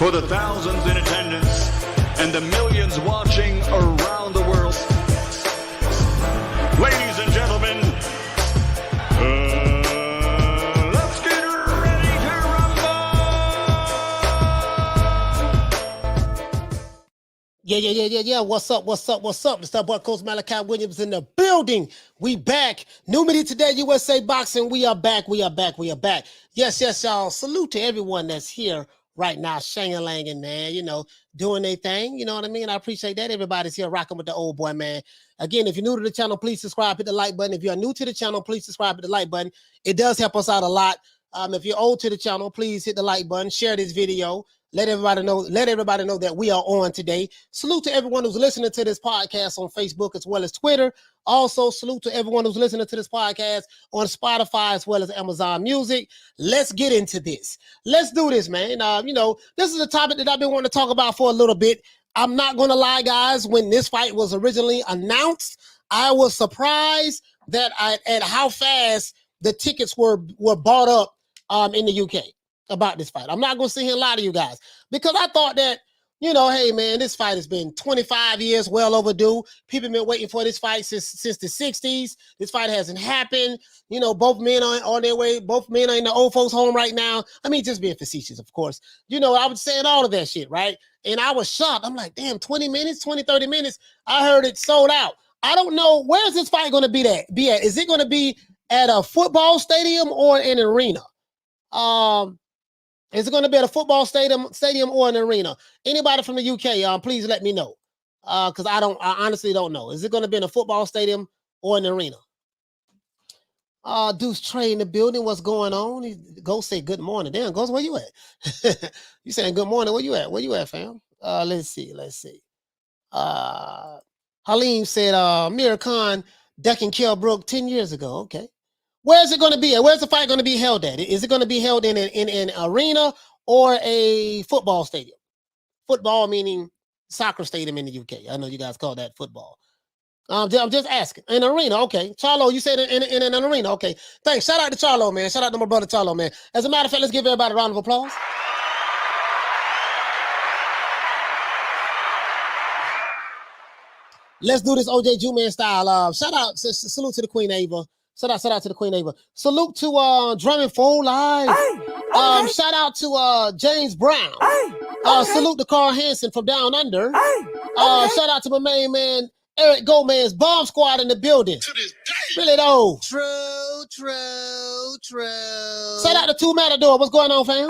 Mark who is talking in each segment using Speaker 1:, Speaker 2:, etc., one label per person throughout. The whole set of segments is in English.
Speaker 1: for the thousands in attendance and the millions watching around the world. Ladies and gentlemen, let's get ready to rumble!
Speaker 2: Yeah. What's up? It's that boy Coach Malachi Williams in the building. We back. New Media Today, USA Boxing. We are back. Yes, y'all. Salute to everyone that's here right now, shang-a-langing, man, doing their thing. You know what I mean? I appreciate that. Everybody's here rocking with the old boy, man. Again, if you're new to the channel, please subscribe, hit the like button. If you're new to the channel, please subscribe, hit the like button. It does help us out a lot. If you're old to the channel, please hit the like button, share this video. Let everybody know that we are on today. Salute to everyone who's listening to this podcast on Facebook as well as Twitter. Also, salute to everyone who's listening to this podcast on Spotify as well as Amazon Music. Let's get into this. Let's do this, man. This is a topic that I've been wanting to talk about for a little bit. I'm not going to lie, guys. When this fight was originally announced, I was surprised that at how fast the tickets were bought up in the UK about this fight. I'm not going to sit here and lie to you guys because I thought that, hey, man, this fight has been 25 years, well overdue. People have been waiting for this fight since the 60s. This fight hasn't happened. Both men are on their way. Both men are in the old folks' home right now. I mean, just being facetious, of course. I was saying all of that shit, right? And I was shocked. I'm like, damn, 30 minutes. I heard it sold out. I don't know. Where's this fight going to be at? Is it going to be at a football stadium or an arena? Is it going to be at a football stadium or an arena? Anybody from the UK, please let me know. Because I honestly don't know. Is it going to be in a football stadium or an arena? Deuce Trey in the building. What's going on? Go say good morning. Damn, Ghost, where you at? You saying good morning. Where you at, fam? Let's see. Halim said, Amir Khan decking Kell Brook 10 years ago. Okay. Where's it going to be at? Where's the fight going to be held at? Is it going to be held in an arena or a football stadium? Football meaning soccer stadium in the UK. I know you guys call that football. I'm just asking. An arena, okay. Charlo, you said in an arena, okay. Thanks. Shout out to Charlo, man. Shout out to my brother Charlo, man. As a matter of fact, let's give everybody a round of applause. Let's do this OJ Ju-Man style. Salute to the Queen Ava. Shout out to the Queen Ava. Salute to Drummond Phone Live. Shout out to James Brown. Salute to Carl Hansen from Down Under. Shout out to my main man Eric Gomez, Bomb Squad in the building. To this day. Really though. True. Shout out to Two Matador. What's going on, fam?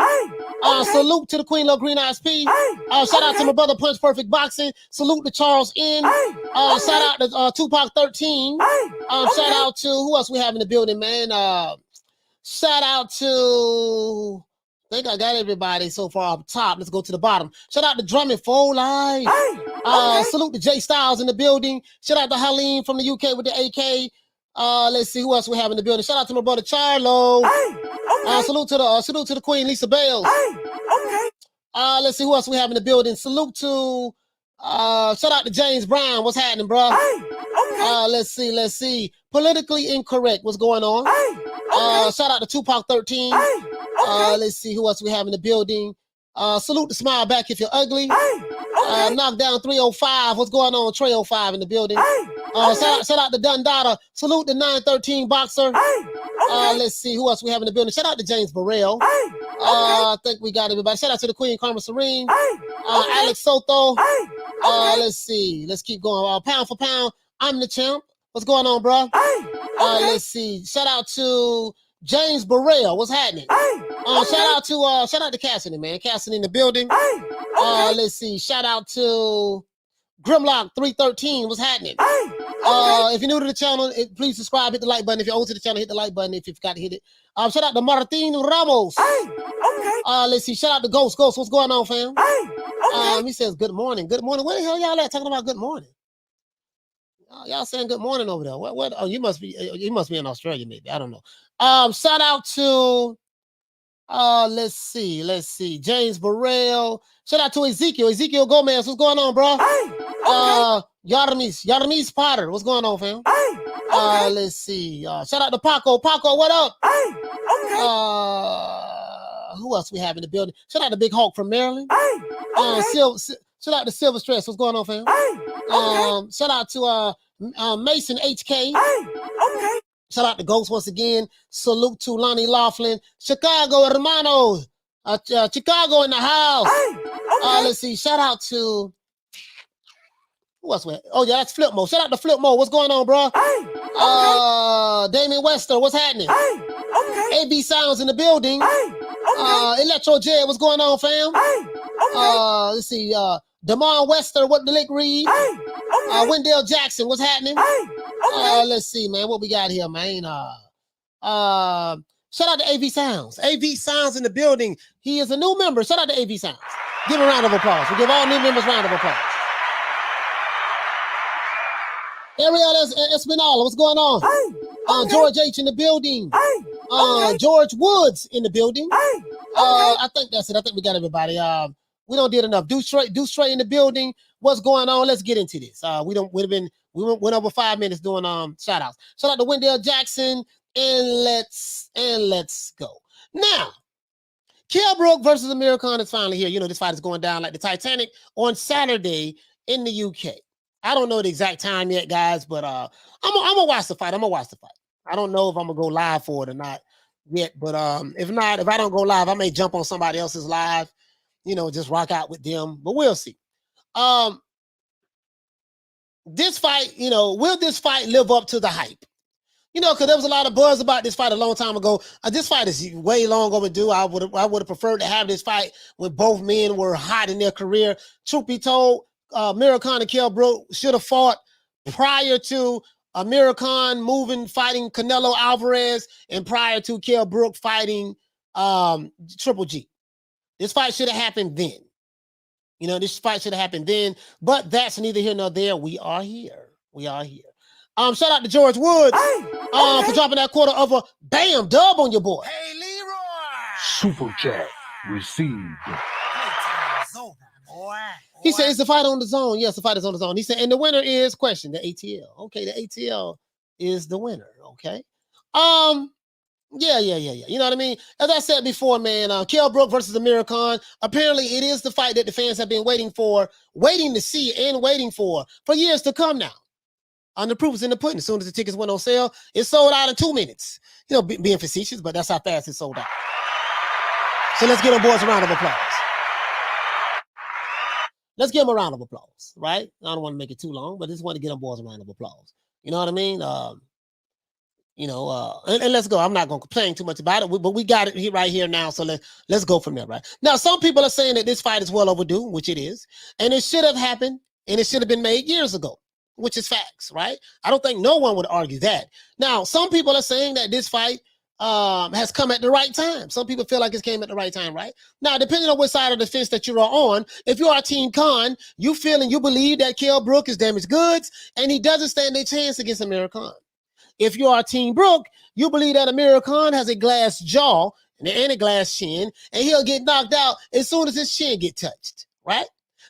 Speaker 2: Salute to the Queen Love Green Eyes P. Shout out to my brother Punch Perfect Boxing. Salute to Charles N. Shout out to Tupac 13. Shout out to who else we have in the building, man? Shout out to I think I got everybody so far up top. Let's go to the bottom. Shout out to Drummond Phone Live. Salute to Jay Styles in the building. Shout out to Halim from the UK with the AK. Let's see who else we have in the building. Shout out to my brother Charlo. Salute to the Queen Lisa Bales. Let's see who else we have in the building. Salute to shout out to James Brown. What's happening, bro? Let's see. Politically Incorrect. What's going on? Shout out to Tupac 13. Let's see who else we have in the building. Salute to Smile Back If You're Ugly. Knockdown 305. What's going on? Trey 05 in the building. Shout out to Dundada. Salute to 913 Boxer. Let's see who else we have in the building. Shout out to James Burrell. I think we got everybody. Shout out to the Queen Karma Serene. Alex Soto. Let's see. Let's keep going. Pound for pound. I'm the champ. What's going on, bro? Let's see. Shout out to James Burrell. What's happening? Shout out to Cassidy, man. Cassidy in the building. Let's see. Shout out to Grimlock 313. What's happening? If you're new to the channel, please subscribe, hit the like button. If you're old to the channel, hit the like button if you forgot to hit it. Shout out to Martin Ramos. Let's see. Shout out to Ghost. What's going on, fam? He says good morning. Good morning. Where the hell y'all at talking about good morning? Y'all saying good morning over there. What? Oh, you must be in Australia, maybe. I don't know. Shout out to let's see. James Burrell. Shout out to Ezekiel Gomez. What's going on, bro? Yardamis Potter. What's going on, fam? Let's see. Shout out to Paco. Paco, what up? Who else we have in the building? Shout out to Big Hawk from Maryland. Shout out to Silver Stress. What's going on, fam? Shout out to Mason HK. Shout out to Ghost once again. Salute to Lonnie Laughlin. Chicago, hermano. Chicago in the house. Let's see. Shout out to who else? Oh yeah, that's Flip Mo. Shout out to Flip Mo. What's going on, bro? Damien Wester. What's happening? AB Sounds in the building. Electro Jed. What's going on, fam? Let's see. Damon Wester. What the lick read? Wendell Jackson. What's happening? Let's see, man. What we got here, man? Shout out to AV Sounds. AV Sounds in the building. He is a new member. Shout out to AV Sounds. Give a round of applause. We give all new members a round of applause. Ariel Espinala, what's going on? George H in the building. George Woods in the building. I think that's it. I think we got everybody. We don't did enough. Do straight in the building. What's going on? Let's get into this. We went over 5 minutes doing shout outs. Shout out to Wendell Jackson, and let's go. Now, Kell Brook versus Amir Khan is finally here. You know, this fight is going down like the Titanic on Saturday in the UK. I don't know the exact time yet, guys, but I'm gonna watch the fight. I don't know if I'm gonna go live for it or not yet, but if I don't go live, I may jump on somebody else's live, you know, just rock out with them, but we'll see. This fight, you know, will this fight live up to the hype? You know, because there was a lot of buzz about this fight a long time ago. This fight is way long overdue. I would have preferred to have this fight when both men were hot in their career. Truth be told, Amir Khan and Kell Brook should have fought prior to Amir Khan fighting Canelo Alvarez and prior to Kell Brook fighting Triple G. This fight should have happened then. You know, this fight should have happened then, but that's neither here nor there. We are here. Shout out to George Woods for dropping that quarter of a bam dub on your boy.
Speaker 3: Hey, Leroy!
Speaker 4: Super chat received.
Speaker 2: He said, "Is the fight on the zone?" Yes, the fight is on the zone. He said, and the winner is question, the ATL. Okay, the ATL is the winner. Okay. Yeah. You know what I mean? As I said before, man, Kell Brook versus Amir Khan. Apparently, it is the fight that the fans have been waiting to see and waiting for years to come now. The proof is in the pudding. As soon as the tickets went on sale, it sold out in 2 minutes. You know, being facetious, but that's how fast it sold out. So let's give them boys a round of applause. Let's give them a round of applause, right? I don't want to make it too long, but I just want to give them boys a round of applause. You know what I mean? And let's go. I'm not going to complain too much about it, but we got it right here now. So let's go from there, right? Now, some people are saying that this fight is well overdue, which it is, and it should have happened, and it should have been made years ago, which is facts, right? I don't think no one would argue that. Now, some people are saying that this fight has come at the right time. Some people feel like it came at the right time, right? Now, depending on which side of the fence that you are on, if you are Team Khan, you feel and you believe that Kell Brook is damaged goods and he doesn't stand a chance against Amir Khan. If you are Team Brook, you believe that Amir Khan has a glass jaw and a glass chin, and he'll get knocked out as soon as his chin get touched, right?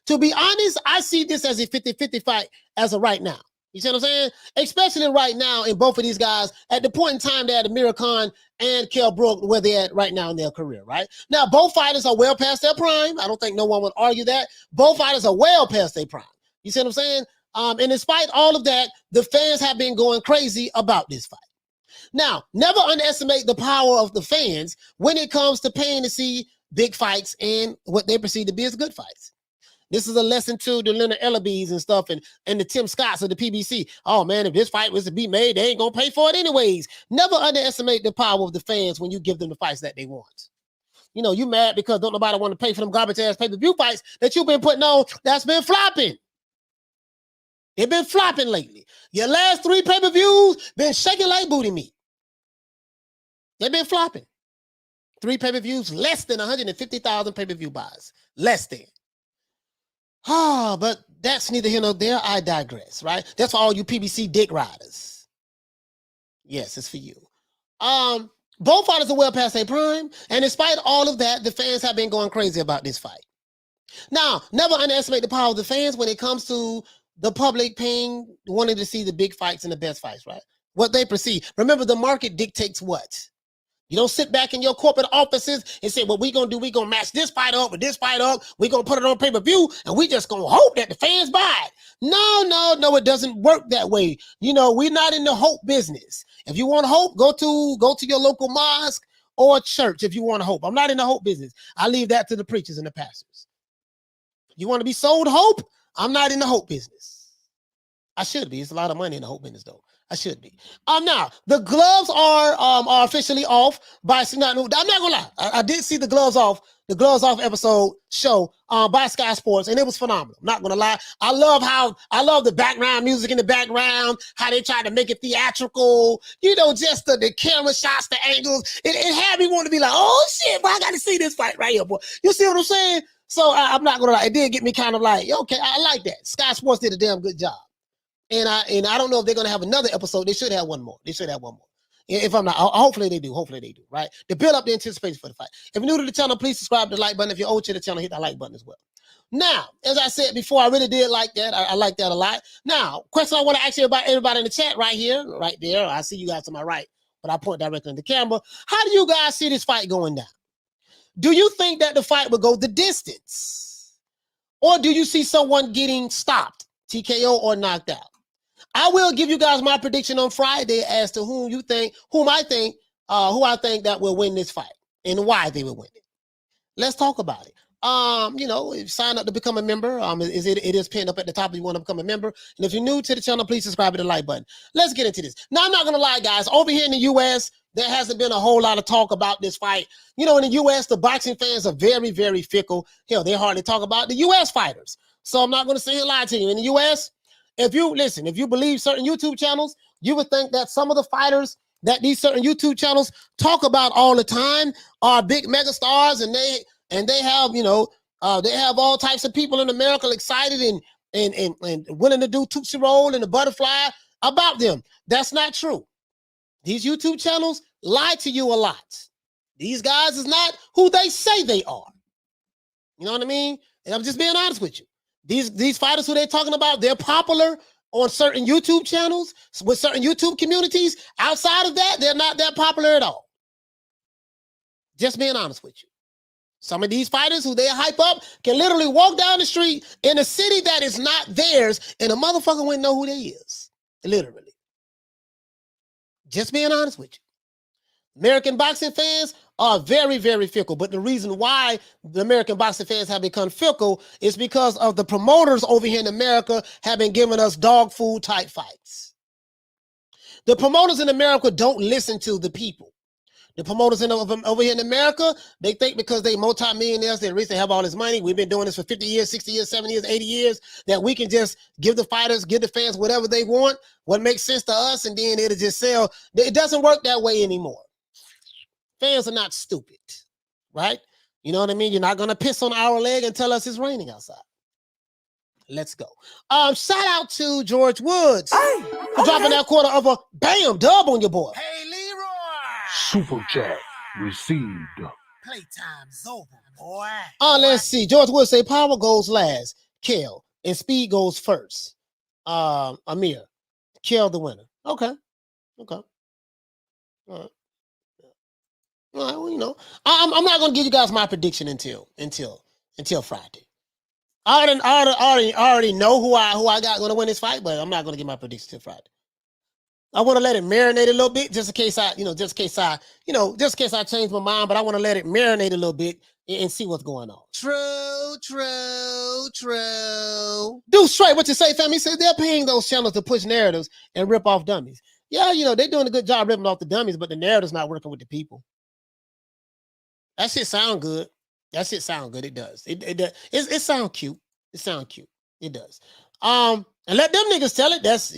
Speaker 2: To be honest, I see this as a 50-50 fight as of right now. You see what I'm saying? Especially right now in both of these guys, at the point in time that Amir Khan and Kell Brook, where they're at right now in their career, right? Now, both fighters are well past their prime. I don't think no one would argue that. Both fighters are well past their prime. You see what I'm saying? And despite all of that, the fans have been going crazy about this fight. Now, never underestimate the power of the fans when it comes to paying to see big fights and what they perceive to be as good fights. This is a lesson to the Leonard Ellabys and stuff and the Tim Scotts of the PBC. Oh, man, if this fight was to be made, they ain't going to pay for it anyways. Never underestimate the power of the fans when you give them the fights that they want. You know, you mad because don't nobody want to pay for them garbage-ass pay-per-view fights that you've been putting on that's been flopping. They've been flopping lately. Your last 3 pay-per-views been shaking like booty meat. They've been flopping. 3 pay-per-views, less than 150,000 pay-per-view buys. Less than. But that's neither here nor there. I digress, right? That's for all you PBC dick riders. Yes, it's for you. Both fighters are well past their prime, and despite all of that, the fans have been going crazy about this fight. Now, never underestimate the power of the fans when it comes to the public wanting to see the big fights and the best fights, right? What they perceive. Remember, the market dictates what? You don't sit back in your corporate offices and say, what we gonna do, we gonna match this fight up with this fight up, we gonna put it on pay-per-view, and we just gonna hope that the fans buy it. No, it doesn't work that way. We're not in the hope business. If you want hope, go to your local mosque or church if you want hope. I'm not in the hope business. I leave that to the preachers and the pastors. You want to be sold hope? I'm not in the hope business. I should be. It's a lot of money in the hope business, though. I should be. Now the gloves are officially off by. I'm not gonna lie. I did see the gloves off episode show by Sky Sports, and it was phenomenal. I'm not gonna lie. I love the background music in the background. How they tried to make it theatrical. Just the camera shots, the angles. It had me want to be like, oh shit, boy, I got to see this fight right here, boy. You see what I'm saying? So I'm not gonna lie. It did get me kind of like, okay, I like that. Sky Sports did a damn good job. And I don't know if they're gonna have another episode. They should have one more. If I'm not, hopefully they do. Right? To build up the anticipation for the fight. If you're new to the channel, please subscribe to the like button. If you're old to the channel, hit that like button as well. Now, as I said before, I really did like that. I like that a lot. Now, question I want to ask you about everybody in the chat right here, right there. I see you guys to my right, but I point directly in the camera. How do you guys see this fight going down? Do you think that the fight will go the distance? Or do you see someone getting stopped, TKO or knocked out? I will give you guys my prediction on Friday as to who I think that will win this fight and why they will win it. Let's talk about it. Sign up to become a member. It is pinned up at the top if you want to become a member. And if you're new to the channel, please subscribe to the like button. Let's get into this. Now, I'm not gonna lie, guys. Over here in the US, there hasn't been a whole lot of talk about this fight. In the US, the boxing fans are very, very fickle. Hell, they hardly talk about the US fighters. So I'm not gonna sit here and lie to you. In the US, if you believe certain YouTube channels, you would think that some of the fighters that these certain YouTube channels talk about all the time are big mega stars, and they have all types of people in America excited and willing to do Tootsie Roll and the butterfly about them. That's not true. These YouTube channels lie to you a lot. These guys is not who they say they are. You know what I mean? And I'm just being honest with you. These fighters who they're talking about, they're popular on certain YouTube channels with certain YouTube communities. Outside of that, they're not that popular at all. Just being honest with you. Some of these fighters who they hype up can literally walk down the street in a city that is not theirs, and a motherfucker wouldn't know who they is. Literally. Just being honest with you. American boxing fans are very, very fickle. But the reason why the American boxing fans have become fickle is because of the promoters over here in America have been giving us dog food type fights. The promoters in America don't listen to the people. The promoters over here in America, they think because they multimillionaires, they rich, they have all this money. We've been doing this for 50 years, 60 years, 70 years, 80 years, that we can just give the fighters, give the fans whatever they want, what makes sense to us, and then it'll just sell. It doesn't work that way anymore. Fans are not stupid, right? You know what I mean? You're not going to piss on our leg and tell us it's raining outside. Let's go. Shout out to George Woods for dropping that quarter of a bam dub on your boy.
Speaker 3: Hey, Leroy.
Speaker 4: Super chat received.
Speaker 3: Playtime's over, boy.
Speaker 2: Let's see. George Woods say power goes last, Kell, and speed goes first. Amir, Kell the winner. Okay. All right. Well, I'm not gonna give you guys my prediction until Friday. I already know who I got gonna win this fight, but I'm not gonna give my prediction till Friday. I want to let it marinate a little bit, just in case I change my mind. But I want to let it marinate a little bit and see what's going on. True. Dude, straight, what you say, fam? He said they're paying those channels to push narratives and rip off dummies. Yeah, they're doing a good job ripping off the dummies, but the narrative's not working with the people. That shit sound good. It does. It sound cute. It does. And let them niggas tell it. That's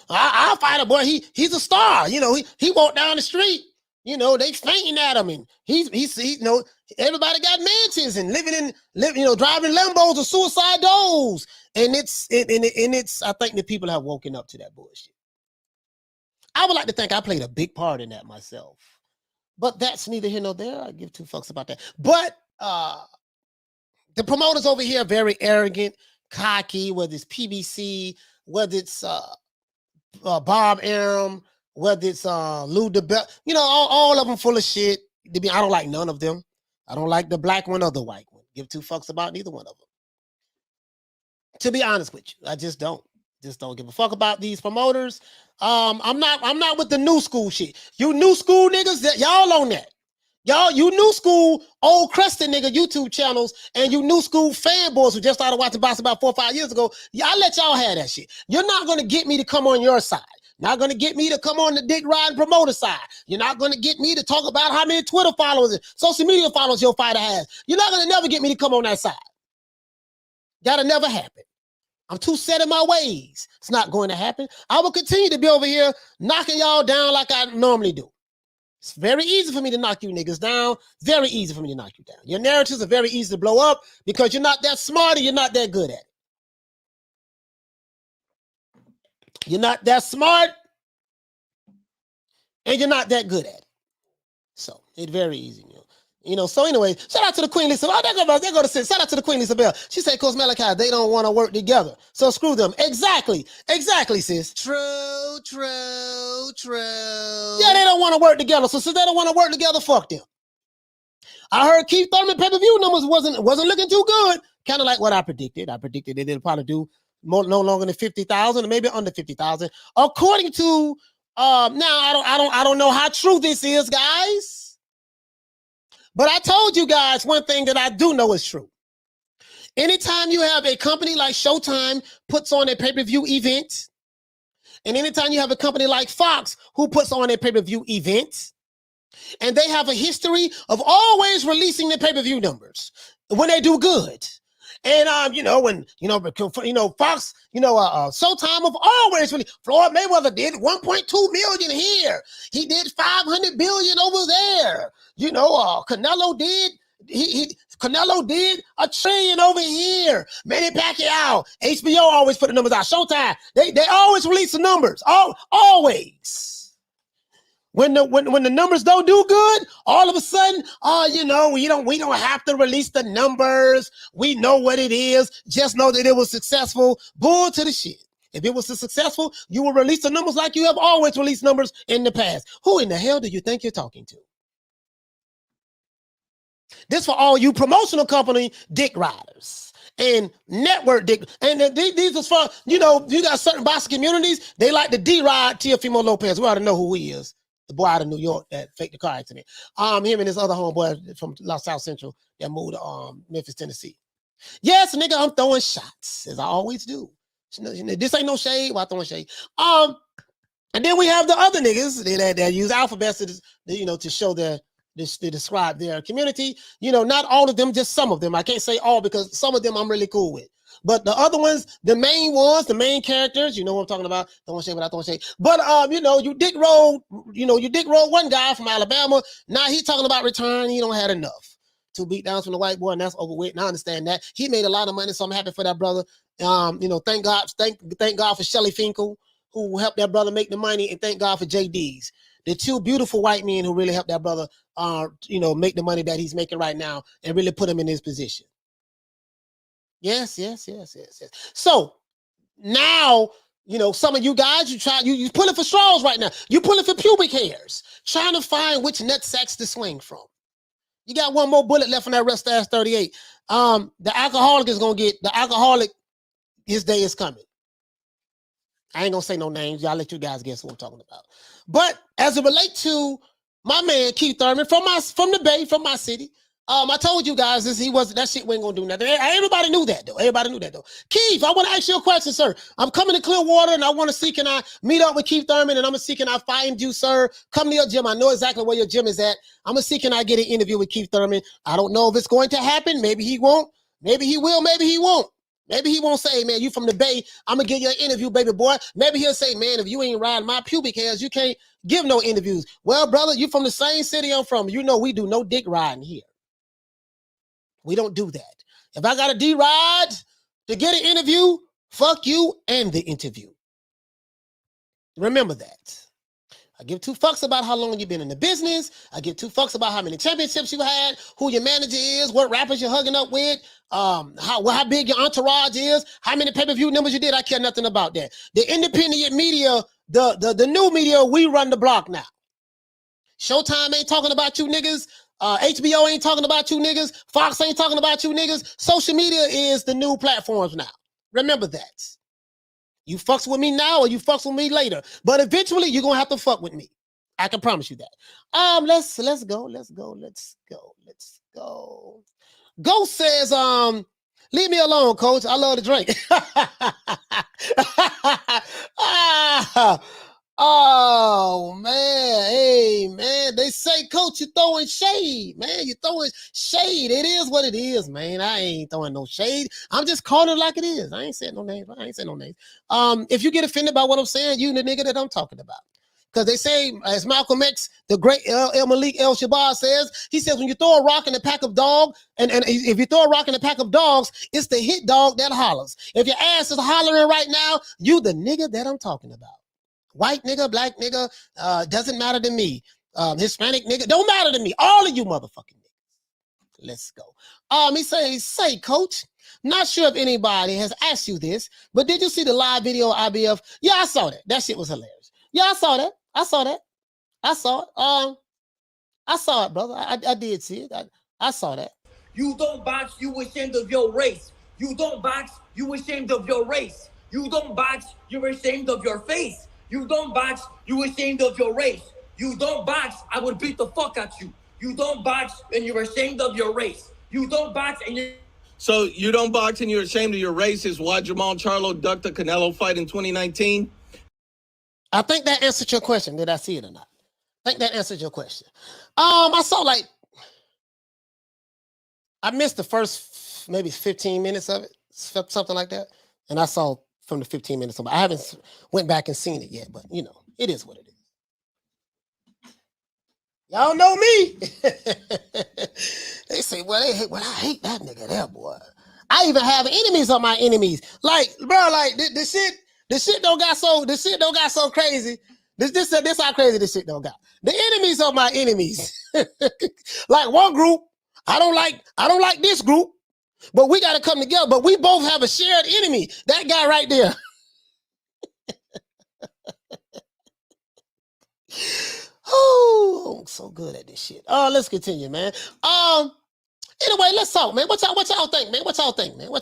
Speaker 2: our fighter boy. He's a star. He walked down the street. They fainting at him, and he's everybody got mansions and driving Lambos or suicide doors. And it's I think the people have woken up to that bullshit. I would like to think I played a big part in that myself. But that's neither here nor there. I give two fucks about that. But the promoters over here are very arrogant, cocky, whether it's PBC, whether it's Bob Arum, whether it's Lou DeBell, you know, all of them full of shit. I don't like none of them. I don't like the black one or the white one. Give two fucks about neither one of them. To be honest with you, I just don't. Just don't give a fuck about these promoters. I'm not with the new school shit. You new school niggas, y'all on that. Y'all, you new school, old crusted nigga YouTube channels, and you new school fanboys who just started watching boxing about 4 or 5 years ago. Yeah, I let y'all have that shit. You're not gonna get me to come on your side. Not gonna get me to come on the dick riding promoter side. You're not gonna get me to talk about how many Twitter followers and social media followers your fighter has. You're not gonna never get me to come on that side. That'll never happen. I'm too set in my ways. It's not going to happen. I will continue to be over here knocking y'all down like I normally do. It's very easy for me to knock you niggas down. Very easy for me to knock you down. Your narratives are very easy to blow up because you're not that smart and you're not that good at it. You're not that smart and you're not that good at it. So it's very easy, you know. So anyway, shout out to the Queen Lisa. Oh, they go to say, shout out to the Queen Lisa Bell. She said, Coach Malachi, they don't want to work together. So screw them. Exactly, sis. True. Yeah, they don't want to work together. So since they don't want to work together, fuck them. I heard Keith Thurman pay-per-view numbers wasn't looking too good. Kind of like what I predicted. I predicted they'd probably do no longer than 50,000 or maybe under 50,000. According to now, I don't know how true this is, guys. But I told you guys one thing that I do know is true. Anytime you have a company like Showtime puts on a pay-per-view event, and anytime you have a company like Fox who puts on a pay-per-view event, and they have a history of always releasing the pay-per-view numbers when they do good. And Fox, Showtime have always really. Floyd Mayweather did 1.2 million here. He did 500 billion over there. Canelo did. Canelo did $1 trillion over here. Manny Pacquiao, HBO always put the numbers out. Showtime, they always release the numbers. Always. When the numbers don't do good, all of a sudden, we don't have to release the numbers. We know what it is. Just know that it was successful. Bull to the shit. If it was successful, you will release the numbers like you have always released numbers in the past. Who in the hell do you think you're talking to? This for all you promotional company dick riders and network dick. And these is for, you got certain boxing communities, they like to D-ride Teofimo Lopez. We already know who he is. The boy out of New York that faked the car accident. Him and his other homeboy from South Central that moved to Memphis, Tennessee. Yes, nigga, I'm throwing shots, as I always do. This ain't no shade while throwing shade. And then we have the other niggas that use alphabets to show to describe their community. Not all of them, just some of them. I can't say all because some of them I'm really cool with. But the other ones, the main characters, you know what I'm talking about. Don't shade without throwing shade. But you dick roll one guy from Alabama. Now he's talking about return. He don't have enough. 2 beatdowns from the white boy, and that's over with. And I understand that. He made a lot of money, so I'm happy for that brother. Thank God for Shelly Finkel, who helped that brother make the money, and thank God for JD's. The 2 beautiful white men who really helped that brother make the money that he's making right now and really put him in his position. Yes. So now, some of you guys, you pulling for straws right now. You pulling for pubic hairs, trying to find which nut sacks to swing from. You got one more bullet left on that Rust Ass 38. The alcoholic is gonna get the alcoholic. His day is coming. I ain't gonna say no names. Y'all let you guys guess what I'm talking about. But as it relates to my man Keith Thurman from the Bay, from my city. I told you guys that shit wasn't gonna do nothing. Everybody knew that though. Keith, I want to ask you a question, sir. I'm coming to Clearwater and I want to see, can I meet up with Keith Thurman, and I'm gonna see, can I find you, sir? Come to your gym. I know exactly where your gym is at. I'm gonna see, can I get an interview with Keith Thurman? I don't know if it's going to happen. Maybe he won't. Maybe he will. Maybe he won't. Maybe he won't say, man, you from the Bay, I'm gonna give you an interview, baby boy. Maybe he'll say, man, if you ain't riding my pubic hairs, you can't give no interviews. Well, brother, you from the same city I'm from. We do no dick riding here. We don't do that. If I got a D-ride to get an interview, fuck you and the interview. Remember that. I give 2 fucks about how long you've been in the business. I give 2 fucks about how many championships you had, who your manager is, what rappers you're hugging up with, how big your entourage is, how many pay-per-view numbers you did. I care nothing about that. The independent media the new media, we run the block now. Showtime ain't talking about you niggas. HBO ain't talking about you niggas. Fox ain't talking about you niggas. Social media is the new platforms now. Remember that. You fucks with me now or you fucks with me later. But eventually you're gonna have to fuck with me. I can promise you that. Let's go. Ghost says, leave me alone, coach. I love to drink. Oh man, hey man, they say, coach, you throwing shade, man. You throwing shade. It is what it is, man. I ain't throwing no shade. I'm just calling it like it is. I ain't saying no names. If you get offended by what I'm saying, you the nigga that I'm talking about. Because they say, as Malcolm X, the great El Malik El Shabazz says, he says, when you throw a rock in a pack of dogs, and if you throw a rock in a pack of dogs, it's the hit dog that hollers. If your ass is hollering right now, you the nigga that I'm talking about. White nigga, black nigga, doesn't matter to me. Hispanic nigga, don't matter to me. All of you motherfucking niggas. Let's go. He says, say, coach, not sure if anybody has asked you this, but did you see the live video of IBF? Yeah, I saw that. That shit was hilarious. Yeah, I saw it. I saw it, brother. I did see it. I saw that.
Speaker 5: You don't box, you ashamed of your race. You don't box, you ashamed of your race. You don't box, you're ashamed of your face. You don't box, you ashamed of your race. You don't box, I would beat the fuck at you. You don't box and you're ashamed of your race. You don't box and you're...
Speaker 6: So you don't box and you're ashamed of your race is why Jamal Charlo ducked the Canelo fight in 2019?
Speaker 2: I think that answered your question. Did I see it or not? I think that answered your question. I saw I missed the first maybe 15 minutes of it, something like that. And I saw from the 15 minutes. I haven't went back and seen it yet, but you know, it is what it is. Y'all know me. They say, well, I hate that nigga there, boy. I even have enemies of my enemies. Like, bro, like the shit don't got so crazy. This how crazy this shit don't got. The enemies of my enemies. Like one group, I don't like this group. But we got to come together. But we both have a shared enemy. That guy right there. Oh, I'm so good at this shit. Let's continue, man. Anyway, let's talk, man. What y'all think, man? What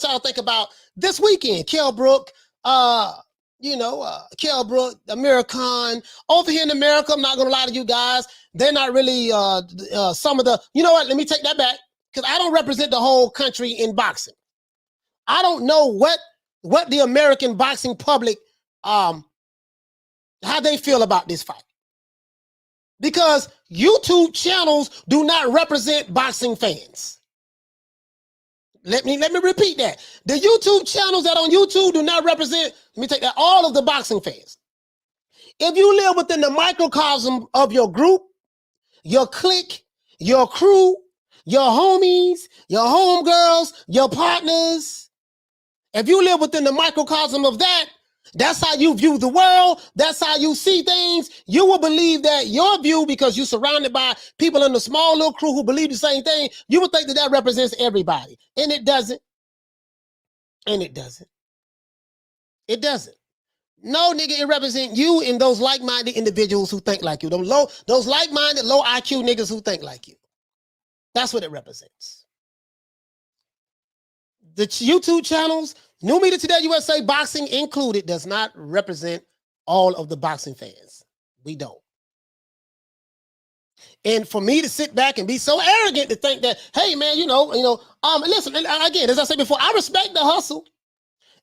Speaker 2: y'all think about this weekend? Kell Brook, Kell Brook, Amir Khan. Over here in America, I'm not gonna lie to you guys. They're not really some of the. You know what? Let me take that back. Because I don't represent the whole country in boxing. I don't know what the American boxing public, how they feel about this fight. Because YouTube channels do not represent boxing fans. Let me repeat that. The YouTube channels that on YouTube do not represent, let me take that, all of the boxing fans. If you live within the microcosm of your group, your clique, your crew, your homies, your homegirls, your partners. If you live within the microcosm of that, that's how you view the world. That's how you see things. You will believe that your view, because you're surrounded by people in the small little crew who believe the same thing, you would think that represents everybody. And it doesn't. It doesn't. No, nigga, it represents you and those like-minded individuals who think like you. Those like-minded, low IQ niggas who think like you. That's what it represents. The YouTube channels, New Media Today USA, boxing included, does not represent all of the boxing fans. We don't. And for me to sit back and be so arrogant to think that, hey man, listen, again, as I said before, I respect the hustle.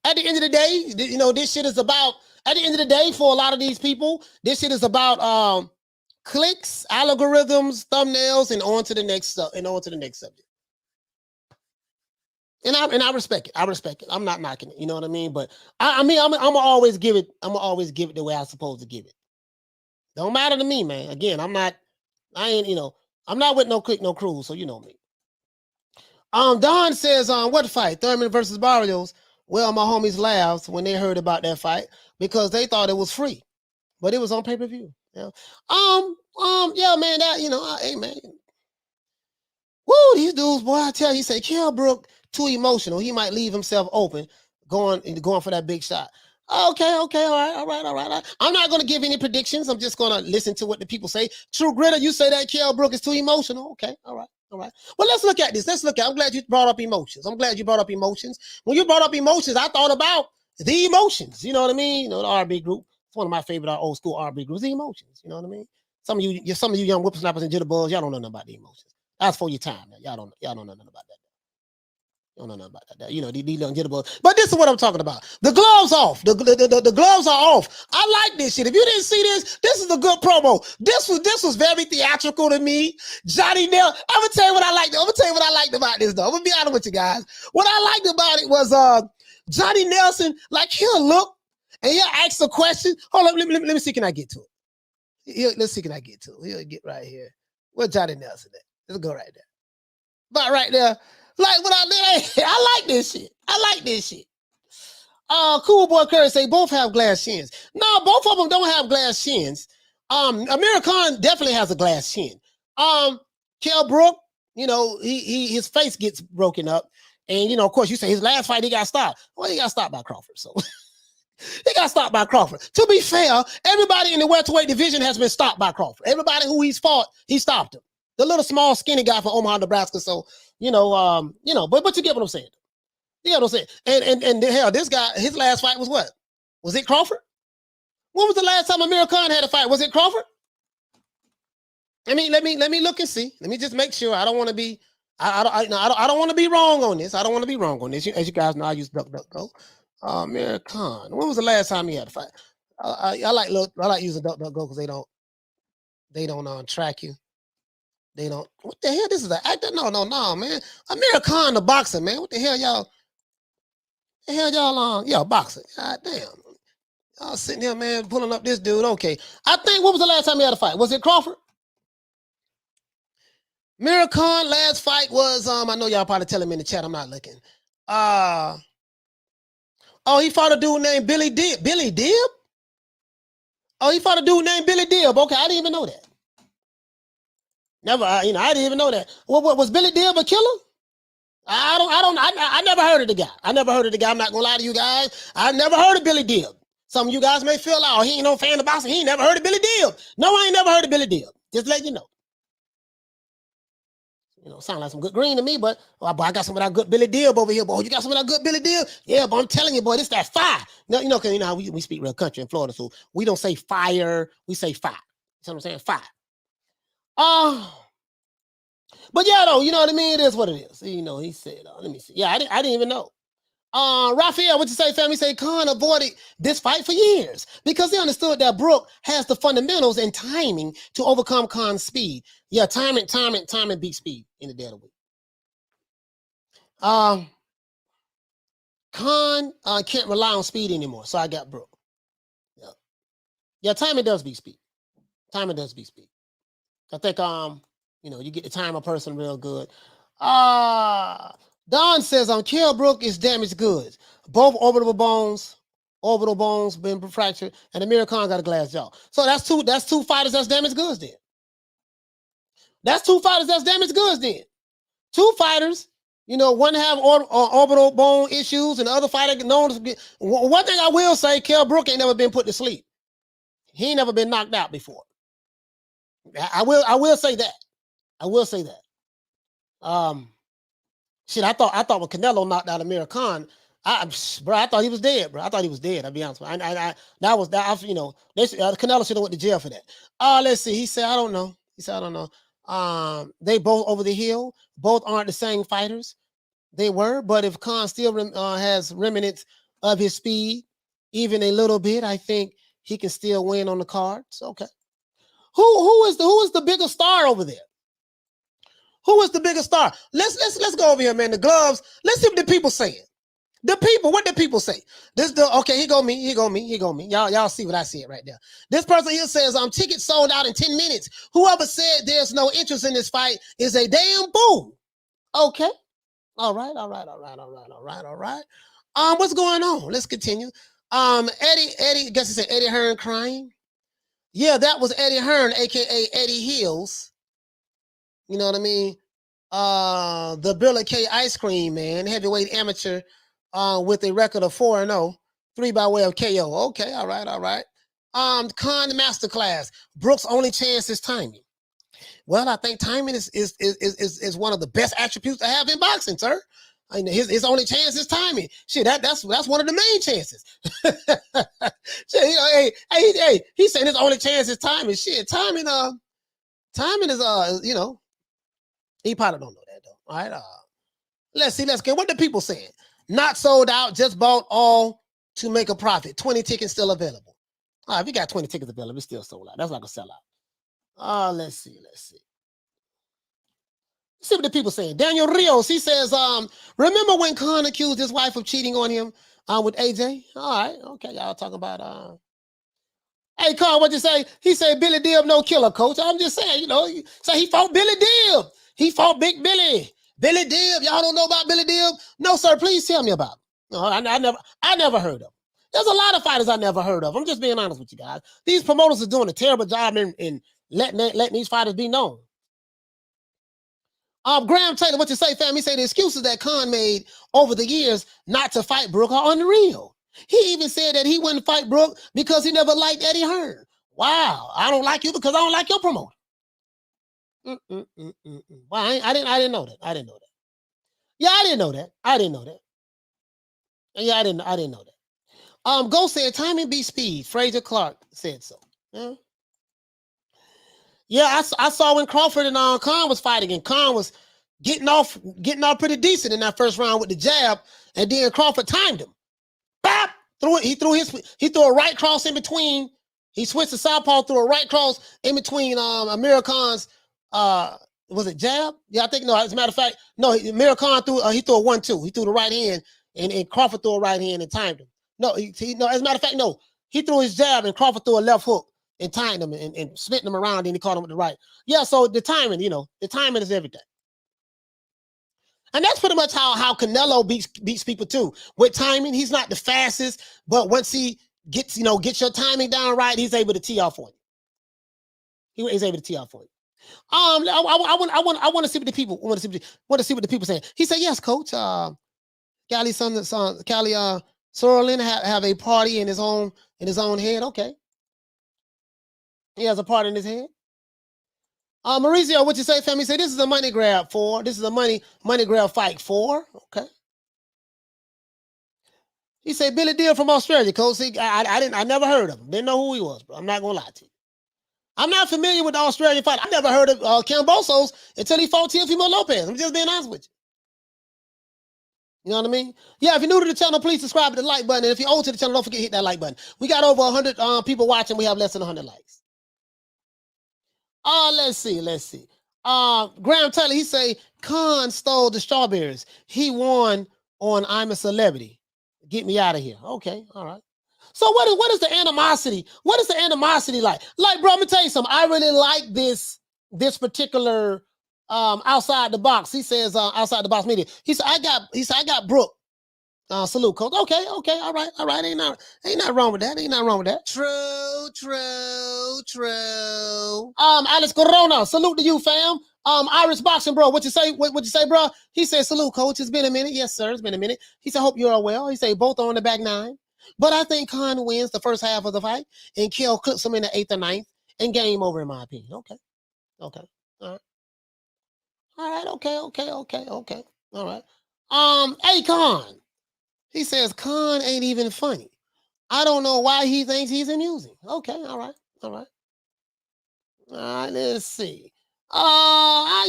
Speaker 2: At the end of the day, this shit is about, at the end of the day, for a lot of these people, this shit is about clicks, algorithms, thumbnails, and on to the next subject. And I respect it. I'm not knocking it. You know what I mean? But I'm gonna always give it the way I'm supposed to give it. Don't matter to me, man. Again, I'm not with no clique, no crew, so you know me. Don says, what fight? Thurman versus Barrios. Well, my homies laughed when they heard about that fight because they thought it was free, but it was on pay-per-view. Yeah, yeah, man, hey, man. Woo, these dudes, boy, I tell you, he said, Kell Brook, too emotional. He might leave himself open going for that big shot. Okay, all right. I'm not gonna give any predictions. I'm just gonna listen to what the people say. True Gritter, you say that Kell Brook is too emotional. Okay, all right. Well, let's look at this. I'm glad you brought up emotions. When you brought up emotions, I thought about the emotions. You know what I mean? You know, the RB group. It's one of my favorite old school RB groups. The emotions. You know what I mean? Some of you young whippersnappers and jitterbugs, y'all don't know nothing about the emotions. That's for your time. Y'all don't know nothing about that. You don't know nothing about that. You know, these little jitterbugs. But this is what I'm talking about. The gloves off. The gloves are off. I like this shit. If you didn't see this is a good promo. This was very theatrical to me. Johnny Nelson. I'm gonna tell you what I liked. About this though. I'm gonna be honest with you guys. What I liked about it was Johnny Nelson, like he'll look and he'll ask a question. Hold on, let me see, can I get to it? Let's see, can I get to it? He'll get right here. Where Johnny Nelson at? Let's go right there. About right there. Like what I like this shit. Cool Boy Curry say both have glass chins. No, both of them don't have glass chins. Amir Khan definitely has a glass chin. Kell Brook, you know, his face gets broken up. And you know, of course, you say his last fight he got stopped. Well, he got stopped by Crawford. So he got stopped by Crawford. To be fair, everybody in the welterweight division has been stopped by Crawford. Everybody who he's fought, he stopped him. The little small skinny guy from Omaha, Nebraska. So, but you get what I'm saying. You get what I'm saying. And hell, this guy, his last fight was what? Was it Crawford? When was the last time Amir Khan had a fight? Was it Crawford? I mean, let me look and see. Let me just make sure. I don't want to be, I don't want to be wrong on this. I don't want to be wrong on this. As you guys know, I use DuckDuckGo. Amir Khan. When was the last time he had a fight? I like using DuckDuckGo because they don't track you. They don't. What the hell? This is an actor? No, man. Amir Khan, the boxer, man. What the hell, y'all? Y'all boxing. God damn. Y'all sitting here, man, pulling up this dude. Okay. I think, what was the last time he had a fight? Was it Crawford? Amir Khan, last fight was, I know y'all probably telling me in the chat. I'm not looking. He fought a dude named Billy Dib. Billy Dib? Oh, he fought a dude named Billy Dib. Okay, I didn't even know that. Never, I didn't even know that. What was Billy Dib a killer? I never heard of the guy. I'm not gonna lie to you guys. I never heard of Billy Dib. Some of you guys may feel like, he ain't no fan of boxing. He ain't never heard of Billy Dib. No, I ain't never heard of Billy Dib. Just let you know. You know, sound like some good green to me, but I got some of that good Billy Dib over here, boy. You got some of that good Billy Dib? Yeah, but I'm telling you, boy, this that fire. No, you know how we speak real country in Florida, so we don't say fire, we say fire. You know what I'm saying? Fire. But yeah, though, you know what I mean? It is what it is. You know, he said, let me see. Yeah, I didn't even know. Raphael, what you say, family? Say Khan avoided this fight for years because they understood that Brook has the fundamentals and timing to overcome Khan's speed. Yeah, timing beats speed in the dead of the week. Khan can't rely on speed anymore, so I got Brook. Yeah, timing does beat speed. I think you get the time a person real good. Don says Kell Brook is damaged goods. Both orbital bones been fractured, and Amir Khan got a glass jaw. So that's two fighters that's damaged goods then. Two fighters, one have orbital bone issues, and the other fighter known to be. One thing I will say, Kell Brook ain't never been put to sleep. He ain't never been knocked out before. I will say that. Shit, I thought when Canelo knocked out Amir Khan, I thought he was dead, bro. I'll be honest with you. Canelo should have went to jail for that. Let's see. He said, I don't know. They both over the hill. Both aren't the same fighters. They were, but if Khan still has remnants of his speed, even a little bit, I think he can still win on the cards. Okay. Who is the bigger star over there? Who is the biggest star? Let's go over here, man. The gloves. Let's see what the people saying. What the people say? Here go me. Y'all see what I see right there. This person here says, tickets sold out in 10 minutes. Whoever said there's no interest in this fight is a damn fool. Okay. All right. What's going on? Let's continue. Eddie, I guess he said Eddie Hearn crying. Yeah, that was Eddie Hearn, aka Eddie Hills. You know what I mean? The Billa K ice cream man, heavyweight amateur, with a record of 4-0. 3 by way of KO. Okay, all right, all right. Khan masterclass. Brooks' only chance is timing. Well, I think timing is one of the best attributes to have in boxing, sir. I mean, his only chance is timing. Shit, that's one of the main chances. Shit, you know, hey, he's saying his only chance is timing. Shit, timing is you know, he probably don't know that though. All right, let's get what the people saying. Not sold out, just bought all to make a profit. 20 tickets still available. All right, if you got 20 tickets available, it's still sold out. That's like a sellout. Let's see. See what the people saying. Daniel Rios, he says, remember when Khan accused his wife of cheating on him with AJ? All right, okay, y'all talking about hey, Khan, what'd you say? He said Billy Dibb no killer, coach. I'm just saying, you know, so he fought Billy Dibb. He fought Big Billy. Billy Dibb. Y'all don't know about Billy Dibb? No, sir, please tell me about him. No, I never heard of him. There's a lot of fighters I never heard of. I'm just being honest with you guys. These promoters are doing a terrible job in letting these fighters be known. Graham Taylor, what you say, fam? He said the excuses that Khan made over the years not to fight Brook are unreal. He even said that he wouldn't fight Brook because he never liked Eddie Hearn. Wow, I don't like you because I don't like your promoter. Well, I didn't know that. I didn't know that. Yeah, I didn't know that. Yeah, I didn't know that. Ghost said timing beats speed. Fraser Clark said so. Yeah. Yeah, I saw when Crawford and Khan was fighting, and Khan was getting off pretty decent in that first round with the jab, and then Crawford timed him. Bap! He threw a right cross in between. He switched to southpaw, threw a right cross in between Amir Khan's was it jab? Yeah, I think no. As a matter of fact, no. Amir Khan threw a 1-2. He threw the right hand, and Crawford threw a right hand and timed him. No, no. As a matter of fact, no. He threw his jab, and Crawford threw a left hook and timed him and split him around, and he caught him with the right. Yeah, so the timing, you know, the timing is everything. And that's pretty much how Canelo beats people too. With timing, he's not the fastest, but once he gets your timing down right, he's able to tee off on you. He's able to tee off for you. I want to see what the people want to see what the people saying. He said, "Yes, coach. Cali Sorlin have a party in his own head. Okay, he has a party in his head. Mauricio, what you say, family? Say this is a money grab for. This is a money grab fight for. Okay. He said Billy Dibb from Australia, coach. I never heard of him. Didn't know who he was, bro. I'm not gonna lie to you. I'm not familiar with the Australian fight. I never heard of Cambosos until he fought Teofimo Lopez. I'm just being honest with you. You know what I mean? Yeah, if you're new to the channel, please subscribe to the like button. And if you're old to the channel, don't forget to hit that like button. We got over 100 people watching. We have less than 100 likes. Let's see. Graham Taylor, he say, Khan stole the strawberries. He won on I'm a Celebrity. Get me out of here. Okay, all right. So what is the animosity? What is the animosity like? Like, bro, I'm gonna tell you something. I really like this particular outside the box. He says outside the box media. He said I got Brook. Salute, coach. Okay, all right. Ain't not wrong with that. True. Alex Corona, salute to you, fam. Irish boxing, bro. What you say? What you say, bro? He said, salute, coach. It's been a minute. Yes, sir. It's been a minute. He said, hope you're all well. He said, both are on the back nine. But I think Khan wins the first half of the fight, and Kell clips him in the 8th or 9th, and game over, in my opinion. Okay. All right. Okay. All right. Hey, Khan. He says Khan ain't even funny. I don't know why he thinks he's amusing. Okay. All right. Let's see. I'm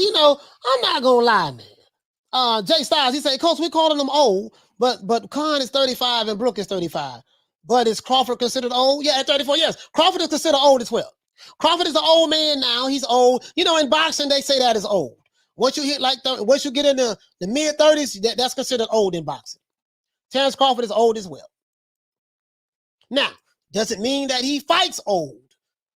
Speaker 2: not gonna lie, man. Jay Styles, he said, Coach, we calling him old. But Khan is 35 and Brook is 35. But is Crawford considered old? Yeah, at 34, yes. Crawford is considered old as well. Crawford is an old man now. He's old. You know, in boxing, they say that is old. Once you hit once you get in the mid-30s, that's considered old in boxing. Terrence Crawford is old as well. Now, does it mean that he fights old?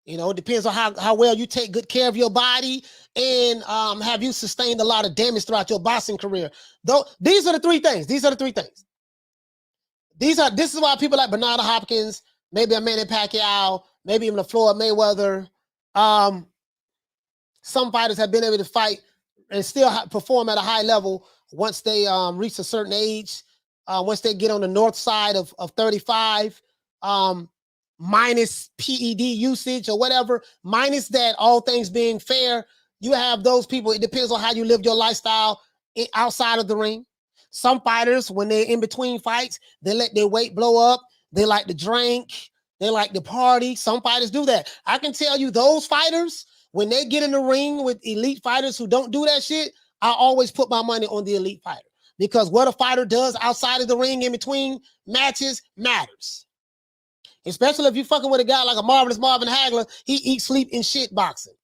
Speaker 2: You know, it depends on how well you take good care of your body and have you sustained a lot of damage throughout your boxing career. Though these are the three things. This is why people like Bernard Hopkins, maybe a Manny Pacquiao, maybe even a Floyd Mayweather. Some fighters have been able to fight and still perform at a high level once they reach a certain age. once they get on the north side of 35, minus PED usage or whatever, minus that, all things being fair, you have those people. It depends on how you live your lifestyle outside of the ring. Some fighters, when they're in between fights, they let their weight blow up. They like to drink. They like to party. Some fighters do that. I can tell you those fighters, when they get in the ring with elite fighters who don't do that shit, I always put my money on the elite fighter, because what a fighter does outside of the ring in between matches matters. Especially if you're fucking with a guy like a Marvelous Marvin Hagler, he eats, sleep, and shit boxing.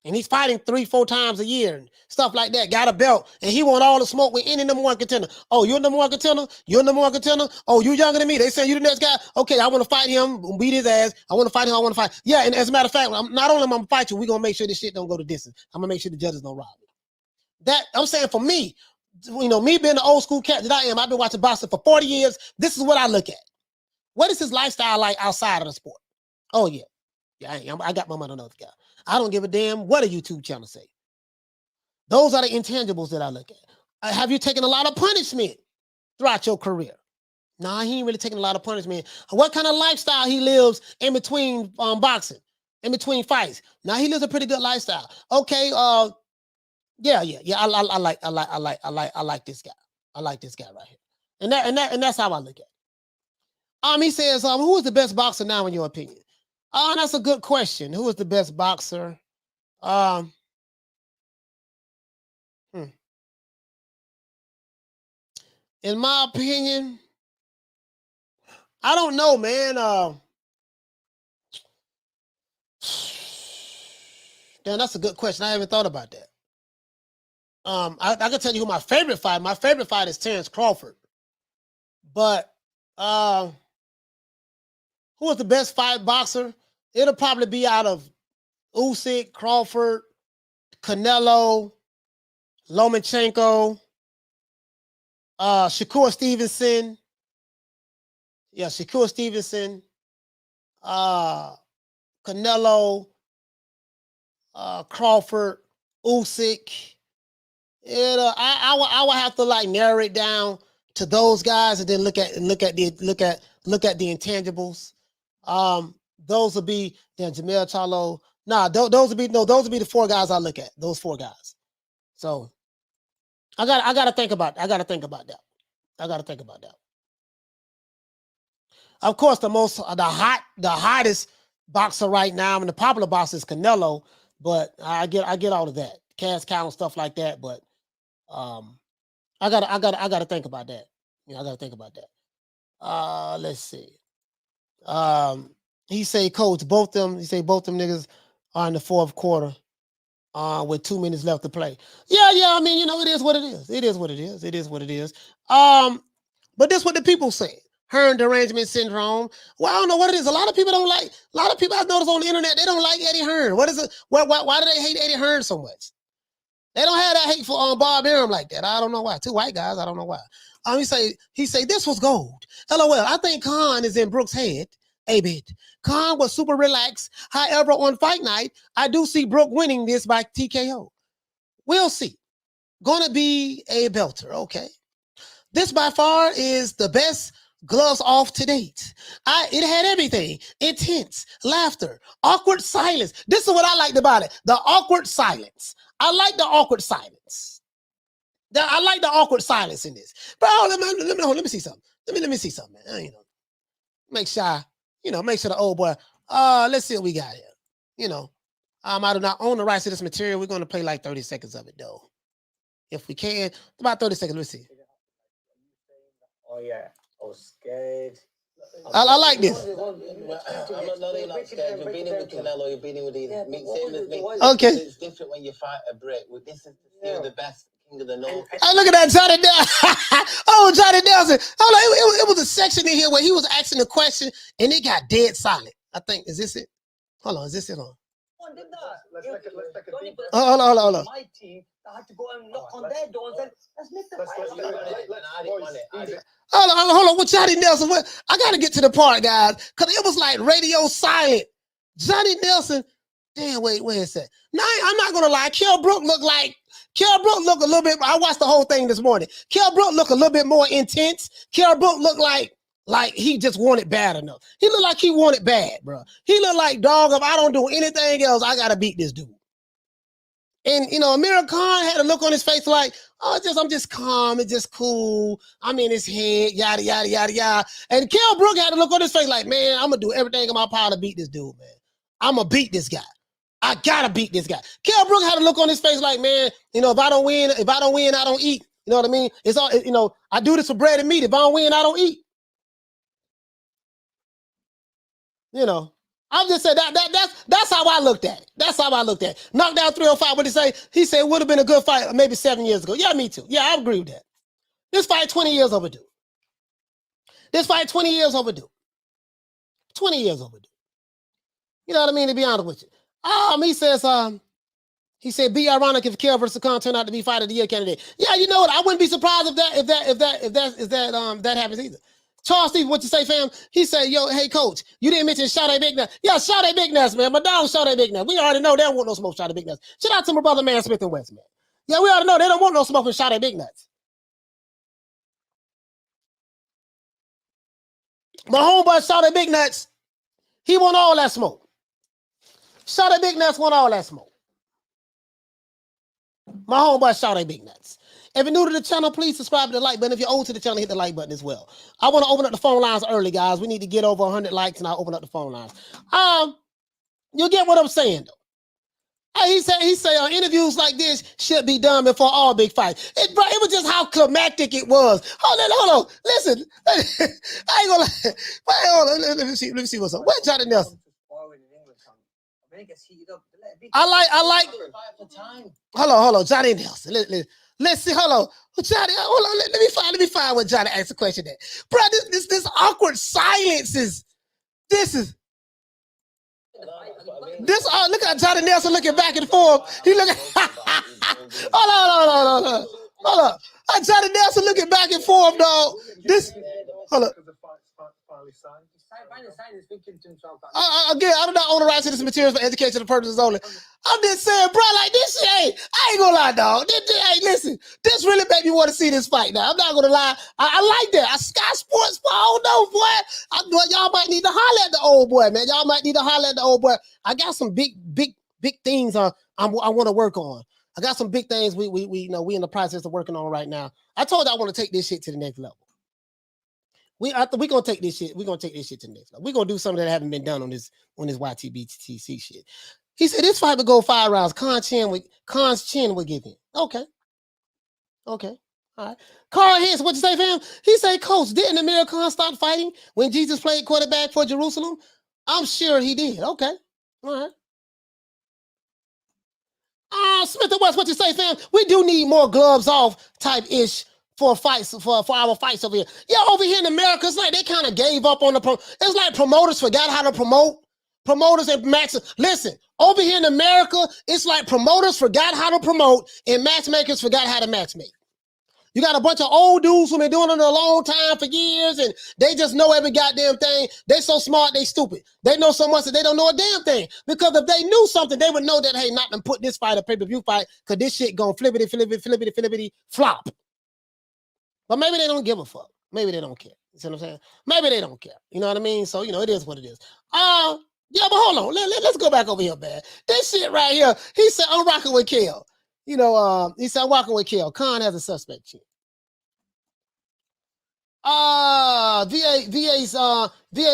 Speaker 2: And he's fighting 3-4 times a year and stuff like that. Got a belt, and he want all the smoke with any number one contender. Oh, you're number one contender? You're number one contender? Oh, you're younger than me. They say you're the next guy. Okay, I want to fight him, beat his ass. I want to fight him. I want to fight. Yeah, and as a matter of fact, not only am I going to fight you, we're going to make sure this shit don't go to distance. I'm going to make sure the judges don't rob me. That, I'm saying, for me, you know, me being the old school cat that I am, I've been watching boxing for 40 years. This is what I look at. What is his lifestyle like outside of the sport? Oh, yeah. Yeah, I got my money on the other guy. I don't give a damn what a YouTube channel say. Those are the intangibles that I look at. Have you taken a lot of punishment throughout your career? Nah, he ain't really taking a lot of punishment. What kind of lifestyle he lives in between boxing, in between fights? Now he lives a pretty good lifestyle. Okay, yeah. I like this guy. I like this guy right here, and that's how I look at it. He says, who is the best boxer now in your opinion? That's a good question. Who is the best boxer? In my opinion, I don't know, man. Damn, that's a good question. I haven't thought about that. I can tell you who my favorite fight. My favorite fight is Terrence Crawford. But who is the best fight boxer? It'll probably be out of Usyk, Crawford, Canelo, Lomachenko, Shakur Stevenson. Yeah, Shakur Stevenson, Canelo, Crawford, Usyk. I would have to like narrow it down to those guys and then look at the intangibles. Those would be Jamel Charlo. Nah, those would be the four guys I look at. Those four guys. So I gotta think about that. Of course, the hottest boxer right now, and the popular boxer is Canelo, but I get all of that. Cash cow and stuff like that, but I gotta think about that. Yeah, I gotta think about that. Let's see. He say, Coach, both them niggas are in the fourth quarter with 2 minutes left to play. Yeah, I mean, you know, it is what it is. It is what it is. But that's what the people say. Hearn derangement syndrome. Well, I don't know what it is. A lot of people I've noticed on the internet, they don't like Eddie Hearn. What is it? Why do they hate Eddie Hearn so much? They don't have that hate for Bob Arum like that. I don't know why. Two white guys, I don't know why. He say this was gold. LOL. I think Khan is in Brook's head a bit. Khan was super relaxed. However, on fight night, I do see Brook winning this by TKO. We'll see. Gonna be a belter. Okay. This by far is the best gloves off to date. It had everything. Intense, laughter, awkward silence. This is what I liked about it. The awkward silence. I like the awkward silence. I like the awkward silence in this. Bro, let me see something. Let me see something, man. You know, make sure the old boy. Let's see what we got here. You know, I do not own the rights to this material. We're going to play like 30 seconds of it, though. If we can. About 30 seconds. Let's see.
Speaker 7: Oh, yeah. I was scared.
Speaker 2: I like this.
Speaker 7: I'm not scared. You're beating with Canelo. You're beating with these.
Speaker 2: Okay.
Speaker 7: It's different when you fight a Brit. This is the best king of the north.
Speaker 2: Hey, look at that Johnny Nelson. Oh, Johnny Nelson. It was a section in here where he was asking a question and it got dead silent. I think, is this it? Hold on, is this it? Hold on.
Speaker 7: My team, I had to go and knock on their doors and let's make the fight.
Speaker 2: Hold on. With Johnny Nelson, I got to get to the part, guys, because it was like radio silent. Johnny Nelson, damn, wait a second. Now, I'm not going to lie. Kell Brook looked like Kell Brook look a little bit. I watched the whole thing this morning. Kell Brook look a little bit more intense. Kell Brook look like he just wanted bad enough. He looked like he wanted bad, bro. He looked like, dog, if I don't do anything else, I gotta beat this dude. And you know, Amir Khan had a look on his face like, oh, I'm just calm, it's just cool. I'm in his head, yada yada yada yada. And Kell Brook had a look on his face like, man, I'm gonna do everything in my power to beat this dude, man. I'm gonna beat this guy. I gotta beat this guy. Kell Brook had a look on his face like, man, you know, if I don't win, I don't eat. You know what I mean? It's all, you know, I do this for bread and meat. If I don't win, I don't eat. You know, I'm just saying that's how I looked at it. That's how I looked at it. Knocked down 305. What did he say? He said it would have been a good fight maybe 7 years ago. Yeah, me too. Yeah, I agree with that. This fight 20 years overdue. This fight 20 years overdue. 20 years overdue. You know what I mean? To be honest with you. He said, be ironic if Kell versus Khan turned out to be fight of the year candidate. Yeah, you know what? I wouldn't be surprised if that happens either. Charles Steve, what you say, fam? He said, yo, hey, coach, you didn't mention Sade Big Nuts. Yeah, Sade Big Nuts, man. My dog Sade Big Nuts. We already know they don't want no smoke Sade Big Nuts. Shout out to my brother, man, Smith and West, man. Yeah, we already know they don't want no smoke from Sade Big Nuts. My homeboy Sade Big Nuts, he want all that smoke. Sade Big Nuts want all that smoke. My homeboy Sade Big Nuts. If you're new to the channel, please subscribe to the like button. If you're old to the channel, hit the like button as well. I want to open up the phone lines early, guys. We need to get over 100 likes, and I'll open up the phone lines. You get what I'm saying, though. He said interviews like this should be done before all big fights. It was just how climactic it was. Hold on. Listen, I ain't gonna lie. Wait, hold on. Let me see what's up. Where's Johnny Nelson? I like. Hold on, Johnny Nelson. Let's see. Hold on, Johnny. Hold on. Let me find what Johnny asked the question at. Bro, this awkward silence is. Look at Johnny Nelson looking back and forth. He looking. Hold on. Johnny Nelson looking back and forth, dog. Hold up. Again, I do not own the rights to this material for educational purposes only. I'm just saying, bro, like this shit I ain't gonna lie, dog. Hey, listen, this really made me want to see this fight now. I'm not gonna lie. I like that. Sky Sports, I don't know, boy. Y'all might need to holler at the old boy, man. Y'all might need to holler at the old boy. I got some big things I want to work on. I got some big things we in the process of working on right now. I told you I want to take this shit to the next level. We're gonna take this shit. We're gonna take this shit to the next level. We're gonna do something that haven't been done on this YTBTC shit. He said this fight would go 5 rounds. Khan's chin would give in. Okay. All right. Carl Hicks, what you say, fam? He said, Coach, didn't Amir Khan stop fighting when Jesus played quarterback for Jerusalem? I'm sure he did. Okay. All right. Smith and West, what you say, fam? We do need more gloves off type ish for fights for our fights over here. Yeah, over here in America, it's like they kind of gave up on it's like promoters forgot how to promote. Promoters and matches. Listen, over here in America, it's like promoters forgot how to promote and matchmakers forgot how to matchmake. You got a bunch of old dudes who've been doing it a long time for years, and they just know every goddamn thing. They so smart, they stupid. They know so much that they don't know a damn thing. Because if they knew something, they would know that, hey, not to put this fight a pay-per-view fight, because this shit gonna flippity, flop. But maybe they don't give a fuck. Maybe they don't care. You see what I'm saying? Maybe they don't care. You know what I mean? So, it is what it is. Yeah, but hold on. Let's go back over here, man. This shit right here, he said, I'm rocking with Kell. He said, I'm rocking with Kell. Khan has a suspect chin. VA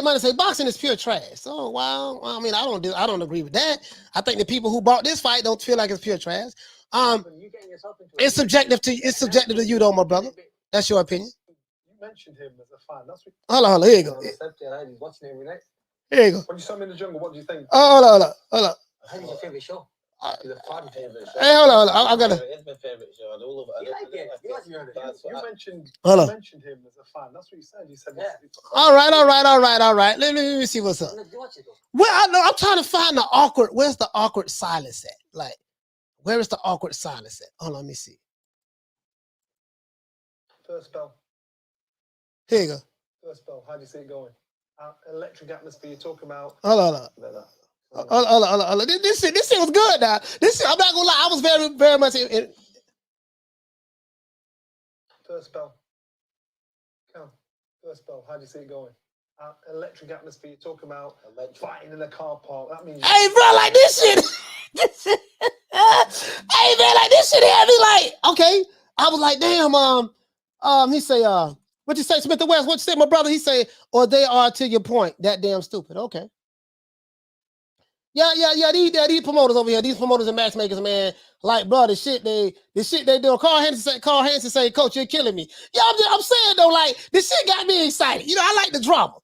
Speaker 2: money say boxing is pure trash. Oh, wow. I mean, I don't agree with that. I think the people who bought this fight don't feel like it's pure trash. It's subjective to you, though, my brother. That's your opinion.
Speaker 8: You mentioned him as a fan. That's what.
Speaker 2: Hold on. Here you go.
Speaker 7: He's watching every night.
Speaker 2: Here you go.
Speaker 8: When you saw him in the jungle, what do you think?
Speaker 2: Oh, hold on.
Speaker 7: I think it's your favorite show. It's a fan favorite show.
Speaker 2: Hey, hold on. I gotta.
Speaker 9: It's my favorite show. I love it.
Speaker 7: You like it.
Speaker 8: You mentioned him as a fan. That's what you said. You said.
Speaker 7: Yeah.
Speaker 2: All right. Let me see what's up. Well, I'm trying to find the awkward. Where's the awkward silence at? Like, where is the awkward silence at? Hold on, let me see.
Speaker 8: First bell.
Speaker 2: Here you go.
Speaker 8: First bell. How do you see it going? Electric atmosphere. You talk about.
Speaker 2: Hold on. This shit was good now. I'm not gonna lie. I was very, very much
Speaker 8: First bell. Come. First bell. How do you see it going? Electric atmosphere. You're talking about fighting in a car park. That means.
Speaker 2: Hey, bro, like this shit. Hey, man, like this shit had me like, okay. I was like, damn, he say, what you say, Smith the West? What you say, my brother? He say, or they are to your point. That damn stupid. Okay. Yeah. These promoters over here, these promoters and matchmakers, man. Like, bro, the shit they do. Carl Hansen say, Coach, you're killing me. Yeah, I'm saying though, like, this shit got me excited. You know, I like the drama.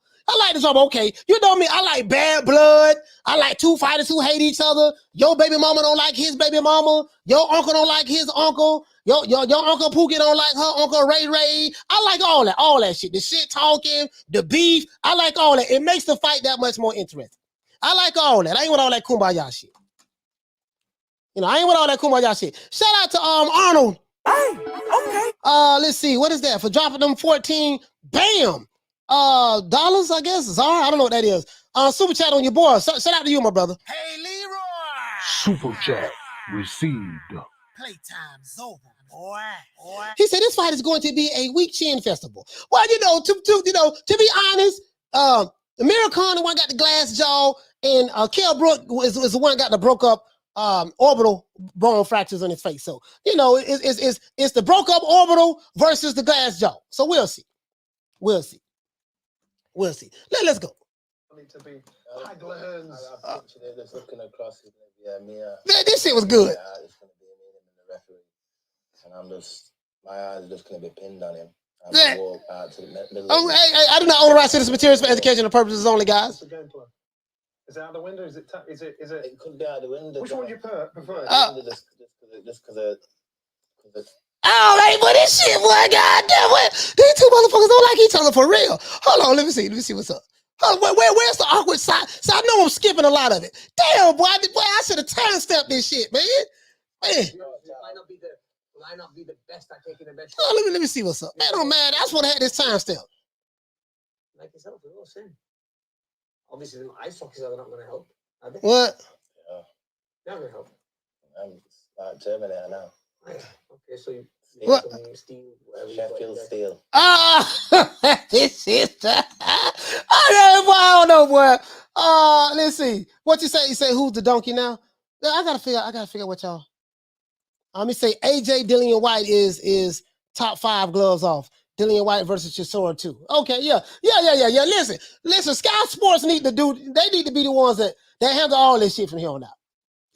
Speaker 2: Okay, you know me. I like bad blood. I like two fighters who hate each other. Your baby mama don't like his baby mama. Your uncle don't like his uncle. Your uncle Pookie don't like her uncle Ray. I like all that shit. The shit talking, the beef. I like all that. It makes the fight that much more interesting. I like all that. I ain't with all that kumbaya shit. You know, I ain't with all that kumbaya shit. Shout out to Arnold. Hey, okay. Let's see. What is that? For dropping them 14, bam. Dollars, I guess. Czar, I don't know what that is. Super chat on your boy. Shout out to you, my brother.
Speaker 3: Hey, Leroy.
Speaker 4: Super chat received.
Speaker 3: Playtime's over, boy.
Speaker 2: He said this fight is going to be a weak chin festival. Well, you know, to be honest, Amir Khan, the one got the glass jaw, and Kell Brook is the one got the broke up orbital bone fractures on his face. So, you know, it's the broke up orbital versus the glass jaw. So we'll see. Let's go.
Speaker 8: Need to be high glands.
Speaker 7: I picture it just looking across it.
Speaker 2: Man, this shit was good.
Speaker 7: It's going to be me and the referee. And my eyes are just going to be pinned on him.
Speaker 2: Yeah.
Speaker 7: Walk out to the middle
Speaker 2: Hey, I do not own the rights to this materials for educational purposes only, guys.
Speaker 8: What's the game plan? Is it out the window? Is it?
Speaker 7: It could be out the window.
Speaker 8: Which one do you prefer?
Speaker 7: Just because of.
Speaker 2: Oh, hey, but this shit, boy, goddamn, what? These two motherfuckers don't like each other for real. Hold on, let me see what's up. Hold on, where's the awkward side? So I know I'm skipping a lot of it. Damn, boy, I should have time-stepped this shit, man.
Speaker 7: It might not be the best at taking the best.
Speaker 2: Oh, let me see what's up. Man, oh man, that's what I had this time-step.
Speaker 7: Like yourself, we're all sin. Obviously, the ice hockey are not going to help. Are they?
Speaker 2: What?
Speaker 7: Yeah. They're not going to help. I'm like Terminator now. Okay, so you
Speaker 2: what?
Speaker 7: Steel, Sheffield Steel.
Speaker 2: This is I don't know, boy. Let's see. What you say? You say who's the donkey now? I gotta figure out what y'all. Let me say AJ Dillian White is top 5 gloves off. Dillian White versus Chisora 2. Okay, yeah. Listen, Sky Sports need to be the ones that handle all this shit from here on out.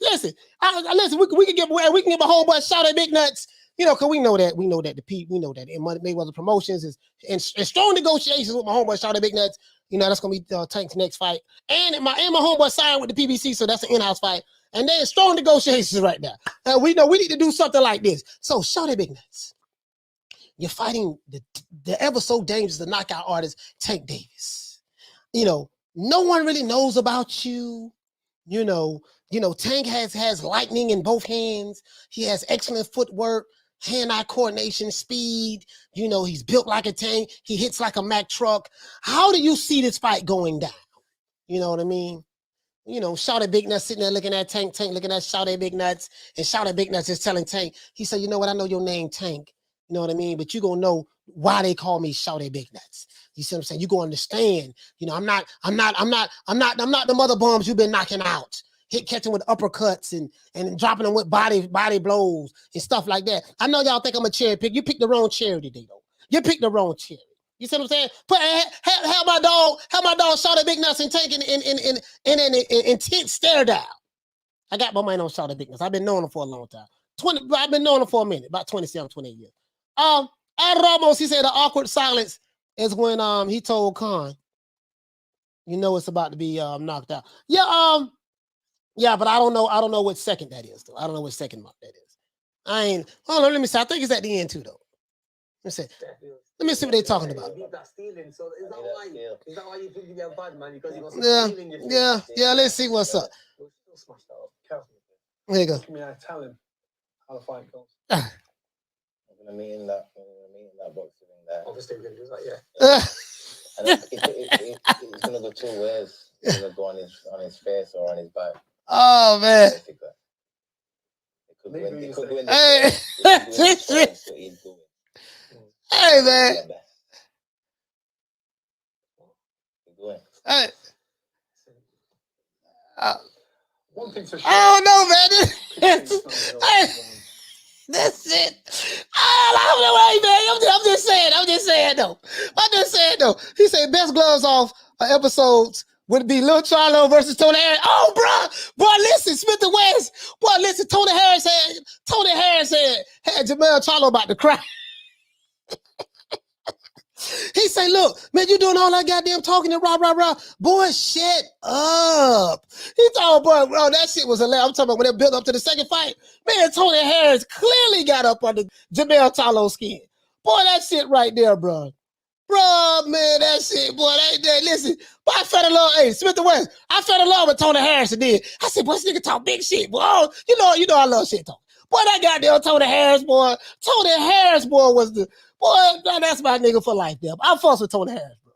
Speaker 2: Listen, we can get my homeboy shout at Big Nuts, you know, because we know that and Mayweather Promotions is in strong negotiations with my homeboy shout at Big Nuts. You know, that's gonna be Tank's next fight, and my homeboy signed with the PBC, so that's an in-house fight, and they're in strong negotiations right now. We know we need to do something like this. So shout at Big Nuts. You're fighting the ever so dangerous, the knockout artist Tank Davis. You know, no one really knows about you. You know, Tank has lightning in both hands. He has excellent footwork, hand-eye coordination, speed. You know, he's built like a tank. He hits like a Mack truck. How do you see this fight going down? You know what I mean? You know, shout at Big Nuts sitting there looking at Tank looking at shout at Big Nuts, and shout at Big Nuts is telling Tank, he said, you know what, I know your name Tank. You know what I mean? But you're going to know why they call me Shout at Big Nuts. You see what I'm saying? You're going to understand. You know, I'm not the mother bombs you've been knocking out. Catching with uppercuts and dropping them with body blows and stuff like that. I know y'all think I'm a cherry pick. You picked the wrong cherry today, though. You picked the wrong cherry. You see what I'm saying? Have my dog Shout at Big Nuts and Tank in an intense stare down. I got my mind on Shout at Big Nuts. I've been knowing him for a long time. I've been knowing him for a minute, about 27, 28 years. Ramos, he said the awkward silence is when he told Khan, you know it's about to be knocked out. Yeah, but I don't know what second that is, though. I don't know what second month that is. Hold on, let me see. I think it's at the end too, though. Let me see what they're talking about. Yeah, let's see what's up. There you go.
Speaker 8: Tell him how the fight goes.
Speaker 7: I'm gonna meet in that boxing ring there. Obviously, we're gonna do that, yeah. And it's gonna go 2 ways. It's gonna go on his face or on his back.
Speaker 2: Oh man!
Speaker 7: It could go in the
Speaker 2: Hey,
Speaker 7: face.
Speaker 2: Hey, man. Hey.
Speaker 8: One thing for sure.
Speaker 2: I don't know, man. Hey, that's it. I don't know, hey, man. I'm just saying, though. He said best gloves off episodes would be Lil Charlo versus Tony Harris. Oh, bro, listen, Smith and West. Boy, listen, Tony Harris had Jamel Charlo about to cry. He say, look, man, you doing all that goddamn talking and rah. Boy, shut up. He told boy, bro, that shit was hilarious. I'm talking about when they built up to the second fight. Man, Tony Harris clearly got up under Jamel Charlo's skin. Boy, that shit right there, bro. Bro, man, that shit, boy, listen, boy, I fell in love, hey, Smith and West, I fell in love with Tony Harris and did. I said, boy, this nigga talk big shit, boy. Oh, you know I love shit talk. Boy, that goddamn Tony Harris, boy. Tony Harris, boy, was the, boy, that's my nigga for life, there. I fuss with Tony Harris, bro.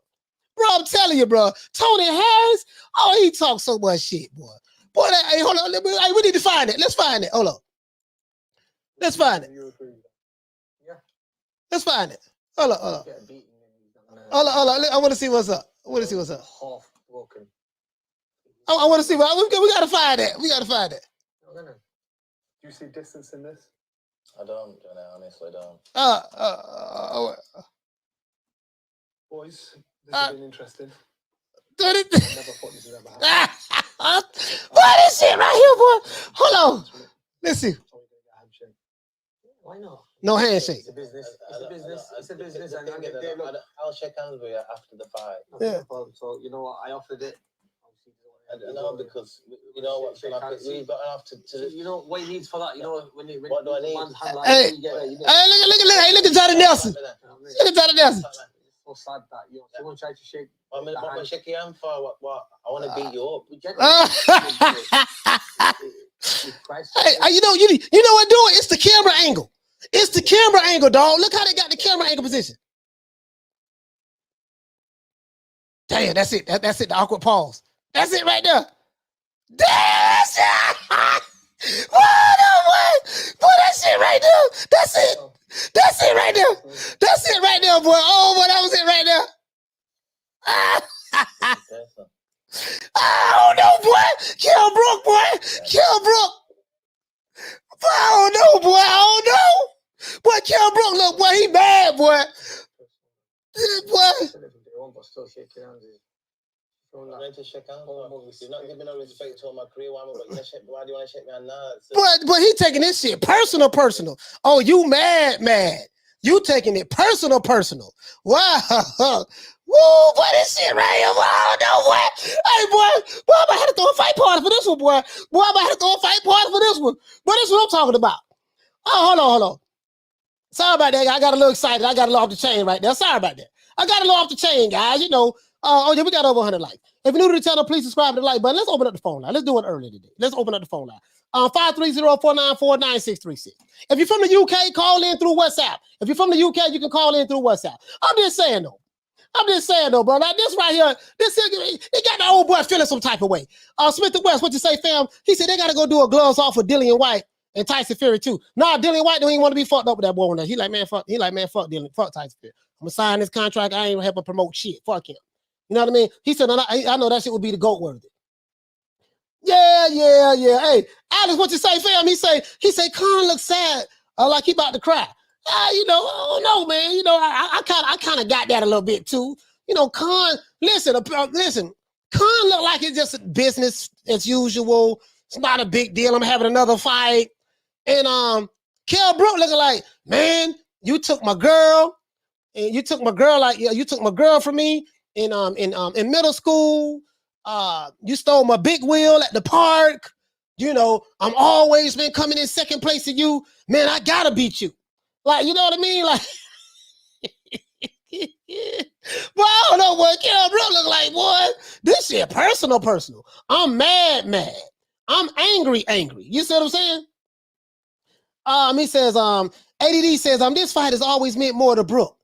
Speaker 2: Bro, I'm telling you, bro, Tony Harris, oh, he talks so much shit, boy. Boy, hey, hold on, we need to find it. Let's find it. Hold on. Let's find it. Let's find it. Hold on. Hold on. I want to see what's up.
Speaker 8: Half broken.
Speaker 2: I want to see what we gotta find it.
Speaker 8: Do you see distance in this?
Speaker 7: I don't, honestly, I don't.
Speaker 8: Boys, this has been interesting.
Speaker 2: I
Speaker 8: never thought this would ever happen.
Speaker 2: What is it right here, boy? Hold on. Let's see.
Speaker 8: Why not?
Speaker 2: No handshake.
Speaker 8: It's a business.
Speaker 7: I'll shake hands with you after the fight.
Speaker 2: Yeah.
Speaker 8: So, you know what? I offered it.
Speaker 7: No, because you know what's going to happen. We've got enough to.
Speaker 8: You know what he needs for that. You know when
Speaker 7: what do I need?
Speaker 8: man's hand like
Speaker 2: Hey,
Speaker 8: you get there, you get
Speaker 2: hey, look at Johnny Nelson. Look at Johnny Nelson.
Speaker 8: It's so sad that someone tried to shake.
Speaker 7: What am I shaking your hand for? What? I want to beat you up.
Speaker 2: Hey, you know what? Do it. It's the camera angle. It's the camera angle, dog. Look how they got the camera angle position. Damn, that's it. That's it. The awkward pause. That's it right there. Damn, that's it. Boy, that shit right there. That's it. That's it right there. That's it right there, boy. Oh, boy, that was it right there. I don't know, boy. Kell Brook, boy. Kell Brook. I don't know, boy. I don't know. Boy, Kell Brook, look, boy, he mad, boy. Boy.
Speaker 7: I'm going to shake hands. You're not giving no respect to my career. Why do you want to shake me hand now?
Speaker 2: But he taking this shit personal. Oh, you mad. You taking it personal. Wow. Woo, boy, this shit right here. I don't know what. Hey, boy, I'm about to throw a fight party for this one, boy. I'm about to throw a fight party for this one. But this is what I'm talking about. Oh, hold on. Sorry about that. I got a little excited. I got a little off the chain right there. Sorry about that. I got a little off the chain, guys. You know, oh, yeah, we got over 100 likes. If you're new to the channel, please subscribe to the like button. Let's open up the phone line. Let's do it early today. Let's open up the phone line. 530-494-9636. If you're from the UK, call in through WhatsApp. If you're from the UK, you can call in through WhatsApp. I'm just saying, though, bro. Like this right here, it got the old boy feeling some type of way. Smith and West, what you say, fam? He said they got to go do a gloves off with Dillian White and Tyson Fury, too. Nah, Dillian White don't even want to be fucked up with that boy one day. He like, man, fuck Dillian, fuck Tyson Fury. I'm going to sign this contract. I ain't going to help him promote shit. Fuck him. You know what I mean? He said, I know that shit would be the GOAT worthy. Yeah. Hey, Alex, what you say, fam? He say, Khan looks sad, like he about to cry. You know, I don't know, man. You know, I kind of got that a little bit too. You know, Khan, listen, Khan look like it's just business as usual. It's not a big deal. I'm having another fight. And Kell Brook looking like, man, you took my girl, and you took my girl from me in middle school. You stole my big wheel at the park. You know, I'm always been coming in second place to you. Man, I gotta beat you. Like, you know what I mean? Like, well, I don't know what Kell Brook look like, boy. This shit personal. I'm mad. I'm angry. You see what I'm saying? He says, ADD says, this fight has always meant more to Brook.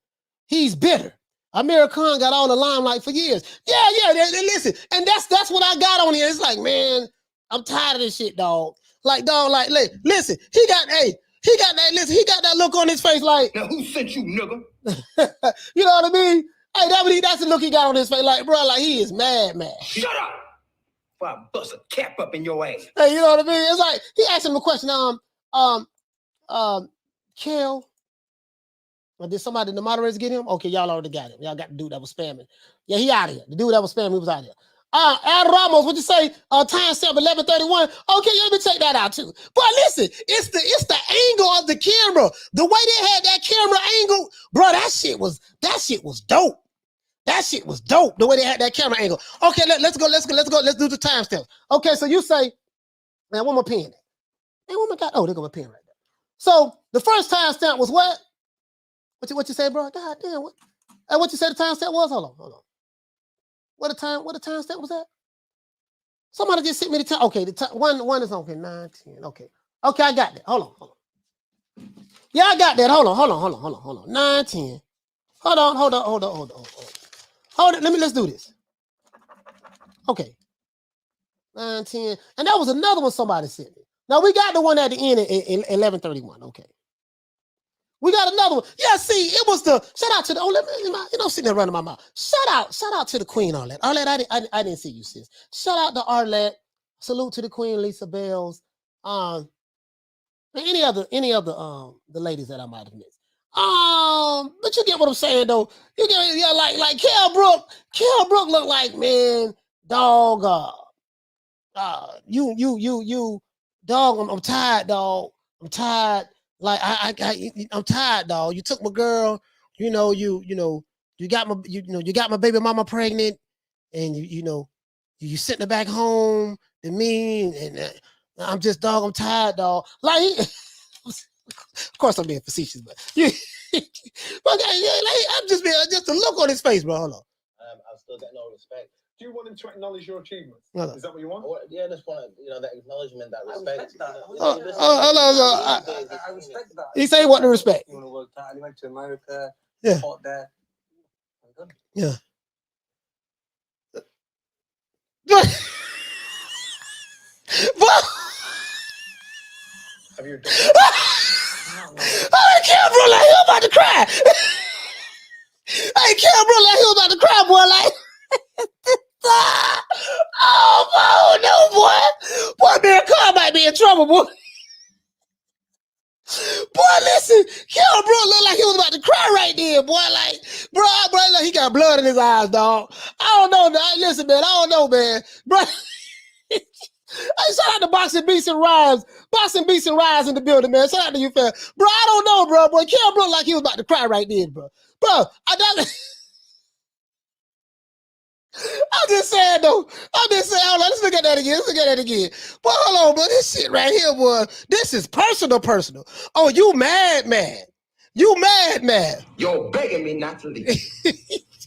Speaker 2: He's bitter. Amir Khan got all the limelight for years. Yeah, listen. And that's what I got on here. It's like, man, I'm tired of this shit, dog. Like, listen, he he got that. Listen, he got that look on his face, like.
Speaker 9: Now who sent you, nigga?
Speaker 2: You know what I mean? Hey, that's the look he got on his face, like, bro, like he is mad.
Speaker 9: Shut up! Before I bust a cap up in your ass.
Speaker 2: Hey, you know what I mean? It's like he asked him a question. Kell. Did somebody, the moderators, get him? Okay, y'all already got him. Y'all got the dude that was spamming. Yeah, he out of here. The dude that was spamming, he was out of here. Ad Ramos, what'd you say? Timestamp 11:31. Okay, let me check that out too. But listen, it's the angle of the camera. The way they had that camera angle, bro, that shit was dope. That shit was dope. The way they had that camera angle. Okay, let's go. Let's do the timestamp. Okay, so you say, man, one more pen. Man, one more got. Oh, there go my pen right there. So the first timestamp was what? What you say, bro? God damn, what you said the timestamp was? Hold on. What the timestamp was that? Somebody just sent me the time. Okay, one is okay, 9, 10. Okay, I got that. Hold on. Yeah, I got that. Hold on. 9, 10. Hold on. Let's do this. Okay. 9, 10. And that was another one somebody sent me. Now we got the one at the end at 11:31. Okay. We got another one. Yeah, see, it was the shout out to the sitting there running my mouth. Shout out to the queen, Arlette. Arlette, I didn't see you, sis. Shout out to Arlette. Salute to the queen, Lisa Bells. Any other the ladies that I might have missed. But you get what I'm saying though. You get like Kell Brook. Kell Brook look like, man, dog. You dog. I'm tired, dog. I'm tired. Like I'm tired, dog. You took my girl. You got my baby mama pregnant, and you sent her back home to me, and I'm just, dog. I'm tired, dog. Like, of course I'm being facetious, but I'm just the look on his face, bro. Hold on.
Speaker 7: I still get no respect.
Speaker 8: Do you want him to acknowledge your achievements?
Speaker 2: No.
Speaker 8: Is that what you want?
Speaker 7: Yeah, I just want that acknowledgement, that respect.
Speaker 8: I respect that.
Speaker 2: He say what to respect.
Speaker 8: You want to work hard. He went to America.
Speaker 2: Yeah.
Speaker 8: Fought there.
Speaker 2: Yeah.
Speaker 8: Have you done
Speaker 2: Kell Brook like he was about to cry. Hey, Kell Brook like he was about to cry, boy. Like, oh no, boy. Boy, Amir Khan might be in trouble, boy. Boy, listen, Kell Brook looked like he was about to cry right there, boy. Like, bro, like he got blood in his eyes, dog. I don't know, dog. Listen, man, I don't know, man. Bro, hey, shout out to Boxing Beats and Rhymes. Boxing Beats and Rhymes in the building, man. Shout out to you, fam. Bro, I don't know, bro. Boy, Kell Brook like he was about to cry right there, bro. Bro, I'm just saying, though. Hold on, let's look at that again. Boy, hold on, bro. This shit right here, boy. This is personal. Oh, you mad. You mad.
Speaker 9: You're begging me not to leave.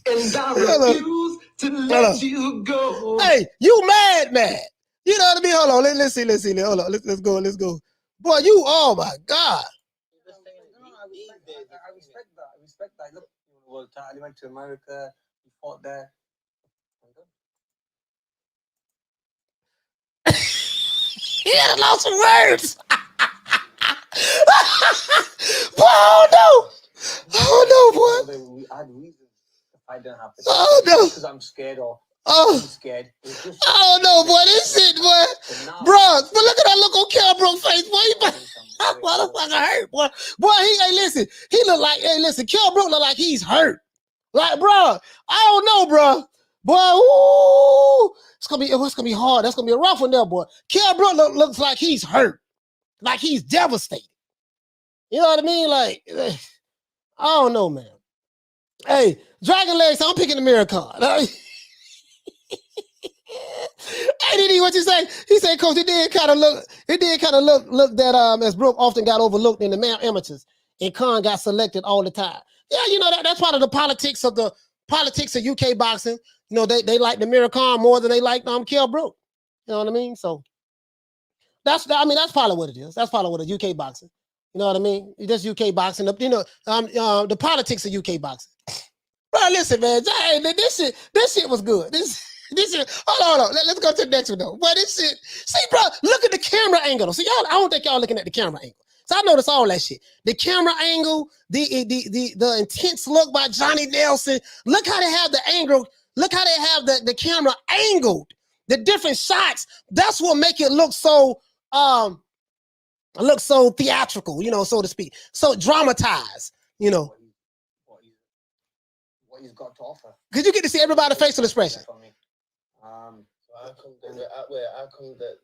Speaker 9: And I refuse to let you go.
Speaker 2: Hey, you mad. You know what I mean? Hold on, let's see. Hold on, let's go. Boy, you, oh my God.
Speaker 8: I respect that. Look, you worked hard. He went to America. He fought there.
Speaker 2: He had lost some words. Boy, I don't know, boy.
Speaker 8: I had reasons if I didn't have to.
Speaker 2: Oh no.
Speaker 8: Because I'm scared or
Speaker 2: I'm
Speaker 8: scared.
Speaker 2: I don't know, boy. This shit, boy. Bro, but look at that look on Kell Brook's face, boy. That motherfucker hurt, boy. Boy, listen. He look like, Kell Brook look like he's hurt. Like, bro, I don't know, bro. Boy, ooh, it's gonna be hard. That's gonna be a rough one there, boy. Kell Brook looks like he's hurt, like he's devastated. You know what I mean? Like, I don't know, man. Hey, Dragon Legs, I'm picking Amir Khan. Hey, Diddy, what you say? He said, Coach, it did kind of look that as Brook often got overlooked in the amateurs, and Khan got selected all the time. Yeah, you know that's part of the politics of UK boxing. You know, they like the Amir Khan more than they like Kell Brook. You know what I mean? So that's probably what it is. That's probably what it is, UK boxing. You know what I mean? That's UK boxing. The politics of UK boxing. Bro, listen, man. Hey, this shit was good. This shit. Hold on. Let's go to the next one though. But this shit. See, bro, look at the camera angle. See, y'all. I don't think y'all looking at the camera angle. So I noticed all that shit. The camera angle, the intense look by Johnny Nelson. Look how they have the angle. Look how they have the camera angled. The different shots. That's what make it look so theatrical, you know, so to speak. So dramatized, you know.
Speaker 7: What he's got to offer.
Speaker 2: Because you get to see everybody's facial expression.
Speaker 7: So I come that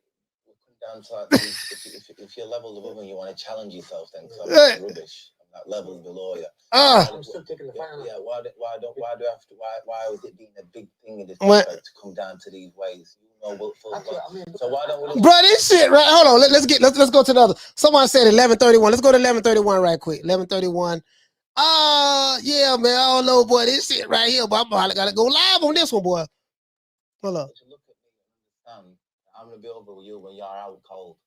Speaker 7: down to like, if your level's above and you want to challenge yourself, then something's rubbish. That level's below you. I'm still taking the fight. Yeah, why do I have to? Why was it being a big thing in this fight to come down to these ways? You know, so why don't we?
Speaker 2: Bro, this shit, right? Hold on. Let's go to the other. Someone said 11:31. Let's go to 11:31 right quick. 11:31. Yeah, man. I don't know, boy. This shit right here, but I gotta go live on this one, boy. Hold on.
Speaker 7: Look at me and understand. I'm gonna be over with you when you're out cold.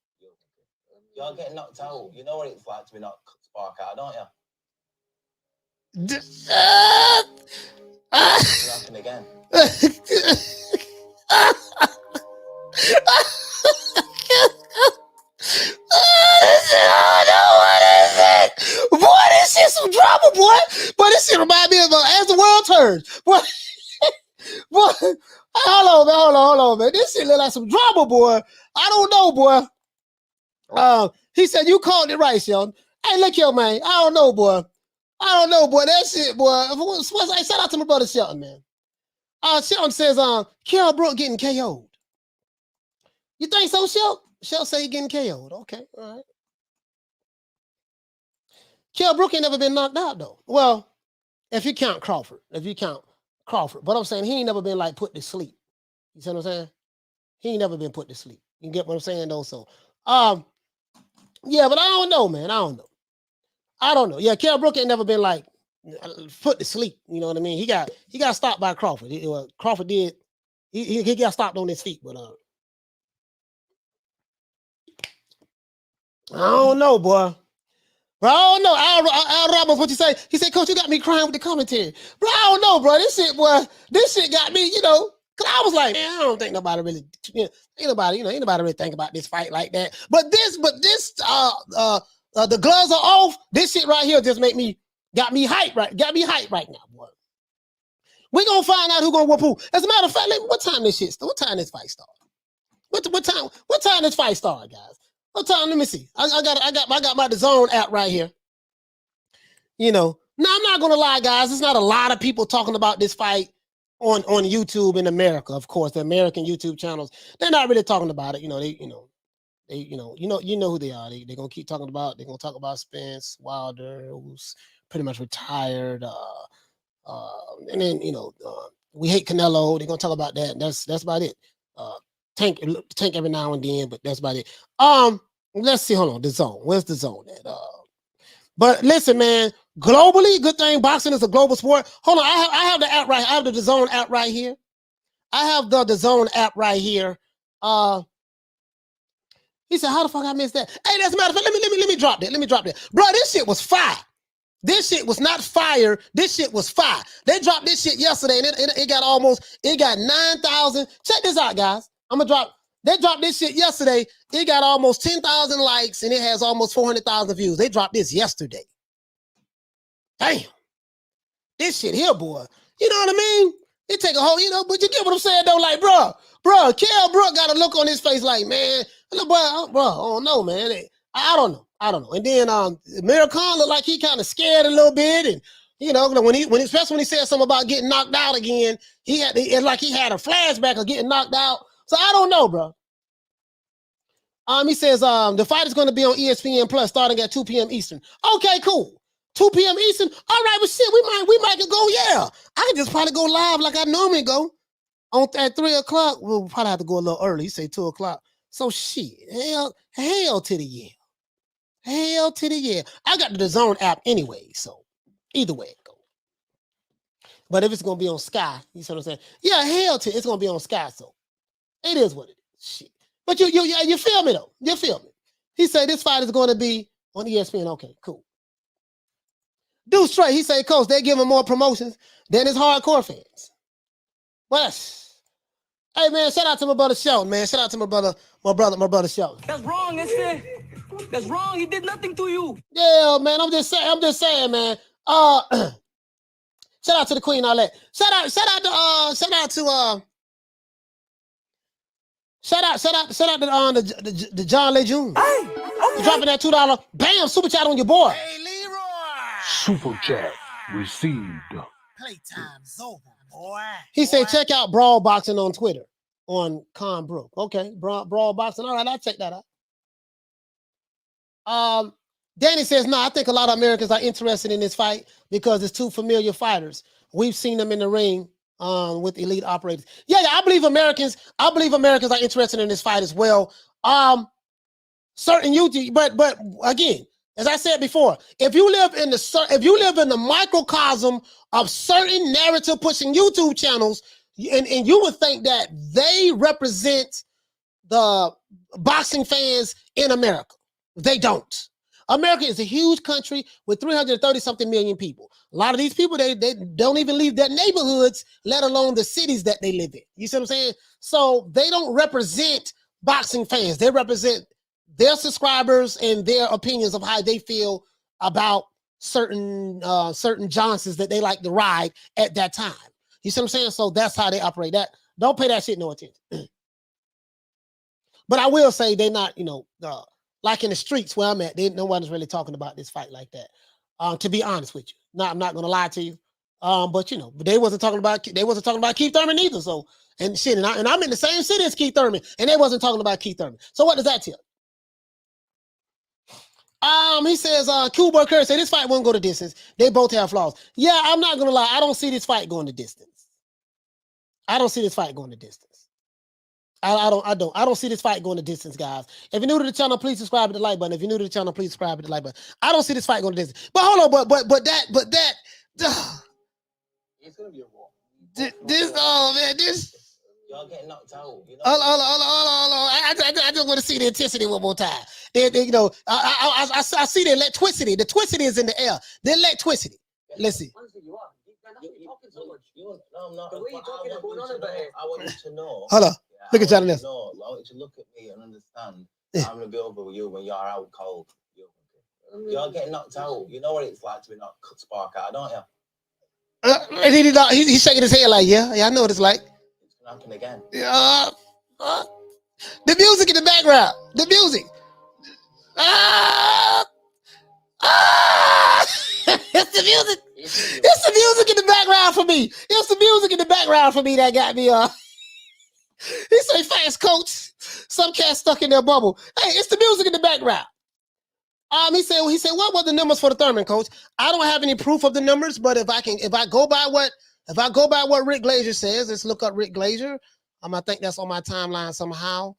Speaker 7: You're getting knocked out. You know what it's like to be knocked spark out, don't you? It's happening again.
Speaker 2: Boy, this shit some drama, boy. Boy, this shit remind me of As the World Turns. Boy, boy. Hold on, man. This shit look like some drama, boy. I don't know, boy. He said you called it right, Sheldon. Hey, look here, man. I don't know, boy. That shit, boy. Hey, shout out to my brother Sheldon, man. Sheldon says, Kell Brook getting KO'd. You think so, Sheldon? Sheldon say he getting KO'd. Okay, all right. Kell Brook ain't never been knocked out, though. Well, if you count Crawford. But I'm saying he ain't never been, like, put to sleep. You see what I'm saying? He ain't never been put to sleep. You get what I'm saying, though? So, yeah, but I don't know, man. I don't know. Yeah, Kell Brook ain't never been, like, put to sleep. You know what I mean? He got stopped by Crawford. Crawford did. He got stopped on his feet, but I don't know, boy. Bro, I don't know. Al Ramos, what you say? He said, Coach, you got me crying with the commentary. Bro, I don't know, bro. This shit got me, you know, because I was like, man, I don't think nobody really, ain't nobody really think about this fight like that. But this, the gloves are off. This shit right here just got me hyped right now, boy. We gonna find out who gonna whoop who. As a matter of fact, what time this fight start? What time this fight start, guys? What time? Let me see. I got my DAZN app right here. You know, now I'm not gonna lie, guys. There's not a lot of people talking about this fight on YouTube in America. Of course, the American YouTube channels, they're not really talking about it. You know, you know who they are. They're gonna keep talking about. They're gonna talk about Spence Wilder, who's pretty much retired. And then we hate Canelo. They're gonna talk about that. That's about it. Tank every now and then, but that's about it. Let's see. Hold on. DAZN. Where's DAZN at? But listen, man. Globally, good thing. Boxing is a global sport. Hold on. I have the app right. I have the DAZN app right here. I have the DAZN app right here. He said, "How the fuck I missed that?" Hey, that's a matter of fact. Let me drop that. Bro, this shit was fire. This shit was not fire. This shit was fire. They dropped this shit yesterday, and it got 9,000. Check this out, guys. They dropped this shit yesterday. It got almost 10,000 likes, and it has almost 400,000 views. They dropped this yesterday. Damn. This shit here, boy. You know what I mean? It take a whole, but you get what I'm saying, though? Like, bro, Kell Brook got a look on his face like, man, bro, I don't know, man. I don't know. And then Amir Khan looked like he kind of scared a little bit, and especially when he said something about getting knocked out again, it's like he had a flashback of getting knocked out. So I don't know, bro. He says the fight is going to be on ESPN Plus starting at 2 p.m. Eastern. Okay, cool. 2 p.m. Eastern. All right, well, shit, we might go. Yeah, I can just probably go live like I normally go at 3 o'clock. We'll probably have to go a little early. He say 2 o'clock. So shit, hell to the yeah. Hell to the yeah. I got the DAZN app anyway, so either way it goes. But if it's gonna be on Sky, you see what I'm saying? Yeah, it's gonna be on Sky, so it is what it is. Shit. But you feel me though? You feel me? He said this fight is gonna be on ESPN. Okay, cool. Dude straight, he said, Coach, they're giving more promotions than his hardcore fans. Well, hey man, shout out to my brother Sheldon, man. Shout out to my brother Sheldon.
Speaker 5: That's wrong, isn't it? That's wrong. He did nothing to you.
Speaker 2: Yeah, man. I'm just saying, man. Shout out to the Queen, all that. Shout out to the John Lejeune.
Speaker 9: Hey,
Speaker 2: You dropping that $2. Bam, super chat on your boy.
Speaker 3: Hey, Leroy.
Speaker 4: Super chat received.
Speaker 3: Playtime's over, boy.
Speaker 2: He said, check out Brawl Boxing on Twitter on Kell Brook. Okay, Brawl Boxing. All right, I'll check that out. Danny says, no, I think a lot of Americans are interested in this fight because it's two familiar fighters. We've seen them in the ring with elite operators. Yeah, I believe Americans are interested in this fight as well. Certain YouTube, but again, as I said before, if you live in the microcosm of certain narrative pushing YouTube channels, and you would think that they represent the boxing fans in America. They don't. America is a huge country with 330-something million people. A lot of these people, they don't even leave their neighborhoods, let alone the cities that they live in. You see what I'm saying? So they don't represent boxing fans. They represent their subscribers and their opinions of how they feel about certain Johnsons that they like to ride at that time. You see what I'm saying? So that's how they operate. That don't pay that shit no attention. But I will say they're not, like in the streets where I'm at, no one's really talking about this fight like that. To be honest with you, I'm not gonna lie to you. But they wasn't talking about Keith Thurman either. So and I'm in the same city as Keith Thurman, and they wasn't talking about Keith Thurman. So what does that tell you? He says, Cuba Curry said this fight won't go the distance. They both have flaws. Yeah, I'm not gonna lie. I don't see this fight going the distance. I don't see this fight going the distance. I don't see this fight going the distance, guys. If you're new to the channel, please subscribe to the like button. If you're new to the channel, please subscribe to the like button. I don't see this fight going the distance. But hold on, but that
Speaker 7: It's gonna be a war.
Speaker 2: this.
Speaker 7: Y'all getting knocked out.
Speaker 2: Hold on. I just want to see the intensity one more time. I see the electricity. The twicity is in the air. The electricity. Let's see.
Speaker 7: No, I'm not. The way you're talking is going on about it. I want you to know.
Speaker 2: Hold on. Look at Johnny Ness.
Speaker 7: I want you to look at me and understand. I'm gonna be over with you when you're out cold. You're getting knocked out. You know what it's like to be knocked spark out, don't you?
Speaker 2: He's shaking his head like, yeah, I know what it's like.
Speaker 7: It's gonna happen again.
Speaker 2: The music in the background. The music. It's the music. It's the music in the background for me. It's the music in the background for me that got me. He say, fast coach. Some cat stuck in their bubble. Hey, it's the music in the background. He said, what were the numbers for the Thurman, coach? I don't have any proof of the numbers, but if I go by what Rick Glazier says, let's look up Rick Glazier. I think that's on my timeline somehow.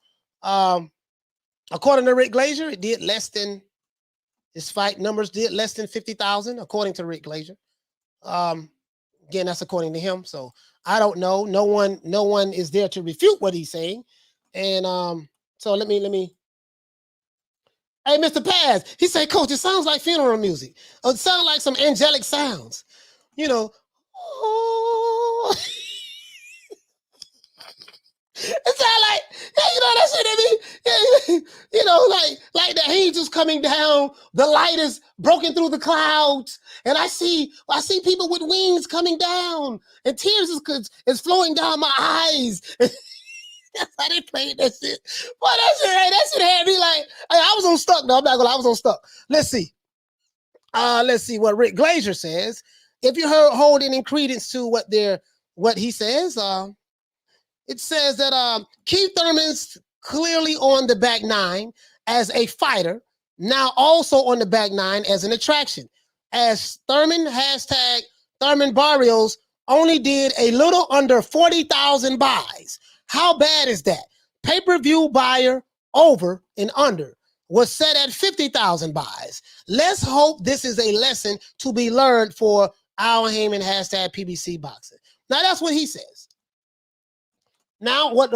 Speaker 2: According to Rick Glazier, this fight numbers did less than 50,000, according to Rick Glazier. Again, that's according to him. So I don't know. No one is there to refute what he's saying. And so let me. Hey, Mr. Paz, he said, coach, it sounds like funeral music. It sounds like some angelic sounds. Oh. It sounds like, that shit like the angels coming down, the light is broken through the clouds, and I see people with wings coming down, and tears is flowing down my eyes. That's how they played that shit. Boy, that shit had me like, I was on stuck though. I'm not gonna lie, I was on stuck. Let's see. Let's see what Rick Glazier says. If you hold any credence to what he says, it says that Keith Thurman's clearly on the back nine as a fighter, now also on the back nine as an attraction. As Thurman Barrios only did a little under 40,000 buys. How bad is that? Pay-per-view buyer over and under was set at 50,000 buys. Let's hope this is a lesson to be learned for Al Heyman #PBC Boxing. Now that's what he says. Now, what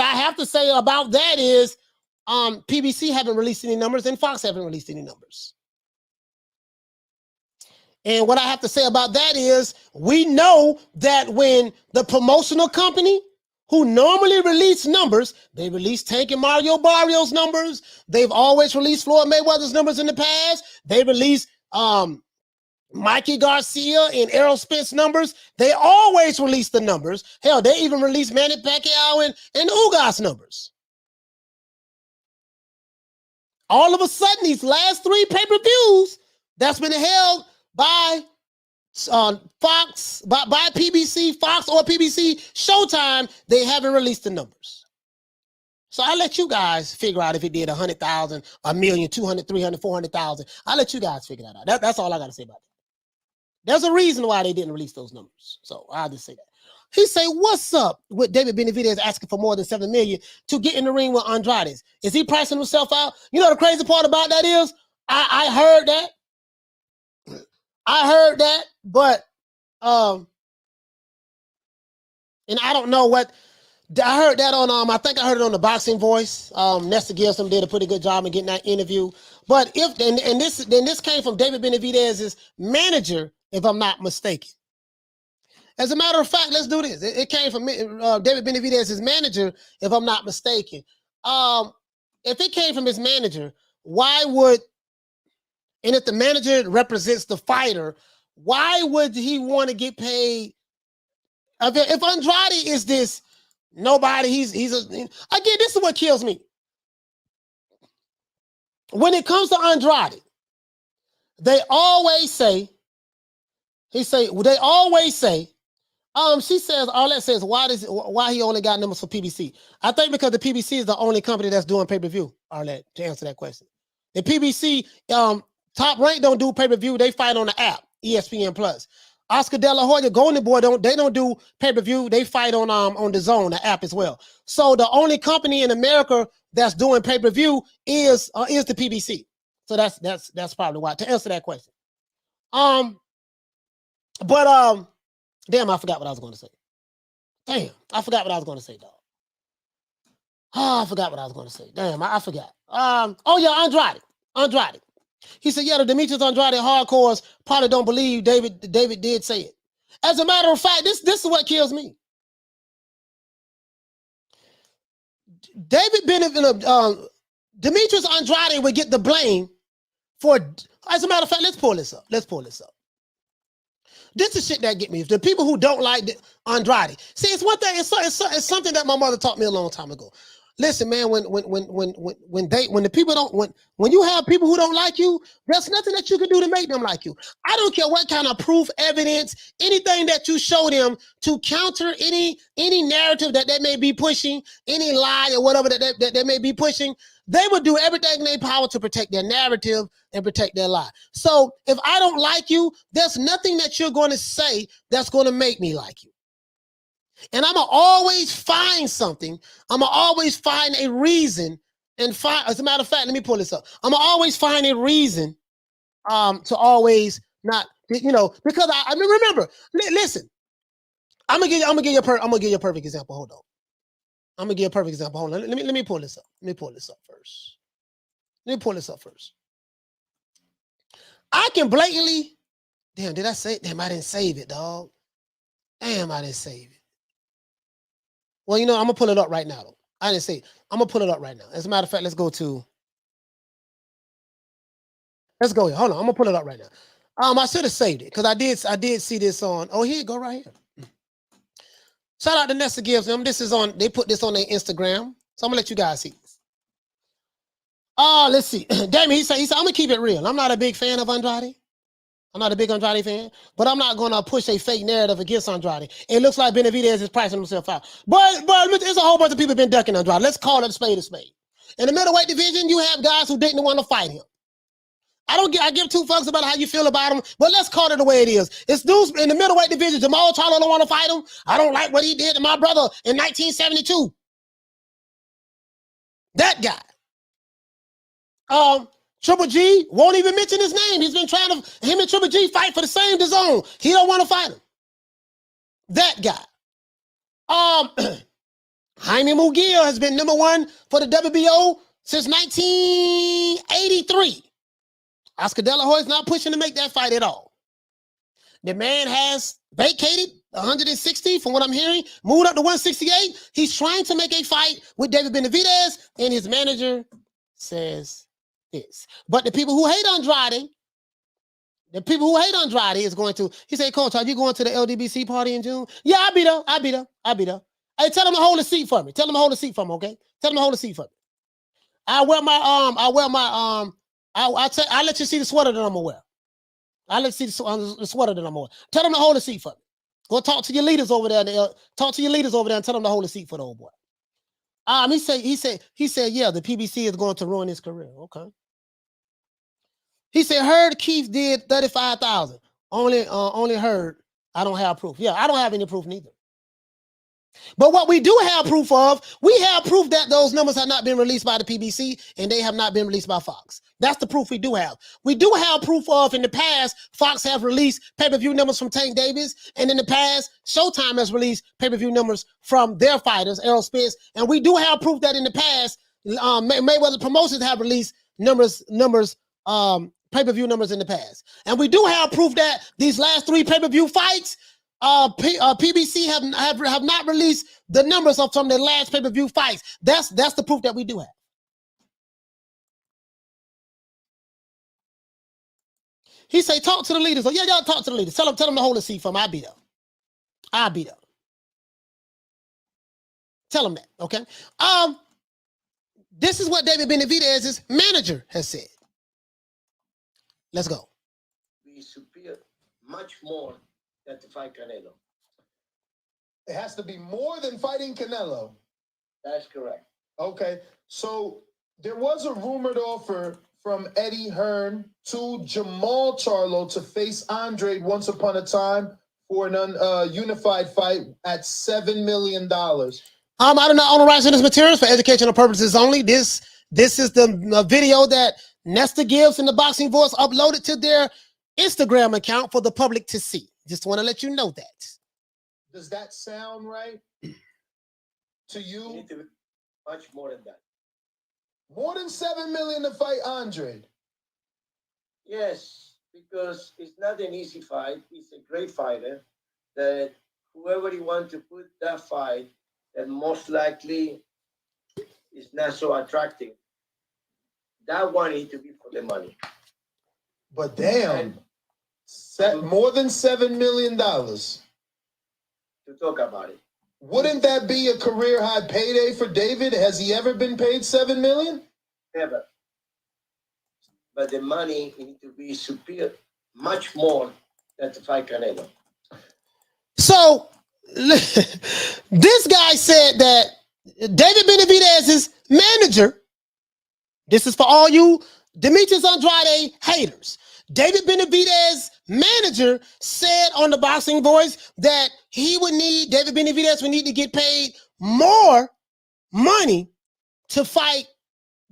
Speaker 2: I have to say about that is, PBC haven't released any numbers and Fox haven't released any numbers. And what I have to say about that is, we know that when the promotional company who normally release numbers. They released Tank and Mario Barrios numbers. They've always released Floyd Mayweather's numbers in the past. They released Mikey Garcia and Errol Spence numbers. They always release the numbers. Hell, they even released Manny Pacquiao and Ugas numbers. All of a sudden, these last 3 pay-per-views that's been held by Fox, by PBC, Fox or PBC, Showtime, they haven't released the numbers. So I let you guys figure out if it did 100,000, 1,000,000, 200, 300, 400,000. I let you guys figure that out. That's all I got to say about that. There's a reason why they didn't release those numbers. So I'll just say that. He say, what's up with David Benavidez asking for more than $7 million to get in the ring with Andrade? Is he pricing himself out? You know the crazy part about that is, I heard that. I heard that, but and I don't know what I heard that on I think I heard it on the Boxing Voice. Nestor Gilson did a pretty good job in getting that interview. But if this came from David Benavidez's manager, if I'm not mistaken. As a matter of fact, let's do this. It came from David Benavidez's manager, if I'm not mistaken. If it came from his manager, why would, and if the manager represents the fighter, why would he want to get paid? If Andrade is this nobody, again, this is what kills me. When it comes to Andrade, they always say, she says, Arlette says, why he only got numbers for PBC? I think because the PBC is the only company that's doing pay-per-view, Arlette, to answer that question. The PBC, Top Rank don't do pay-per-view, they fight on the app, ESPN Plus. Oscar De La Hoya, Golden Boy, they don't do pay-per-view, they fight on the Zone, the app as well. So the only company in America that's doing pay-per-view is the PBC. So that's probably why, to answer that question. Damn, I forgot what I was going to say. Damn, I forgot what I was going to say, dog. Oh, I forgot what I was going to say. Damn, I forgot. Oh yeah, Andrade. He said, yeah, the Demetrius Andrade hardcores probably don't believe David did say it. As a matter of fact, this is what kills me. Demetrius Andrade would get the blame for, as a matter of fact, let's pull this up. This is shit that get me. The people who don't like Andrade. See, it's one thing. It's something that my mother taught me a long time ago. Listen, man. When you have people who don't like you, there's nothing that you can do to make them like you. I don't care what kind of proof, evidence, anything that you show them to counter any narrative that they may be pushing, any lie or whatever that they may be pushing. They would do everything in their power to protect their narrative and protect their lie. So if I don't like you, there's nothing that you're going to say that's going to make me like you. And I'm going to always find something. I'm going to always find a reason and find, as a matter of fact, let me pull this up. I'm going to always find a reason to always not, because I mean, remember, listen, I'm going to give you a perfect example. Hold on. I'm gonna give a perfect example. Hold on. Let me pull this up. Let me pull this up first. I can blatantly. Damn, did I say? Damn, I didn't save it, dog. Damn, I didn't save it. Well, I'm gonna pull it up right now. Though. I didn't say it. I'm gonna pull it up right now. As a matter of fact, let's go here. Hold on. I'm gonna pull it up right now. I should have saved it because I did see this on. Oh, here you go, right here. Shout out to Nestor Gibbs. They put this on their Instagram. So I'm gonna let you guys see this. Let's see. Damien, he said, I'm gonna keep it real. I'm not a big fan of Andrade. I'm not a big Andrade fan, but I'm not gonna push a fake narrative against Andrade. It looks like Benavidez is pricing himself out. But there's a whole bunch of people been ducking Andrade. Let's call it a spade a spade. In the middleweight division, you have guys who didn't want to fight him. I give two fucks about how you feel about him, but let's call it the way it is. It's dudes in the middleweight division. Jamal Charlo don't want to fight him. I don't like what he did to my brother in 1972. That guy. Triple G won't even mention his name. He's been trying to, him and Triple G fight for the same DAZN. He don't want to fight him. That guy. Jaime Muguia has been #1 for the WBO since 1983. Oscar De La Hoya is not pushing to make that fight at all. The man has vacated 160 from what I'm hearing, moved up to 168. He's trying to make a fight with David Benavidez, and his manager says this. But the people who hate Andrade, is going to, he said, Coach, are you going to the LDBC party in June? Yeah, I'll be there. Hey, tell him to hold a seat for me. Okay? Tell him to hold a seat for me. I'll let you see the sweater that I'm gonna wear. I'll let you see the sweater that I'm gonna wear. Tell them to hold a seat for me. Go talk to your leaders over there. Talk to your leaders over there and tell them to hold a seat for the old boy. He said, yeah, the PBC is going to ruin his career. Okay. He said, heard Keith did 35,000. Only heard. I don't have proof. Yeah, I don't have any proof neither. But what we do have proof of, we have proof that those numbers have not been released by the PBC and they have not been released by Fox. That's the proof we do have. We do have proof of, in the past, Fox have released pay-per-view numbers from Tank Davis, and in the past, Showtime has released pay-per-view numbers from their fighters, Errol Spence, and we do have proof that in the past, Mayweather Promotions have released pay-per-view numbers in the past. And we do have proof that these last 3 pay-per-view fights, PBC have not released the numbers from the last pay-per-view fights. That's the proof that we do have. He say, talk to the leaders. Oh, yeah, y'all talk to the leaders. Tell them to hold a seat for me. I'll be there. Tell them that, okay? This is what David Benavidez's manager has said. Let's go.
Speaker 10: Be superior, much more than to fight Canelo.
Speaker 8: It has to be more than fighting Canelo.
Speaker 10: That's correct.
Speaker 8: Okay, so there was a rumored offer from Eddie Hearn to Jamal Charlo to face Andrade once upon a time for an unified fight at $7 million.
Speaker 2: I do not own the rights to this materials for educational purposes only. This is the video that Nestor Gibbs and the Boxing Voice uploaded to their Instagram account for the public to see. Just want to let you know that.
Speaker 8: Does that sound right to you?
Speaker 10: You need to be much more than that.
Speaker 8: More than $7 million to fight Andrade.
Speaker 10: Yes, because it's not an easy fight. He's a great fighter. That whoever he wants to put that fight, that most likely is not so attractive. That one needs to be for the money.
Speaker 8: But damn, more than $7 million.
Speaker 10: To talk about it.
Speaker 8: Wouldn't that be a career high payday for David? Has he ever been paid $7 million?
Speaker 10: Never. But the money needs to be superior, much more than to fight Canelo.
Speaker 2: So this guy said that David Benavidez's manager, this is for all you Demetrius Andrade haters. David Benavidez's manager said on the Boxing Voice that David Benavidez would need to get paid more money to fight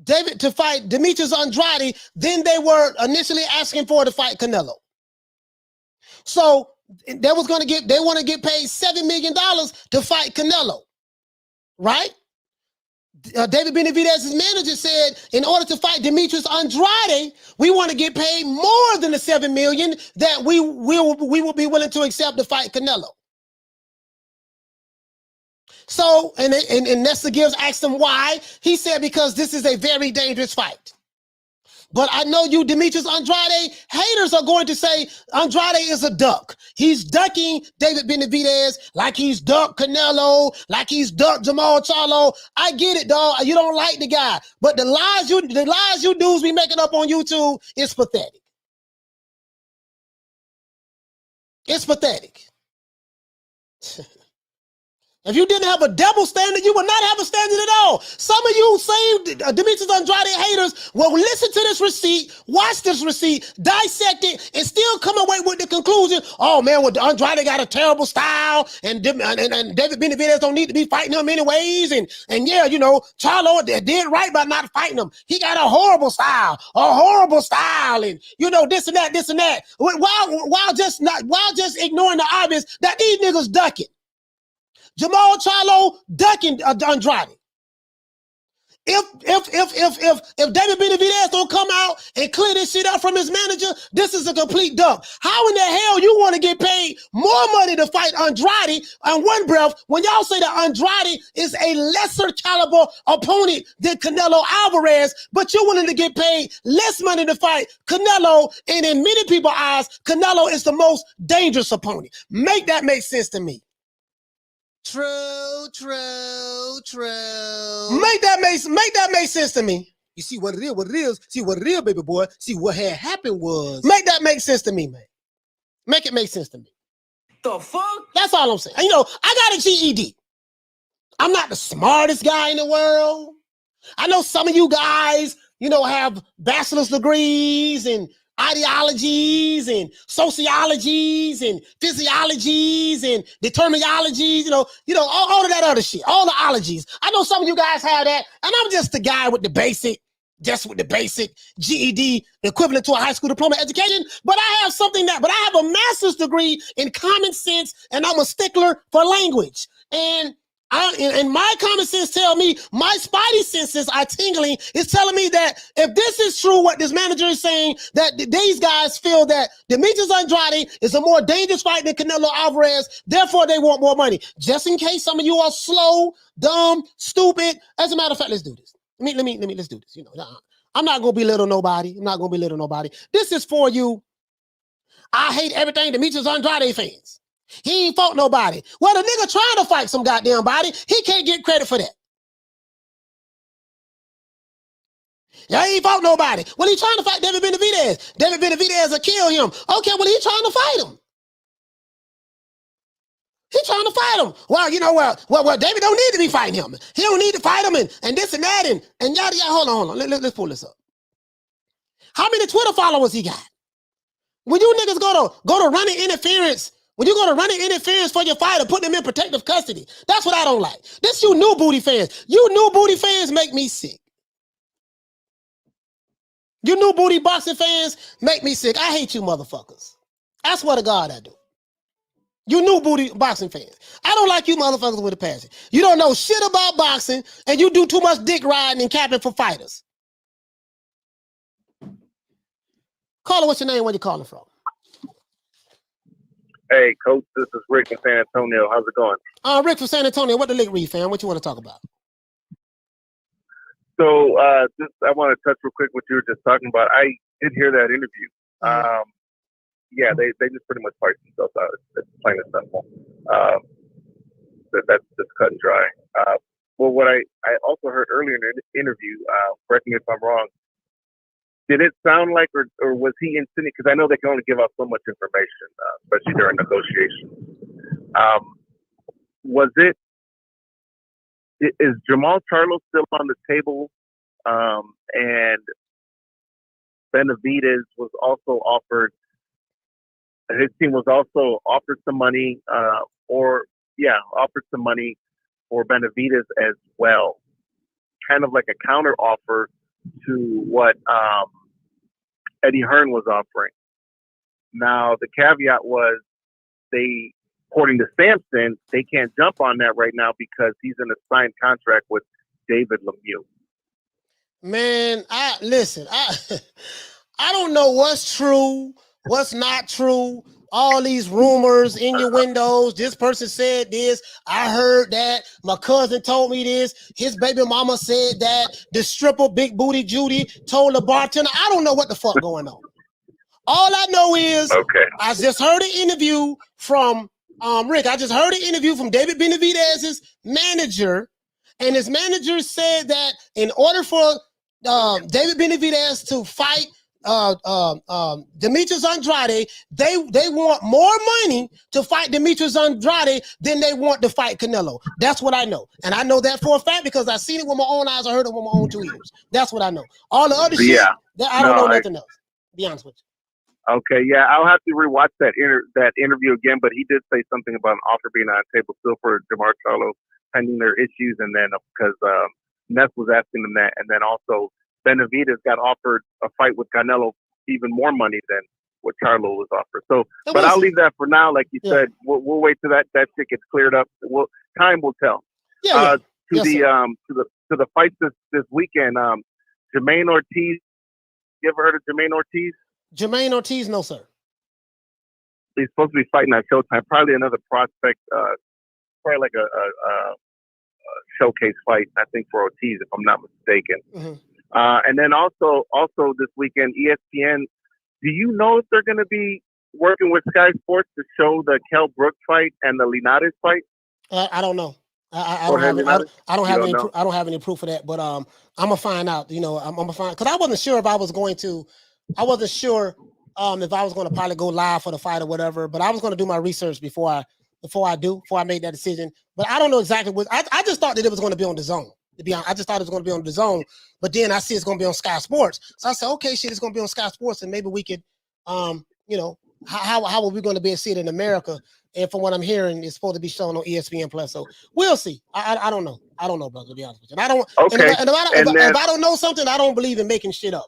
Speaker 2: Demetrius Andrade than they were initially asking for to fight Canelo. So they want to get paid $7 million to fight Canelo, right? David Benavidez's manager said, in order to fight Demetrius Andrade, we want to get paid more than the $7 million that we will be willing to accept to fight Canelo. So, and Nestor Gibbs asked him why. He said, because this is a very dangerous fight. But I know you Demetrius Andrade haters are going to say Andrade is a duck. He's ducking David Benavidez like he's ducked Canelo, like he's ducked Jamal Charlo. I get it, dog. You don't like the guy. But the lies you dudes be making up on YouTube is pathetic. It's pathetic. If you didn't have a double standard, you would not have a standard at all. Some of you same Demetrius Andrade haters will listen to this receipt, watch this receipt, dissect it, and still come away with the conclusion, oh man, well, Andrade got a terrible style, and David Benavidez don't need to be fighting him anyways, and yeah, you know, Charlo did right by not fighting him. He got a horrible style, and you know, this and that, while just ignoring the obvious that these niggas ducking. Jamal Charlo ducking Andrade. If David Benavidez don't come out and clear this shit up from his manager, this is a complete dump. How in the hell you want to get paid more money to fight Andrade on one breath when y'all say that Andrade is a lesser caliber opponent than Canelo Alvarez, but you're willing to get paid less money to fight Canelo, and in many people's eyes, Canelo is the most dangerous opponent. Make that make sense to me.
Speaker 3: True.
Speaker 2: Make that make sense to me.
Speaker 3: You see what it is. See what it is, baby boy. See what had happened was.
Speaker 2: Make that make sense to me, man. Make it make sense to me.
Speaker 5: The fuck?
Speaker 2: That's all I'm saying. You know, I got a GED. I'm not the smartest guy in the world. I know some of you guys, you know, have bachelor's degrees and ideologies and sociologies and physiologies and determinologies, you know, all of that other shit, all the ologies. I know some of you guys have that, and I'm just the guy with the basic GED equivalent to a high school diploma education, but I have a master's degree in common sense, and I'm a stickler for language. And my common sense tell me, my spidey senses are tingling. It's telling me that if this is true, what this manager is saying, that these guys feel that Demetrius Andrade is a more dangerous fight than Canelo Alvarez, therefore they want more money. Just in case some of you are slow, dumb, stupid. As a matter of fact, let's do this. Let's do this. You know, I'm not gonna belittle nobody. This is for you. I hate everything Demetrius Andrade fans. He ain't fought nobody. Well, the nigga trying to fight some goddamn body, he can't get credit for that. Yeah, he ain't fought nobody. Well, he trying to fight David Benavidez. David Benavidez will kill him. Okay, well, he trying to fight him. Well, you know what? Well, David don't need to be fighting him. He don't need to fight him and this and that and yada yada. Hold on. Let's pull this up. How many Twitter followers he got? When you niggas go to running interference. When you go to running interference for your fighter, put them in protective custody. That's what I don't like. This you new booty fans. You new booty fans make me sick. You new booty boxing fans make me sick. I hate you motherfuckers. I swear to God I do. You new booty boxing fans. I don't like you motherfuckers with a passion. You don't know shit about boxing, and you do too much dick riding and capping for fighters. Caller, what's your name? Where you calling from?
Speaker 11: Hey, Coach, this is Rick from San Antonio. How's it going?
Speaker 2: Rick from San Antonio. What the lick read, fam? What you want to talk about?
Speaker 11: So, I want to touch real quick what you were just talking about. I did hear that interview. Yeah, they just pretty much fight themselves out. It's plain and simple. That's just cut and dry. Well, what I also heard earlier in the interview, correct me if I'm wrong, did it sound like, or was he insinuating, because I know they can only give out so much information, especially during negotiations. Is Jamal Charlo still on the table? And Benavidez was also offered, his team was also offered some money, offered some money for Benavidez as well. Kind of like a counter offer to what Eddie Hearn was offering. Now, the caveat was according to Sampson, they can't jump on that right now because he's in a signed contract with David Lemieux.
Speaker 2: Man, I don't know what's true, what's not true. All these rumors in your windows. This person said this. I heard that. My cousin told me this. His baby mama said that. The stripper, Big Booty Judy, told the bartender. I don't know what the fuck going on. All I know is I just heard an interview from Rick. I just heard an interview from David Benavidez's manager, and his manager said that in order for David Benavidez to fight Demetrius Andrade, they want more money to fight Demetrius Andrade than they want to fight Canelo. That's what I know. And I know that for a fact because I've seen it with my own eyes. I heard it with my own 2 ears. That's what I know. All the other shit, I don't know nothing else. Be honest with you.
Speaker 11: Okay, yeah, I'll have to rewatch that interview again, but he did say something about an offer being on the table still for Jamal Charlo pending their issues, and then because Ness was asking them that, and then also Benavidez got offered a fight with Canelo even more money than what Charlo was offered. So, but I'll leave that for now. Like you said, we'll wait till that shit gets cleared up. Time will tell. To to the fights this weekend. Jermaine Ortiz. You ever heard of Jermaine Ortiz?
Speaker 2: Jermaine Ortiz, no sir.
Speaker 11: He's supposed to be fighting at Showtime. Probably another prospect. Probably like a showcase fight, I think, for Ortiz, if I'm not mistaken.
Speaker 2: Mm-hmm.
Speaker 11: And then also this weekend, ESPN. Do you know if they're going to be working with Sky Sports to show the Kell Brook fight and the Linares fight?
Speaker 2: I don't know. I don't have any proof of that, but I'm gonna find out. You know, I'm gonna find, because I wasn't sure if I was going to. I wasn't sure if I was going to probably go live for the fight or whatever. But I was going to do my research before I made that decision. But I don't know exactly what. I just thought that it was going to be on the Zone. To be honest, I just thought it was going to be on the Zone. But then I see it's going to be on Sky Sports. So I said, okay, shit, it's going to be on Sky Sports, and maybe we could, you know, how are we going to be able to see it in America? And from what I'm hearing, it's supposed to be shown on ESPN Plus. So we'll see. I don't know. I don't know, brother, to be honest with you. And I don't.
Speaker 11: Okay.
Speaker 2: And if I don't know something, I don't believe in making shit up.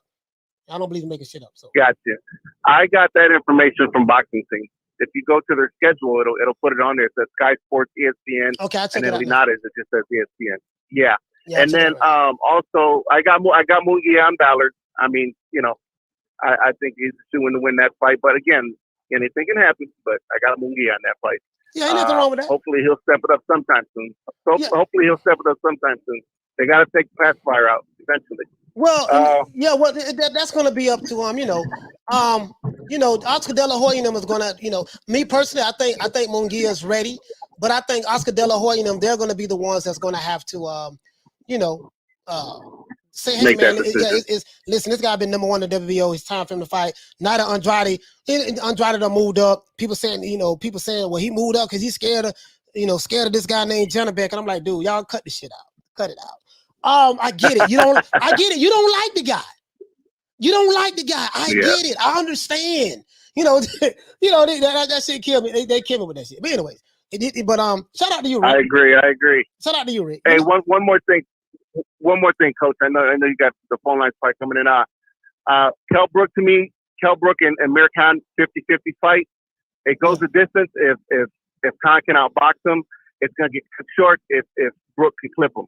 Speaker 2: I don't believe in making shit up. So
Speaker 11: gotcha. I got that information from Boxing Scene. If you go to their schedule, it'll put it on there. It says Sky Sports, ESPN,
Speaker 2: okay, I'll check
Speaker 11: and then
Speaker 2: it out.
Speaker 11: Linares, it just says ESPN. Yeah.
Speaker 2: Yeah,
Speaker 11: and then also I got Munguia on Ballard. I mean, you know, I think he's doing to win that fight. But again, anything can happen. But I got Munguia on that fight.
Speaker 2: Yeah, ain't nothing wrong with that.
Speaker 11: Hopefully he'll step it up sometime soon. Hopefully he'll step it up sometime soon. They got to take the pacifier out eventually.
Speaker 2: Well, that's going to be up to Oscar De La Hoya and them is going to, me personally, I think Munguia is ready, but I think Oscar De La Hoya and them, they're going to be the ones that's going to have to, say, hey, man, listen, this guy been number one in the WBO. It's time for him to fight. Not an Andrade. Andrade done moved up. People saying, well, he moved up because he's scared of this guy named Janabek. And I'm like, dude, y'all cut this shit out. Cut it out. I get it. I get it. You don't like the guy. You don't like the guy. I get it. I understand. That shit killed me. They killed me with that shit. But anyways, shout out to you, Rick.
Speaker 11: I agree.
Speaker 2: Shout out to you, Rick.
Speaker 11: Hey, one more thing, Coach. I know you got the phone lines fight coming in. Kell Brook and Amir Khan 50-50 fight. It goes the distance. If Khan can outbox him, it's gonna get cut short if Brook can clip him.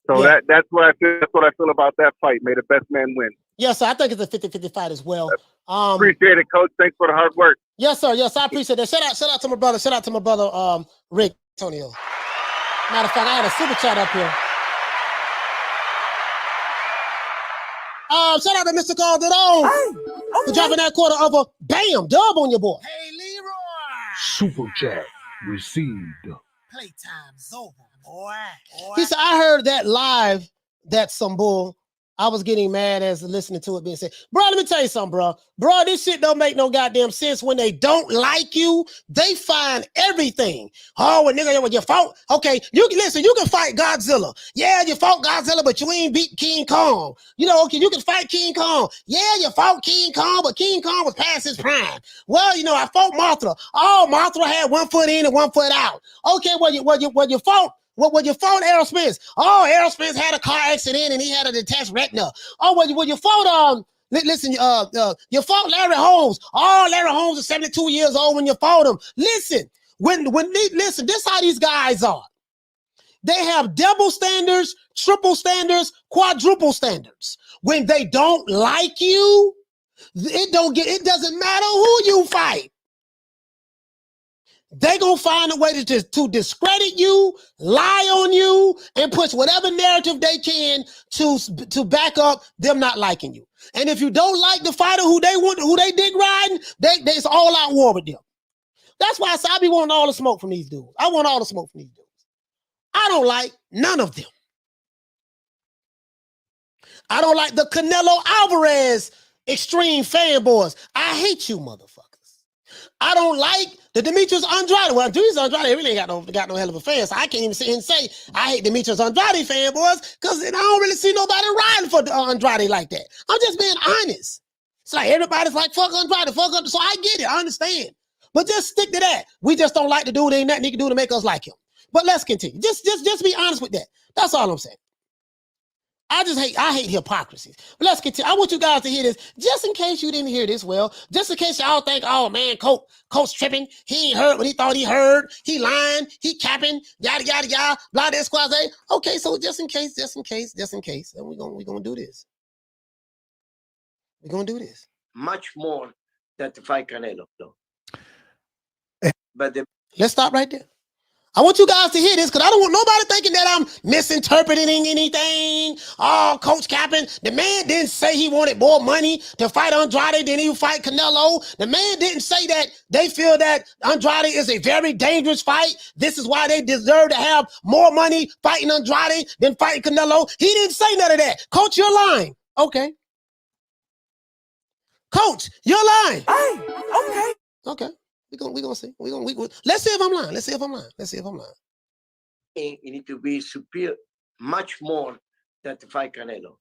Speaker 11: So that's what I feel. That's what I feel about that fight. May the best man win.
Speaker 2: Yes, sir. I think it's a 50-50 fight as well.
Speaker 11: Appreciate it, Coach. Thanks for the hard work.
Speaker 2: Yes, sir. Yes, I appreciate that. Shout out to my brother. Shout out to my brother, Rick Antonio. Matter of fact, I had a super chat up here. Shout out to Mr. Calderon for dropping that quarter of a bam dub on your boy.
Speaker 3: Hey, Leroy.
Speaker 4: Super chat received.
Speaker 3: Playtime's over, boy.
Speaker 2: He said, I heard that live, that's some bull. I was getting mad as listening to it being said. Bro, let me tell you something, bro. Bro, this shit don't make no goddamn sense. When they don't like you, they find everything. Oh, well, nigga, when you fought, okay, you can fight Godzilla. Yeah, you fought Godzilla, but you ain't beat King Kong. Okay, you can fight King Kong. Yeah, you fought King Kong, but King Kong was past his prime. Well, I fought Mothra. Oh, Mothra had 1 foot in and 1 foot out. Okay, well, you fought. When you fought Errol Spence, Errol Spence had a car accident and he had a detached retina. When you fought you fought Larry Holmes. Larry Holmes is 72 years old when you fought him. Listen, this is how these guys are. They have double standards, triple standards, quadruple standards. When they don't like you, it doesn't matter who you fight. They gonna find a way to discredit you, lie on you, and push whatever narrative they can to back up them not liking you. And if you don't like the fighter who they dick riding, there's all out war with them. That's why I be wanting all the smoke from these dudes. I want all the smoke from these dudes. I don't like none of them. I don't like the Canelo Alvarez extreme fanboys. I hate you, motherfuckers. I don't like the Demetrius Andrade. Well, Demetrius Andrade really ain't got no hell of a fan, so I can't even sit here and say I hate Demetrius Andrade fanboys because I don't really see nobody riding for Andrade like that. I'm just being honest. It's like everybody's like, fuck Andrade, fuck Andrade. So I get it, I understand. But just stick to that. We just don't like the dude. There ain't nothing he can do to make us like him. But let's continue. Just be honest with that. That's all I'm saying. I hate hypocrisy. But let's continue. I want you guys to hear this, just in case you didn't hear this well, just in case y'all think, oh man, Coach tripping. He ain't heard what he thought he heard. He lying. He capping. Yada yada yada. Blah this squad. Okay, so just in case, and we're gonna do this. We're gonna do this.
Speaker 10: Much more than to fight Canelo, though. But
Speaker 2: let's stop right there. I want you guys to hear this because I don't want nobody thinking that I'm misinterpreting anything. Oh, Coach Capping, the man didn't say he wanted more money to fight Andrade than he would fight Canelo. The man didn't say that they feel that Andrade is a very dangerous fight. This is why they deserve to have more money fighting Andrade than fighting Canelo. He didn't say none of that. Coach, you're lying. Okay. Coach, you're lying.
Speaker 10: Hey, okay.
Speaker 2: Okay. We're gonna see. Let's see if I'm lying. Let's see if I'm lying.
Speaker 10: You need to be superior, much more than to fight Canelo.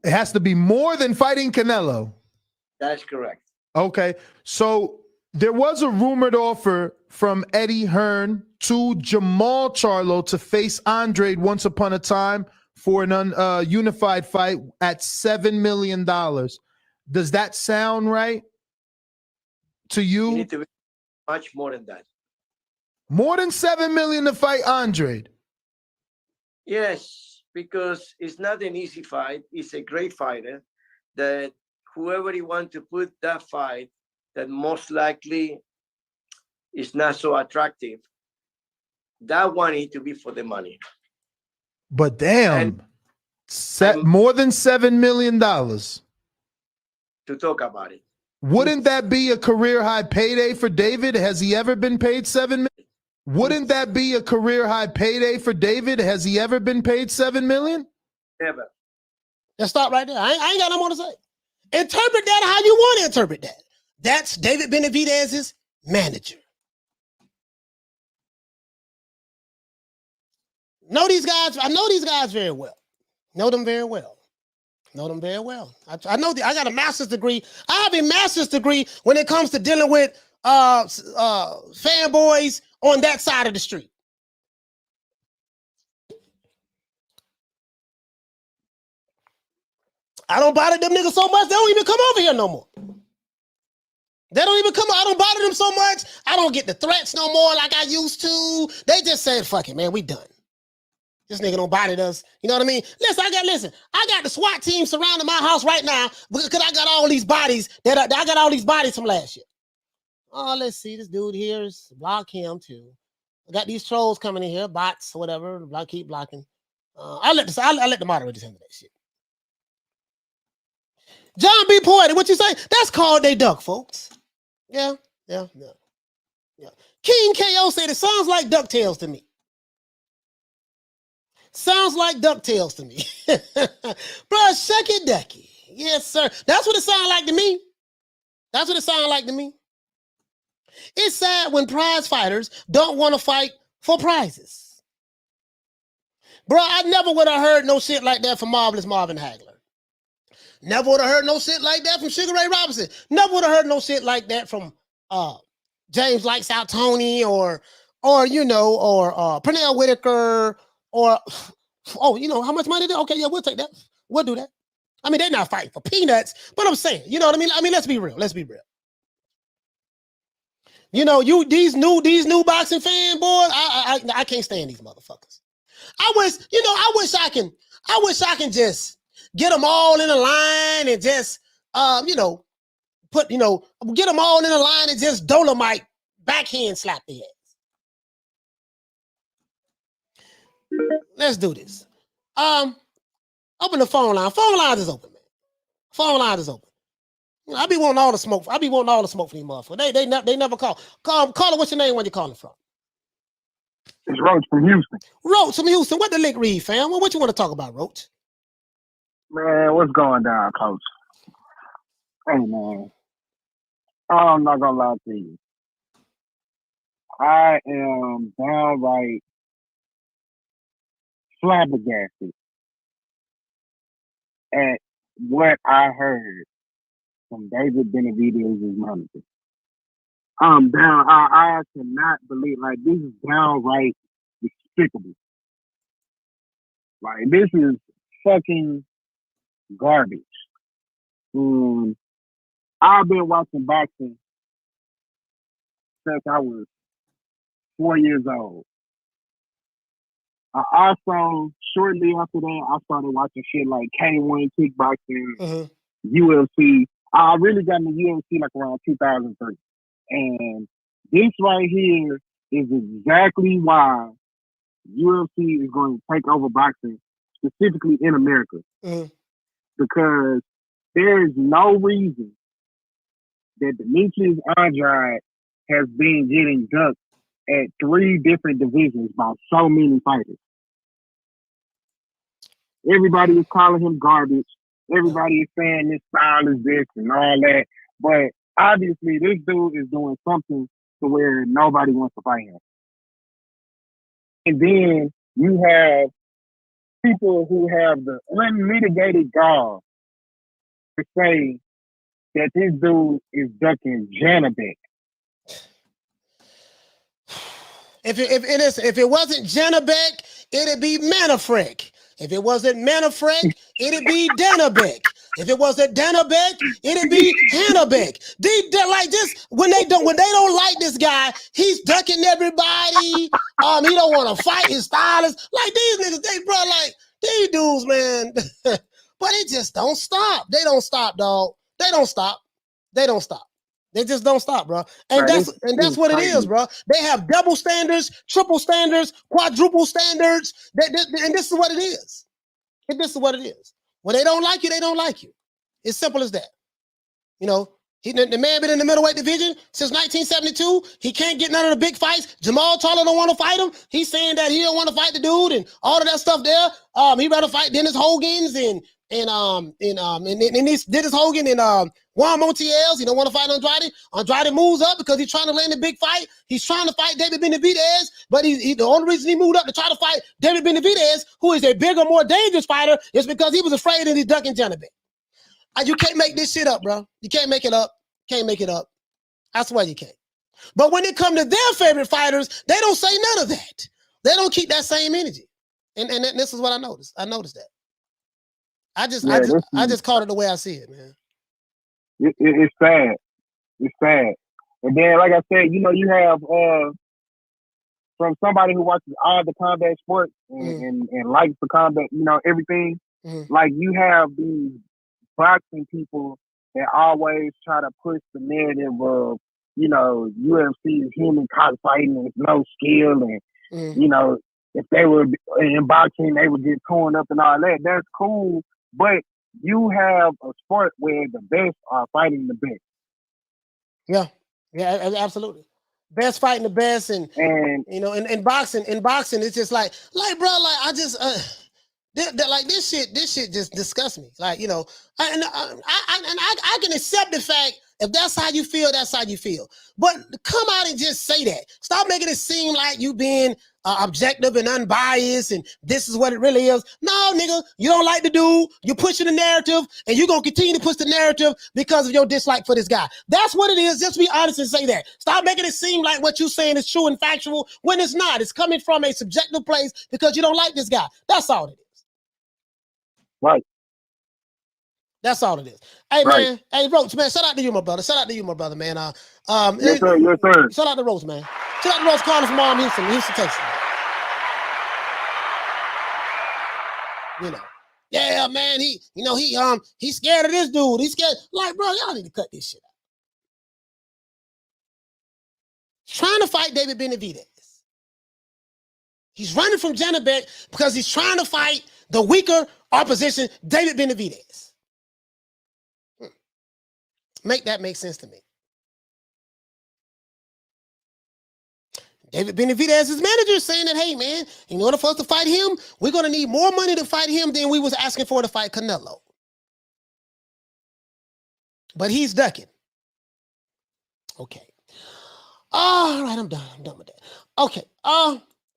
Speaker 8: It has to be more than fighting Canelo.
Speaker 10: That's correct.
Speaker 8: Okay. So there was a rumored offer from Eddie Hearn to Jamal Charlo to face Andrade once upon a time for an unified fight at $7 million. Does that sound right to you?
Speaker 10: You need to be much more than that.
Speaker 8: More than $7 million to fight Andrade.
Speaker 10: Yes, because it's not an easy fight. He's a great fighter. That whoever he wants to put that fight, that most likely is not so attractive. That one need to be for the money.
Speaker 8: But damn, more than $7 million
Speaker 10: to talk about it.
Speaker 8: Wouldn't that be a career high payday for David? Has he ever been paid $7 million? Wouldn't that be a career high payday for David? Has he ever been paid $7 million?
Speaker 10: Never.
Speaker 2: Let's stop right there. I ain't got no more to say. Interpret that how you want to interpret that. That's David Benavidez's manager. Know these guys. I know these guys very well. Know them very well. I know I got a master's degree. I have a master's degree when it comes to dealing with fanboys on that side of the street. I don't bother them niggas so much, they don't even come over here no more. They don't even come. I don't bother them so much. I don't get the threats no more like I used to. They just said, fuck it, man, we done. This nigga don't bother us. You know what I mean? Listen, I got the SWAT team surrounding my house right now because I got all these bodies I got all these bodies from last year. Oh, let's see. This dude here is block him too. I got these trolls coming in here, bots or whatever. Keep blocking. I'll let the moderators handle that shit. John B. Poetic, what you say? That's called they duck, folks. Yeah. King KO said it sounds like DuckTales to me. Sounds like DuckTales to me. Bro, shucky ducky. Yes, sir. That's what it sounds like to me. It's sad when prize fighters don't want to fight for prizes. Bro, I never would have heard no shit like that from Marvelous Marvin Hagler. Never would have heard no shit like that from Sugar Ray Robinson. Never would have heard no shit like that from James Lights Out Tony or Pernell Whitaker or how much money? Okay, yeah, we'll take that. We'll do that. I mean, they're not fighting for peanuts, but I'm saying, you know what I mean? I mean, let's be real. You know, these new boxing fanboys, I can't stand these motherfuckers. I wish I can just get them all in a line and just get them all in a line and just Dolomite backhand slap their ass. Let's do this. Open the phone line. Phone lines is open, man. Phone lines is open. I be wanting all the smoke. I be wanting all the smoke for these motherfuckers. They never call. Caller, what's your name when you're calling from?
Speaker 11: It's Roach from Houston.
Speaker 2: Roach from Houston. What the link read, fam? What you want to talk about, Roach?
Speaker 11: Man, what's going down, Coach? Hey, man. I'm not going to lie to you. I am downright flabbergasted at what I heard from David Benavidez's manager. I cannot believe, this is downright despicable. This is
Speaker 12: fucking garbage. I've been watching boxing since I was 4 years old. I also, shortly after that, I started watching shit like K1, kickboxing, UFC. I really got into UFC like around 2003. And this right here is exactly why UFC is going to take over boxing, specifically in America. Because there is no reason that Demetrius Andrade has been getting ducked at 3 different divisions by so many fighters. Everybody is calling him garbage. Everybody is saying this style is this and all that. But obviously, this dude is doing something to where nobody wants to fight him. And then you have people who have the unmitigated gall to say that this dude is ducking Janabek.
Speaker 2: If it wasn't Janabek, it'd be Manafrek. If it wasn't Manafrek, it'd be Danabek. If it wasn't Danabek, it'd be Hannabek. Like this, when they don't like this guy, he's ducking everybody. He don't want to fight his stylists. Like these niggas, like these dudes, man. But they just don't stop. They don't stop, dog. They don't stop. They don't stop. They just don't stop, bro. And that's what it is, bro. They have double standards, triple standards, quadruple standards. And this is what it is. And this is what it is. When they don't like you, they don't like you. It's simple as that. You know, the man been in the middleweight division since 1972. He can't get none of the big fights. Jamal Charlo don't want to fight him. He's saying that he don't want to fight the dude and all of that stuff there. He rather fight Dennis Hogan's and Dennis Hogan and Juan Montiel's. He don't want to fight Andrade. Andrade moves up because he's trying to land a big fight. He's trying to fight David Benavidez, but the only reason he moved up to try to fight David Benavidez, who is a bigger, more dangerous fighter, is because he was afraid of his ducking Janabek. You can't make this shit up, bro. You can't make it up. Can't make it up. I swear you can't. But when it comes to their favorite fighters, they don't say none of that. They don't keep that same energy. And this is what I noticed. I noticed that. I just called it the way I see it, man.
Speaker 12: It's sad. It's sad. And then, like I said, you know, you have from somebody who watches all the combat sports and likes the combat, you know, everything. Like you have these boxing people that always try to push the narrative of, you know, UFC is human cockfighting and it's no skill, and you know, if they were in boxing, they would get torn up and all that. That's cool. But you have a sport where the best are fighting the best. Yeah, absolutely. Best fighting the best, and you know, in boxing, it's just like bro, like I just like this shit just disgusts me. Like, you know, I can accept the fact if that's how you feel, that's how you feel. But come out and just say that. Stop making it seem like you being objective and unbiased and this is what it really is. No, nigga, you don't like the dude. You're pushing the narrative, and you're going to continue to push the narrative because of your dislike for this guy. That's what it is. Just be honest and say that. Stop making it seem like what you're saying is true and factual when it's not. It's coming from a subjective place because you don't like this guy. That's all it is. Right.
Speaker 2: That's all it is. Hey, right. Man. Hey, Roach, man. Shout out to you, my brother. Shout out to you, my brother, man.
Speaker 12: Yes, sir. Yes, sir.
Speaker 2: Shout out to Roach, man. Shout out to Roach calling from Houston, Texas. You know. Yeah, man. He's scared of this dude. He's scared. Like, bro, y'all need to cut this shit out. He's trying to fight David Benavidez. He's running from Janabek because he's trying to fight the weaker opposition, David Benavidez. Make that make sense to me. David Benavidez's manager is saying that, hey, man, in order for us to fight him, we're going to need more money to fight him than we was asking for to fight Canelo. But he's ducking. Okay. All right, I'm done. I'm done with that. Okay.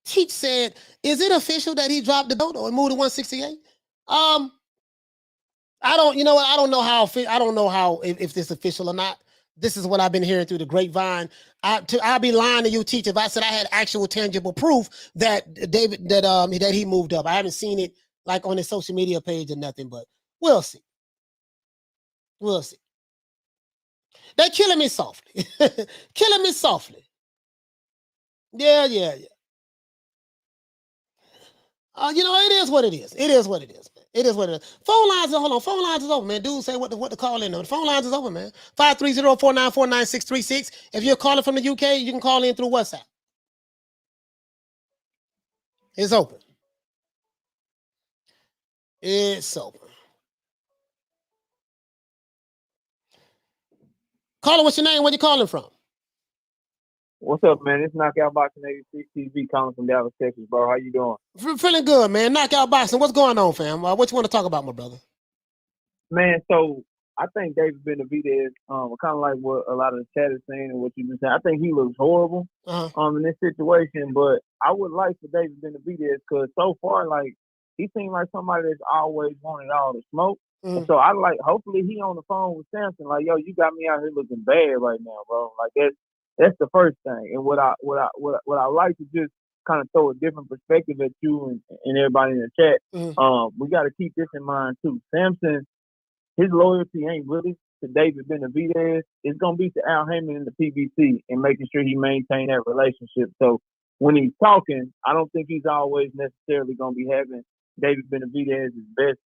Speaker 2: Teach said, is it official that he dropped the belt or moved to 168? I don't know how if this is official or not. This is what I've been hearing through the grapevine. I'll be lying to you, Teach, if I said I had actual tangible proof that that he moved up. I haven't seen it like on his social media page or nothing, but we'll see. We'll see. They're killing me softly. Killing me softly. Yeah. You know, it is what it is. It is what it is, man. It is what it is. Phone lines, hold on. Phone lines is open, man. Dude say what to call in. The phone lines is open, man. 530-494-9636. If you're calling from the UK, you can call in through WhatsApp. It's open. It's open. Caller, what's your name? Where you calling from?
Speaker 12: What's up, man? It's Knockout Boxing 86 TV calling from Dallas, Texas, bro. How you doing?
Speaker 2: Feeling good, man. Knockout Boxing. What's going on, fam? What you want to talk about, my brother?
Speaker 12: Man, so I think David Benavidez, kind of like what a lot of the chat is saying and what you've been saying. I think he looks horrible in this situation, but I would like for David Benavidez because so far, like, he seemed like somebody that's always wanted all the smoke. And so I like, hopefully he on the phone with Samson, like, yo, you got me out here looking bad right now, bro. Like that's the first thing. And what I like to just kind of throw a different perspective at you and everybody in the chat. We got to keep this in mind too. Samson, his loyalty ain't really to David Benavidez. It's gonna be to Al Heyman in the PBC and making sure he maintain that relationship. So when he's talking, I don't think he's always necessarily gonna be having David Benavidez's best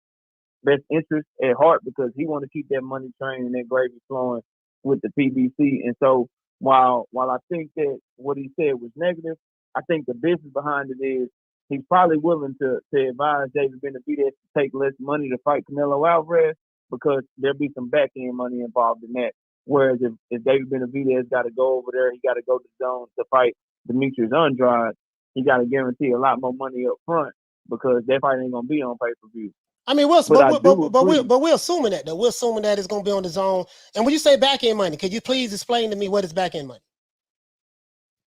Speaker 12: interest at heart because he want to keep that money train and that gravy flowing with the PBC. And so while I think that what he said was negative, I think the business behind it is he's probably willing to advise David Benavidez to take less money to fight Canelo Alvarez because there'll be some back end money involved in that. Whereas if David Benavidez got to go over there, he got to go to the zone to fight Demetrius Andrade, he got to guarantee a lot more money up front because that fight ain't gonna be on pay-per-view.
Speaker 2: I mean, we're assuming that though. We're assuming that it's gonna be on the zone. And when you say back end money, could you please explain to me what is back end money?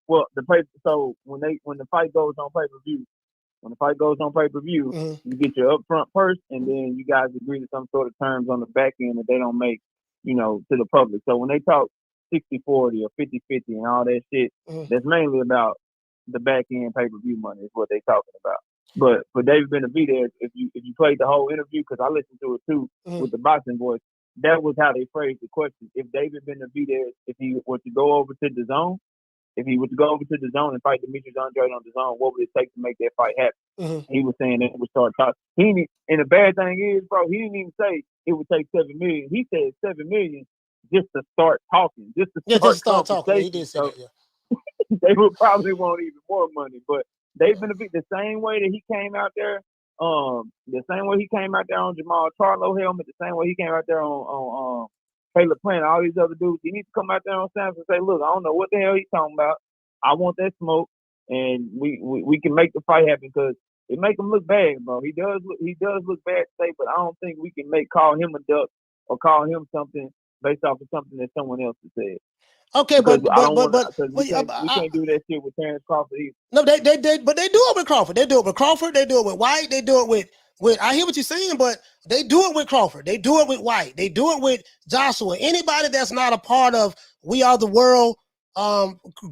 Speaker 12: Well, so when the fight goes on pay-per-view, you get your upfront first, and then you guys agree to some sort of terms on the back end that they don't make, to the public. So when they talk 60-40 or 50-50 and all that shit, that's mainly about the back end pay-per-view money is what they're talking about. But for David Benavidez, if you played the whole interview, because I listened to it too with the boxing voice, that was how they phrased the question. If David Benavidez, if he were to go over to the zone, and fight Demetrius Andrade on the zone, what would it take to make that fight happen? He was saying that it would start talking. And the bad thing is, bro, he didn't even say it would take $7 million. He said $7 million just to start talking, just to start talking.
Speaker 2: He did say that, yeah.
Speaker 12: They would probably want even more money, but David Benavidez, the same way that he came out there, on Jamal Charlo helmet, the same way he came out there on Caleb Plant, all these other dudes, he needs to come out there on Samson and say, look, I don't know what the hell he's talking about. I want that smoke, and we can make the fight happen because it make him look bad, bro. He does look bad today, but I don't think we can call him a duck or call him something based off of something that someone else has said.
Speaker 2: Okay, but
Speaker 12: we can't do that shit with Terrence Crawford either.
Speaker 2: No, they do it with Crawford. They do it with Crawford. They do it with White. They do it with. I hear what you're saying, but they do it with Crawford. They do it with White. They do it with Joshua. Anybody that's not a part of We Are the World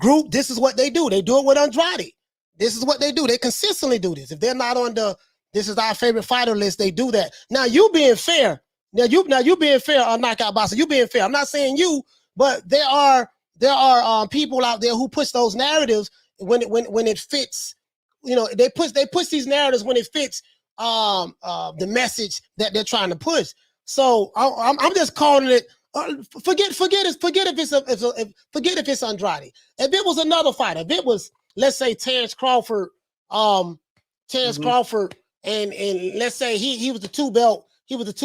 Speaker 2: group, this is what they do. They do it with Andrade. This is what they do. They consistently do this. If they're not on the "this is our favorite fighter" list, they do that. Now you being fair. Now you being fair on Knockout Boxing. You being fair. I'm not saying you. But there are people out there who push those narratives when it fits. They push these narratives when it fits the message that they're trying to push. So I'm just calling it. Forget if it's Andrade. If it was another fighter, if it was, let's say, Terrence Crawford, Crawford, and let's say he was the two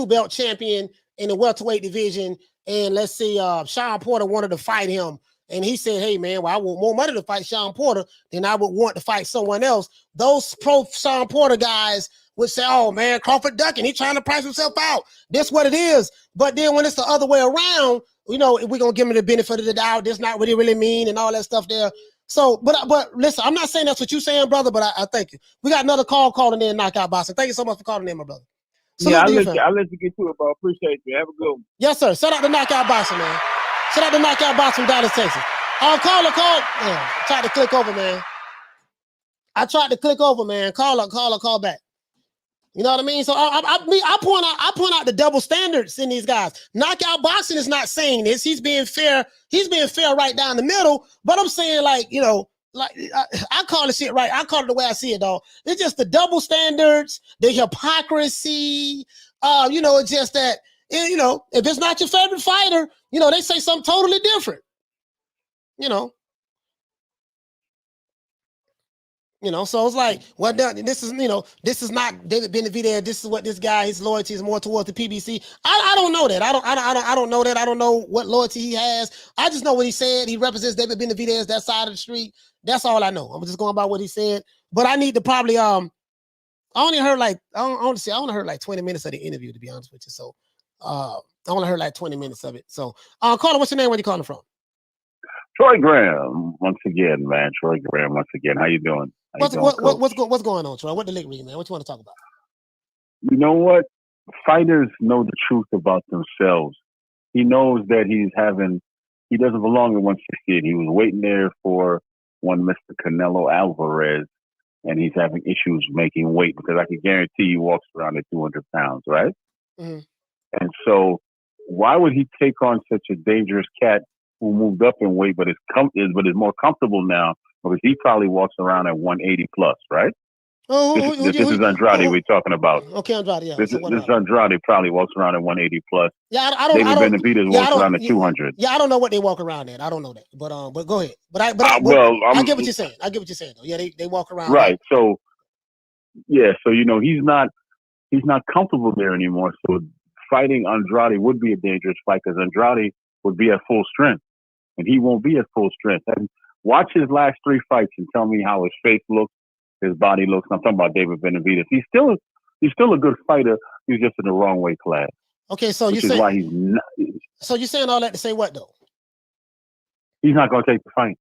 Speaker 2: belt champion in the welterweight division. And let's see, Sean Porter wanted to fight him. And he said, hey, man, well, I want more money to fight Sean Porter than I would want to fight someone else. Those pro Sean Porter guys would say, oh, man, Crawford ducking. He's trying to price himself out. That's what it is. But then when it's the other way around, we're going to give him the benefit of the doubt. That's not what he really mean and all that stuff there. So, but listen, I'm not saying that's what you're saying, brother, but I thank you. We got another call calling in Knockout Boxing. Thank you so much for calling in, my brother.
Speaker 12: I'll let you get to it, bro. Appreciate you. Have a good one.
Speaker 2: Yes, sir. Shout out to Knockout Boxing, man. Shout out to Knockout Boxing from Dallas, Texas. Call. Yeah, tried to click over, man. Call back. You know what I mean? So I point out the double standards in these guys. Knockout boxing is not saying this. He's being fair. He's being fair right down the middle. But I'm saying, like, you know, like I call the shit right. I call it the way I see it, dog. It's just the double standards, the hypocrisy. You know, it's just that, you know, if it's not your favorite fighter, you know, they say something totally different. You know. You know, so it's like, well, this is, you know, this is not David Benavidez. This is what this guy, his loyalty is more towards the PBC. I don't know that. I don't know that. I don't know what loyalty he has. I just know what he said. He represents David Benavidez, that side of the street. That's all I know. I'm just going by what he said. But I need to probably I only heard like 20 minutes of the interview, to be honest with you. So I only heard like 20 minutes of it. So Carla, what's your name? Where you calling from?
Speaker 12: Troy Graham, once again, man. Troy Graham, once again. How you doing?
Speaker 2: What's going on, Troy? What the lick read, man? What you want to talk about?
Speaker 12: You know what? Fighters know the truth about themselves. He knows that he doesn't belong in 168. He was waiting there for one Mr. Canelo Alvarez, and he's having issues making weight because I can guarantee he walks around at 200 pounds, right?
Speaker 2: Mm-hmm.
Speaker 12: And so why would he take on such a dangerous cat who moved up in weight but is more comfortable now? Because he probably walks around at 180 plus, right? This is Andrade we're talking about.
Speaker 2: Okay, Andrade, yeah.
Speaker 12: This is Andrade probably walks around at 180 plus.
Speaker 2: Yeah,
Speaker 12: David Benavidez walks around at 200.
Speaker 2: Yeah, I don't know what they walk around at. I don't know that. But go ahead. But I get what you're saying. I get what you're saying, though. Yeah, they walk around.
Speaker 12: Right. So you know, he's not comfortable there anymore. So fighting Andrade would be a dangerous fight because Andrade would be at full strength, and he won't be at full strength. And watch his last 3 fights and tell me how his face looks, his body looks. I'm talking about David Benavidez. He's still a good fighter. He's just in the wrong weight class.
Speaker 2: Okay, so
Speaker 12: which is why he's not.
Speaker 2: So you're saying all that to say what though?
Speaker 12: He's not going to take the fight.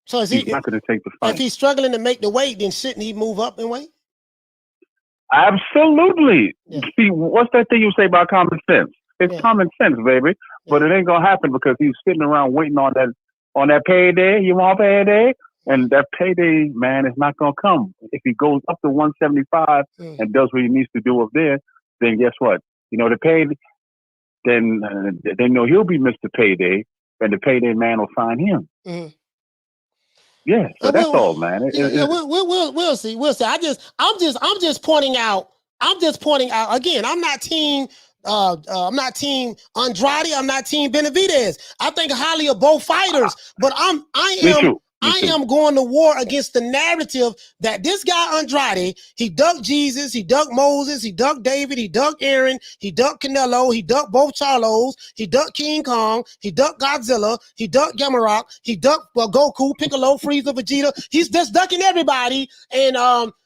Speaker 2: So
Speaker 12: he's not going to take the fight.
Speaker 2: If he's struggling to make the weight, then shouldn't he move up in weight?
Speaker 12: Absolutely.
Speaker 2: Yeah.
Speaker 12: See, what's that thing you say about common sense? It's common sense, baby. But it ain't gonna happen because he's sitting around waiting on that payday. You want payday? And that payday, man, is not gonna come. If he goes up to 175 and does what he needs to do up there, then guess what? You know, the pay, then they know he'll be Mr. Payday, and the payday man will find him.
Speaker 2: Mm-hmm.
Speaker 12: Yeah, so that's all, man.
Speaker 2: We'll see. We'll see. I'm just pointing out. Again, I'm not team Andrade. I'm not team Benavidez. I think highly of both fighters, but I am going to war against the narrative that this guy Andrade, he ducked Jesus, he ducked Moses, he ducked David, he ducked Aaron, he ducked Canelo, he ducked both Charlos, he ducked King Kong, he ducked Godzilla, he ducked Gamorok, he ducked Goku, Piccolo, Frieza, Vegeta. He's just ducking everybody. And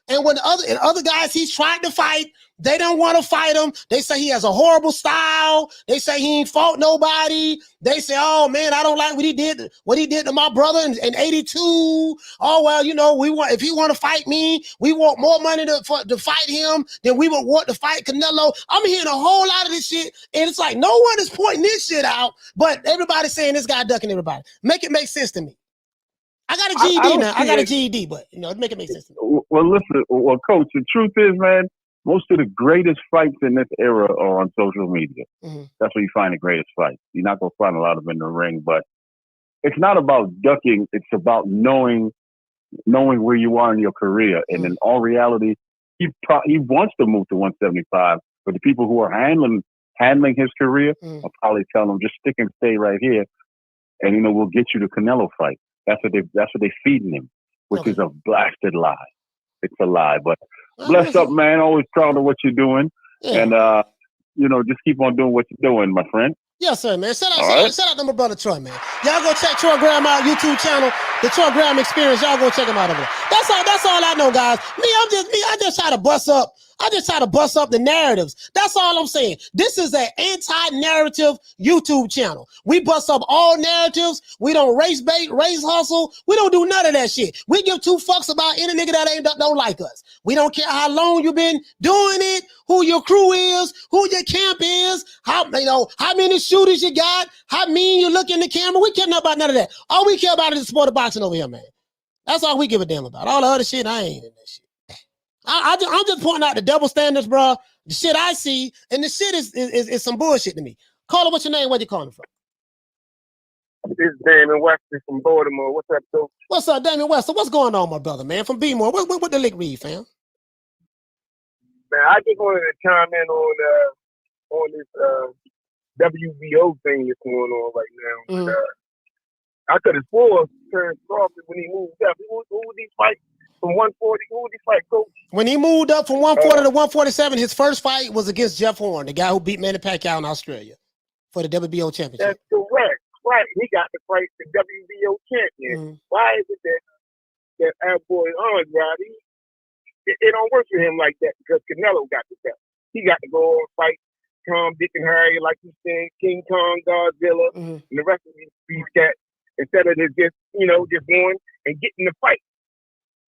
Speaker 2: when other guys he's trying to fight, they don't want to fight him. They say he has a horrible style. They say he ain't fought nobody. They say, oh man, I don't like what he did to my brother in 82. Oh, well, you know, if he want to fight me, we want more money to fight him than we would want to fight Canelo. I'm hearing a whole lot of this shit, and it's like no one is pointing this shit out, but everybody's saying this guy ducking everybody. Make it make sense to me. I got a GED now. I got a GED, but you know, make it make sense to me.
Speaker 12: Well, listen, Coach, the truth is, man, most of the greatest fights in this era are on social media.
Speaker 2: Mm-hmm.
Speaker 12: That's where you find the greatest fights. You're not going to find a lot of them in the ring, but it's not about ducking. It's about knowing where you are in your career. And in all reality, he wants to move to 175, but the people who are handling his career are probably telling him, just stick and stay right here. And, you know, we'll get you the Canelo fight. That's what they feeding him, which is a blasted lie. It's a lie, but bless up, man. Always proud of what you're doing. Yeah. And, you know, just keep on doing what you're doing, my friend.
Speaker 2: Yes, sir, man. Shout out to my brother Troy, man. Y'all go check Troy Graham out YouTube channel, the Troy Graham Experience. Y'all go check him out over there. That's all I know, guys. I just try to bust up. I just try to bust up the narratives. That's all I'm saying. This is an anti-narrative YouTube channel. We bust up all narratives. We don't race bait, race hustle. We don't do none of that shit. We give 2 fucks about any nigga that don't like us. We don't care how long you've been doing it, who your crew is, who your camp is, how many shooters you got, how mean you look in the camera. We care about none of that. All we care about is the sport of boxing over here, man. That's all we give a damn about. All the other shit, I ain't in that shit. I'm just pointing out the double standards, bro. The shit I see, and the shit is some bullshit to me. Caller, what's your name? Where you calling from?
Speaker 12: This is Damon Weston from Baltimore. What's up, Coach?
Speaker 2: What's up, Damon Weston? What's going on, my brother, man? From B-More. What the lick read, fam?
Speaker 12: Man, I just wanted to chime in on this WBO thing that's going on right now.
Speaker 2: Mm-hmm.
Speaker 12: I could have swore Terrence Crawford when he moved up. Who would he fight from 140? Who would he fight, Coach?
Speaker 2: When he moved up from 140 to 147, his first fight was against Jeff Horn, the guy who beat Manny Pacquiao in Australia for the WBO championship.
Speaker 12: That's correct. Right. He got to fight the WBO champion. Mm-hmm. Why is it that our boy Andrade, it don't work for him like that because Canelo got the belt. He got to go and fight Tom, Dick, and Harry, like you said, King Kong, Godzilla, and the rest of these cats, instead of just going and getting the fight.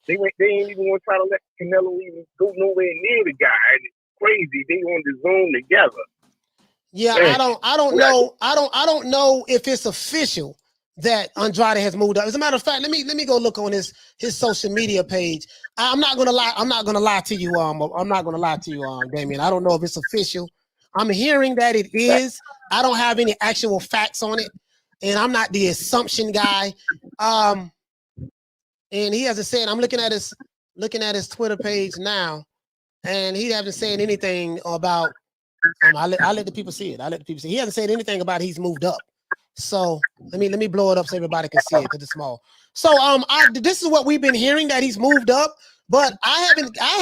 Speaker 12: They ain't even want to try to let Canelo even go nowhere near the guy. And it's crazy. They on the zone together.
Speaker 2: Yeah, man. I don't know if it's official that Andrade has moved up. As a matter of fact, let me go look on his social media page. I'm not gonna lie to you, Damien. I don't know if it's official. I'm hearing that it is. I don't have any actual facts on it, and I'm not the assumption guy. And he hasn't said. I'm looking at his Twitter page now, and he hasn't said anything about. I let the people see it. He hasn't said anything about he's moved up. So let me blow it up so everybody can see it because it's small. So this is what we've been hearing, that he's moved up, but I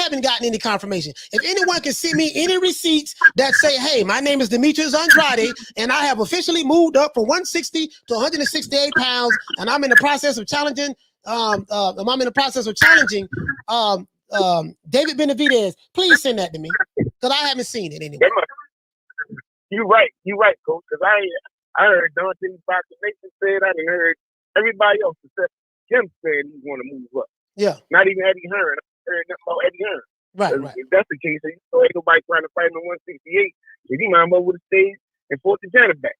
Speaker 2: haven't gotten any confirmation. If anyone can send me any receipts that say, hey, my name is Demetrius Andrade, and I have officially moved up from 160 to 168 pounds, and I'm in the process of challenging. David Benavidez. Please send that to me because I haven't seen it anyway.
Speaker 12: You're right, Coach. Because I heard Deontay Wilder said, I didn't heard everybody else except him saying he's going to move up.
Speaker 2: Yeah.
Speaker 12: Not even Eddie Hearn. I heard nothing about Eddie Hearn.
Speaker 2: Right.
Speaker 12: If that's the case, ain't nobody trying to fight him at 168. So he might move with the stage and force the Janet back.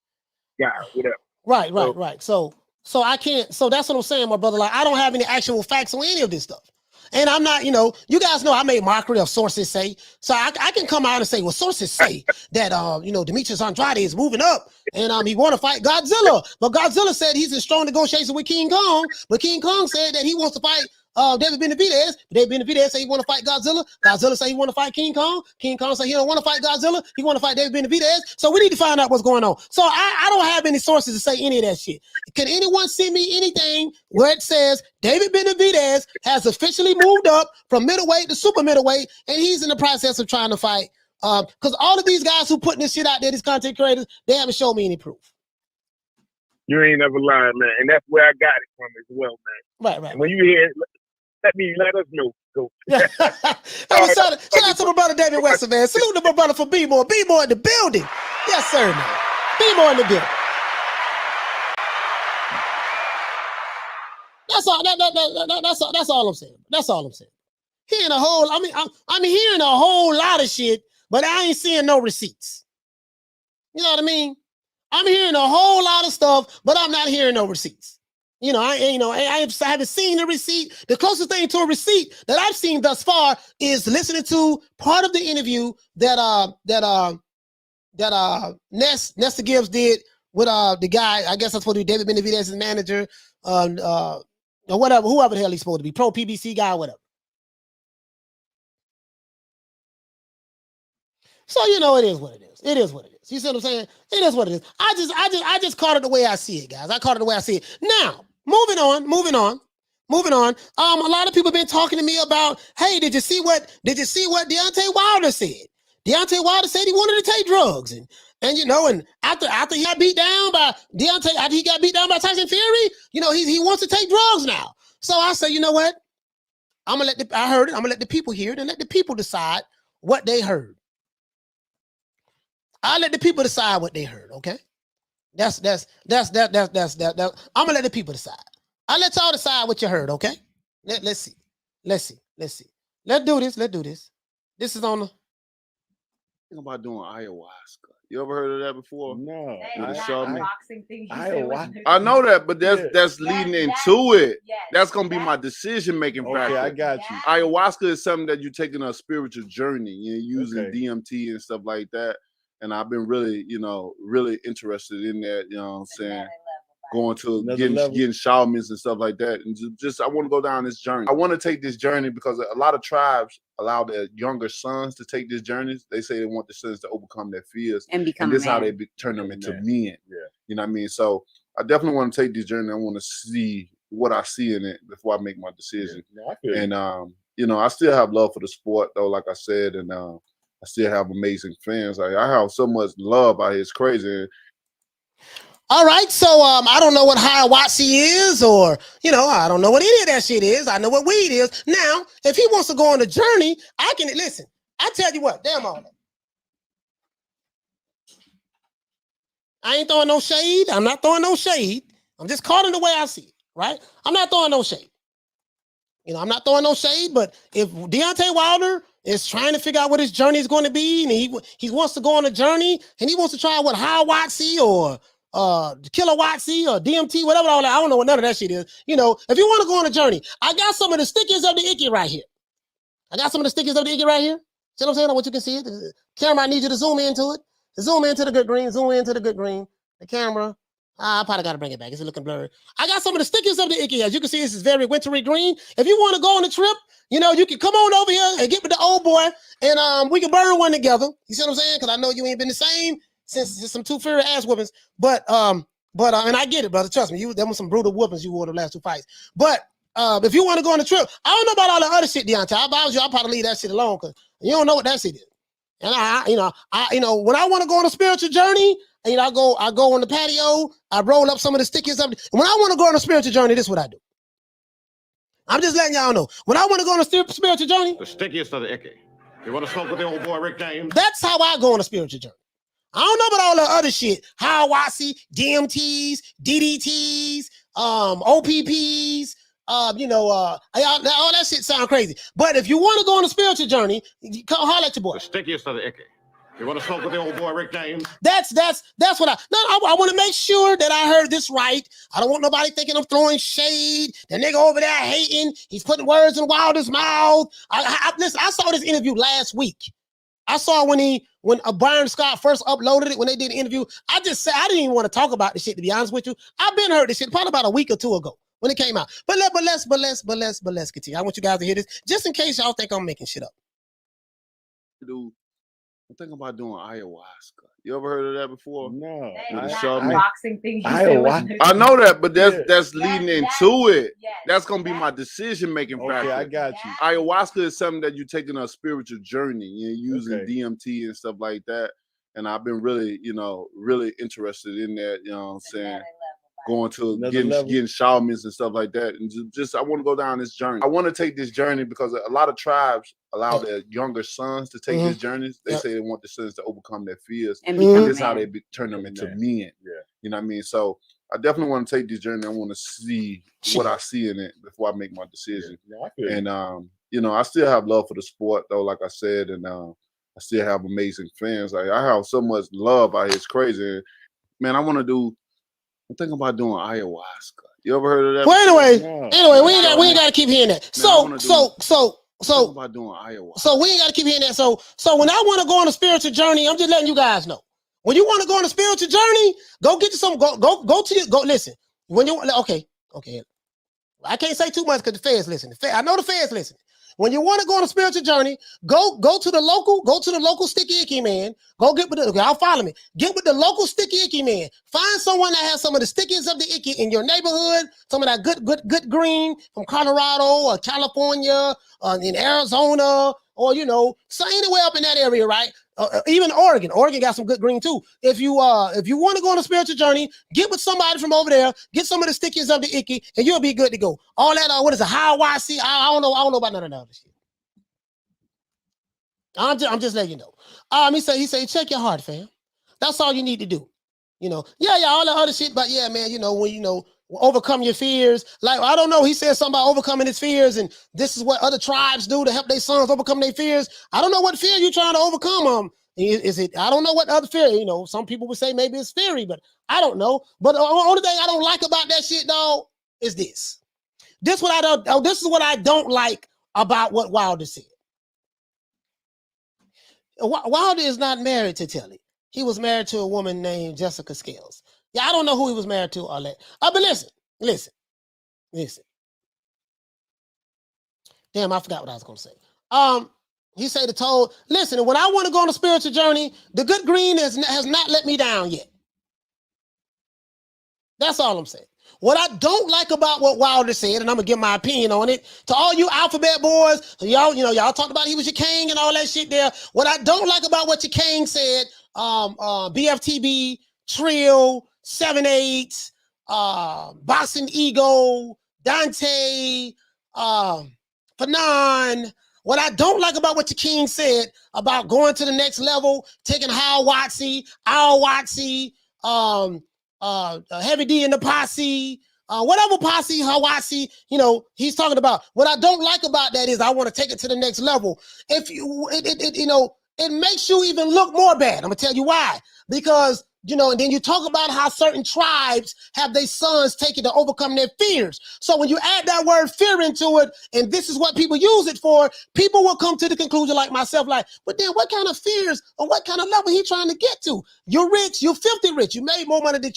Speaker 12: Yeah, whatever.
Speaker 2: Right. So I can't. So that's what I'm saying, my brother. Like, I don't have any actual facts on any of this stuff. And I'm not, you guys know I made mockery of sources say. So I can come out and say, well, sources say that, Demetrius Andrade is moving up and he want to fight Godzilla. But Godzilla said he's in strong negotiation with King Kong. But King Kong said that he wants to fight David Benavidez. David Benavidez said he want to fight Godzilla. Godzilla said he want to fight King Kong. King Kong said he don't want to fight Godzilla. He want to fight David Benavidez. So we need to find out what's going on. So I don't have any sources to say any of that shit. Can anyone send me anything where it says David Benavidez has officially moved up from middleweight to super middleweight, and he's in the process of trying to fight? Because all of these guys who putting this shit out there, these content creators, they haven't shown me any proof.
Speaker 12: You ain't never lied, man, and that's where I got it from as well, man.
Speaker 2: Right.
Speaker 12: When you hear, let us know. Go.
Speaker 2: Hey, shout out to my brother David Weston, man. Salute to my brother for B-More. B-More in the building. Yes, sir, man. B-More in the building. That's all I'm saying. That's all I'm saying. I'm hearing a whole lot of shit, but I ain't seeing no receipts. You know what I mean? I'm hearing a whole lot of stuff, but I'm not hearing no receipts. I haven't seen a receipt. The closest thing to a receipt that I've seen thus far is listening to part of the interview that Nesta Gibbs did with the guy. I guess that's what David Benavidez's manager, or whatever, whoever the hell he's supposed to be, pro PBC guy, whatever. So it is what it is. It is what it is. You see what I'm saying? It is what it is. I just caught it the way I see it, guys. I caught it the way I see it. Now, moving on. A lot of people have been talking to me about, hey, did you see what Deontay Wilder said? Deontay Wilder said he wanted to take drugs, and after he got beat down by Deontay, after he got beat down by Tyson Fury, he wants to take drugs now. So I say, you know what? I heard it. I'm gonna let the people hear it and let the people decide what they heard. I'll let the people decide what they heard, okay? That's I'm gonna let the people decide. I'll let y'all decide what you heard, okay? Let's see. Let's do this. This is on the
Speaker 13: Think about doing ayahuasca. You ever heard of that before?
Speaker 14: No.
Speaker 15: boxing thing.
Speaker 13: I know that, but that's leading into it.
Speaker 15: Yes,
Speaker 13: that's gonna be my decision-making factor.
Speaker 14: I got you.
Speaker 13: Ayahuasca is something that you're taking a spiritual journey. You're using DMT and stuff like that. And I've been really, really interested in that, you know what I'm saying? Going to getting shamans and stuff like that. And just I want to go down this journey. I want to take this journey because a lot of tribes allow their younger sons to take these journeys. They say they want the sons to overcome their fears.
Speaker 15: And become
Speaker 13: this is how they turn them into men. Yeah. You know what I mean? So I definitely want to take this journey. I want to see what I see in it before I make my decision. Yeah. And, I still have love for the sport, though, like I said, and I still have amazing fans. I have so much love out here. It's crazy.
Speaker 2: All right, so I don't know what Ayahuasca is, or I don't know what any of that shit is. I know what weed is. Now, if he wants to go on a journey, I can listen. I tell you what, damn all that. I ain't throwing no shade. I'm not throwing no shade. I'm just calling the way I see it, right? I'm not throwing no shade. I'm not throwing no shade, but if Deontay Wilder is trying to figure out what his journey is going to be, and he wants to go on a journey, and he wants to try what Ayahuasca or Kilowattsy or DMT, whatever all that. I don't know what none of that shit is. If you want to go on a journey, I got some of the stickers of the icky right here. See what I'm saying? I want you can see it. The camera, I need you to zoom into it. Zoom into the good green. The camera. I probably got to bring it back. It's looking blurry. I got some of the stickers of the icky. As you can see, this is very wintry green. If you want to go on a trip, you can come on over here and get with the old boy, and we can burn one together. You see what I'm saying? Because I know you ain't been the same since some two furious ass whoopings. But and I get it, brother. Trust me, there was some brutal whoopings you wore the last two fights. But if you want to go on a trip, I don't know about all the other shit, Deontay. If I was you, I'll probably leave that shit alone because you don't know what that shit is. And when I want to go on a spiritual journey, I go on the patio, I roll up some of the stickers up. When I want to go on a spiritual journey, this is what I do. I'm just letting y'all know. When I want to go on a spiritual journey,
Speaker 16: the stickiest of the icky. You want to smoke with the old boy Rick James?
Speaker 2: That's how I go on a spiritual journey. I don't know about all the other shit. Ayahuasca, DMTs, DDTs, OPPs, all that shit sound crazy. But if you want to go on a spiritual journey, holler at your boy.
Speaker 16: The stickiest of the icky. You want to smoke with the old boy Rick James?
Speaker 2: That's what I want to make sure that I heard this right. I don't want nobody thinking I'm throwing shade. The nigga over there hating. He's putting words in Wilder's mouth. Listen, I saw this interview last week. I saw when Byron Scott first uploaded it, when they did the interview. I didn't even want to talk about the shit, to be honest with you. I've been heard this shit probably about a week or two ago when it came out. But let's continue. I want you guys to hear this just in case y'all think I'm making shit up.
Speaker 13: Dude, I'm thinking about doing ayahuasca. You ever heard of that before?
Speaker 15: No. Boxing thing.
Speaker 13: I know that, but that's leading into it. Yes, that's gonna be my decision-making factor.
Speaker 14: I got you.
Speaker 13: Ayahuasca is something that you're taking a spiritual journey. You're using DMT and stuff like that. And I've been really, really interested in that, you know what I'm saying? Going to getting shamans and stuff like that. And just I want to go down this journey. I want to take this journey because a lot of tribes allow their younger sons to take these journeys. They say they want the sons to overcome their fears. And this is how they turn them into men. Yeah. You know what I mean? So I definitely want to take this journey. I want to see what I see in it before I make my decision. Yeah, and I still have love for the sport, though, like I said, and I still have amazing fans. I have so much love out here. It's crazy. Man, I'm thinking about doing ayahuasca. You ever heard of that?
Speaker 2: Well, anyway, we ain't got to keep hearing that. So
Speaker 13: about doing ayahuasca.
Speaker 2: So we ain't got to keep hearing that. So when I want to go on a spiritual journey, I'm just letting you guys know. When you want to go on a spiritual journey, go get you some. Go listen. When you okay. I can't say too much because the feds listen. I know the feds listen. When you want to go on a spiritual journey, go to the local sticky icky man. Go get with y'all follow me. Get with the local sticky icky man. Find someone that has some of the stickies of the icky in your neighborhood, some of that good green from Colorado or California, in Arizona, or so anywhere up in that area, right? Even Oregon. Oregon got some good green too. If you want to go on a spiritual journey, get with somebody from over there, get some of the stickies of the icky, and you'll be good to go. All that, what is it? Ayahuasca? I don't know about none of that other shit. I'm just letting you know. He say, check your heart, fam. That's all you need to do. All the other shit, but yeah, man, when overcome your fears. Like, I don't know. He said something about overcoming his fears, and this is what other tribes do to help their sons overcome their fears. I don't know what fear you're trying to overcome. Is it? I don't know what other fear. You know, some people would say maybe it's theory, but I don't know. But the only thing I don't like about that shit, dog, is this. This is what I don't like about what Wilder said. Wilder is not married to Telly. He was married to a woman named Jessica Scales. Yeah, I don't know who he was married to or that. But listen. Damn, I forgot what I was gonna say. He said listen, when I want to go on a spiritual journey, the good green has not let me down yet. That's all I'm saying. What I don't like about what Wilder said, and I'm gonna give my opinion on it, to all you alphabet boys, y'all talked about he was your king and all that shit there. What I don't like about what your king said, BFTB, Trill, 7-8, Boxing Ego, Dante, Fanon. What I don't like about what your king said about going to the next level, taking Ayahuasca, Heavy D in the posse, whatever posse, Ayahuasca, he's talking about. What I don't like about that is I want to take it to the next level. If you, it makes you even look more bad. I'm gonna tell you why. Because and then you talk about how certain tribes have their sons taken to overcome their fears. So when you add that word fear into it, and this is what people use it for, people will come to the conclusion like myself, like, but then what kind of fears or what kind of level he trying to get to? You're rich, you're filthy rich. You made more money than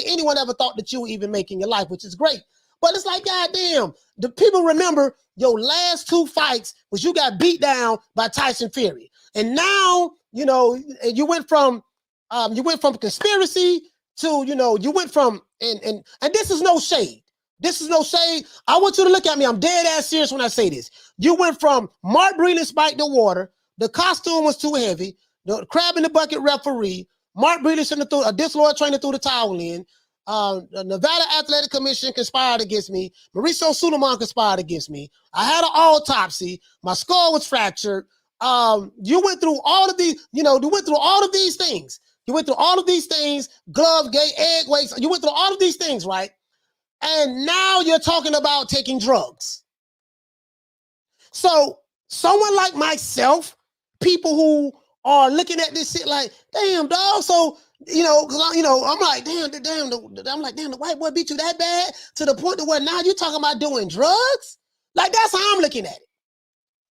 Speaker 2: anyone ever thought that you would even make in your life, which is great. But it's like, goddamn, the people remember your last 2 fights was you got beat down by Tyson Fury. And now, you went from conspiracy to, you went from, and this is no shade. This is no shade. I want you to look at me. I'm dead ass serious when I say this. You went from Mark Breland spiked the water. The costume was too heavy. The crab in the bucket referee. Mark Breland shouldn't have threw a disloyal trainer threw the towel in. The Nevada Athletic Commission conspired against me. Mauricio Suleiman conspired against me. I had an autopsy. My skull was fractured. You went through all of these, you went through all of these things. You went through all of these things, glove, gate, egg weights. You went through all of these things, right? And now you're talking about taking drugs. So someone like myself, people who are looking at this shit like, damn, dog. So, I'm like, damn, the white boy beat you that bad to the point to where now you're talking about doing drugs? Like, that's how I'm looking at it.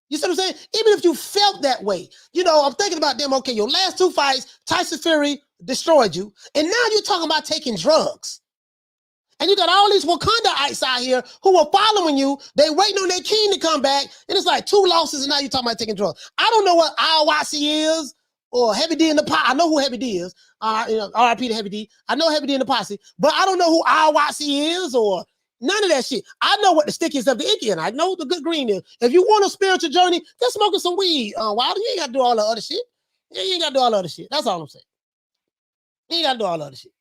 Speaker 2: You see what I'm saying? Even if you felt that way, I'm thinking about them. Okay, your last 2 fights, Tyson Fury destroyed you. And now you're talking about taking drugs. And you got all these Wakandaites out here who are following you. They waiting on their king to come back. And it's like 2 losses and now you're talking about taking drugs. I don't know what Ayahuasca is or Heavy D in the posse. I know who Heavy D is. RIP to Heavy D. I know Heavy D in the posse. But I don't know who Ayahuasca is or none of that shit. I know what the stickiest of the icky, and I know the good green is. If you want a spiritual journey, just smoking some weed. Wilder, you ain't got to do all the other shit. You ain't got to do all the other shit. That's all I'm saying. You ain't got to do all the other shit.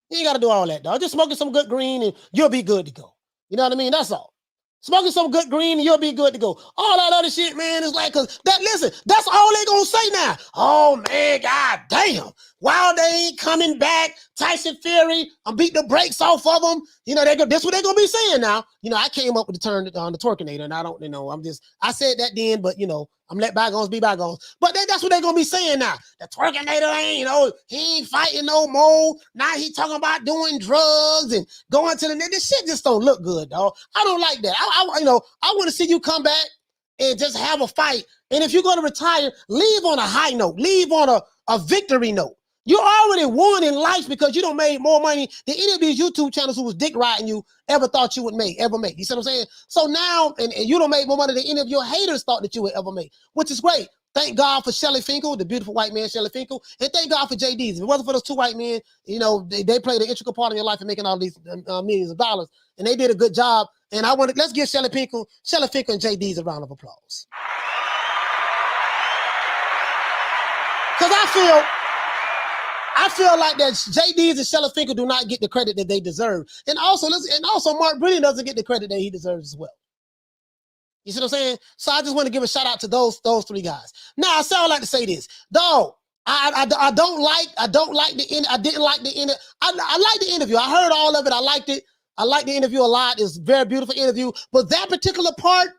Speaker 2: You ain't got to do all that, dog. Just smoking some good green and you'll be good to go. You know what I mean? That's all. Smoking some good green and you'll be good to go. All that other shit, man, is like, listen, that's all they gonna say now. Oh, man, god damn. Wilder ain't coming back. Tyson Fury, I'm beating the brakes off of them. That's what they're gonna be saying now. I came up with the term on the Twerkinator, and I don't, I said that then, but, I'm letting bygones be bygones. But that's what they're gonna be saying now. The Twerkinator ain't, he ain't fighting no more. Now he talking about doing drugs and going to this shit just don't look good, dog. I don't like that. I want to see you come back and just have a fight. And if you're gonna retire, leave on a high note. Leave on a victory note. You already won in life because you don't made more money than any of these YouTube channels who was dick riding you ever thought you would ever make. You see what I'm saying? So now, and you don't make more money than any of your haters thought that you would ever make, which is great. Thank God for Shelly Finkel, the beautiful white man, Shelly Finkel, and thank God for JD's. If it wasn't for those 2 white men, they played an integral part in your life in making all these millions of dollars, and they did a good job. And let's give Shelly Finkel, and JD's a round of applause. Because I feel like that JD's and Shelly Finkel do not get the credit that they deserve. And also Mark Breland doesn't get the credit that he deserves as well. You see what I'm saying? So I just want to give a shout out to those 3 guys. Now I sound like to say this. Dog, I didn't like the end. I like the interview. I heard all of it. I liked it. I liked the interview a lot. It's a very beautiful interview. But that particular part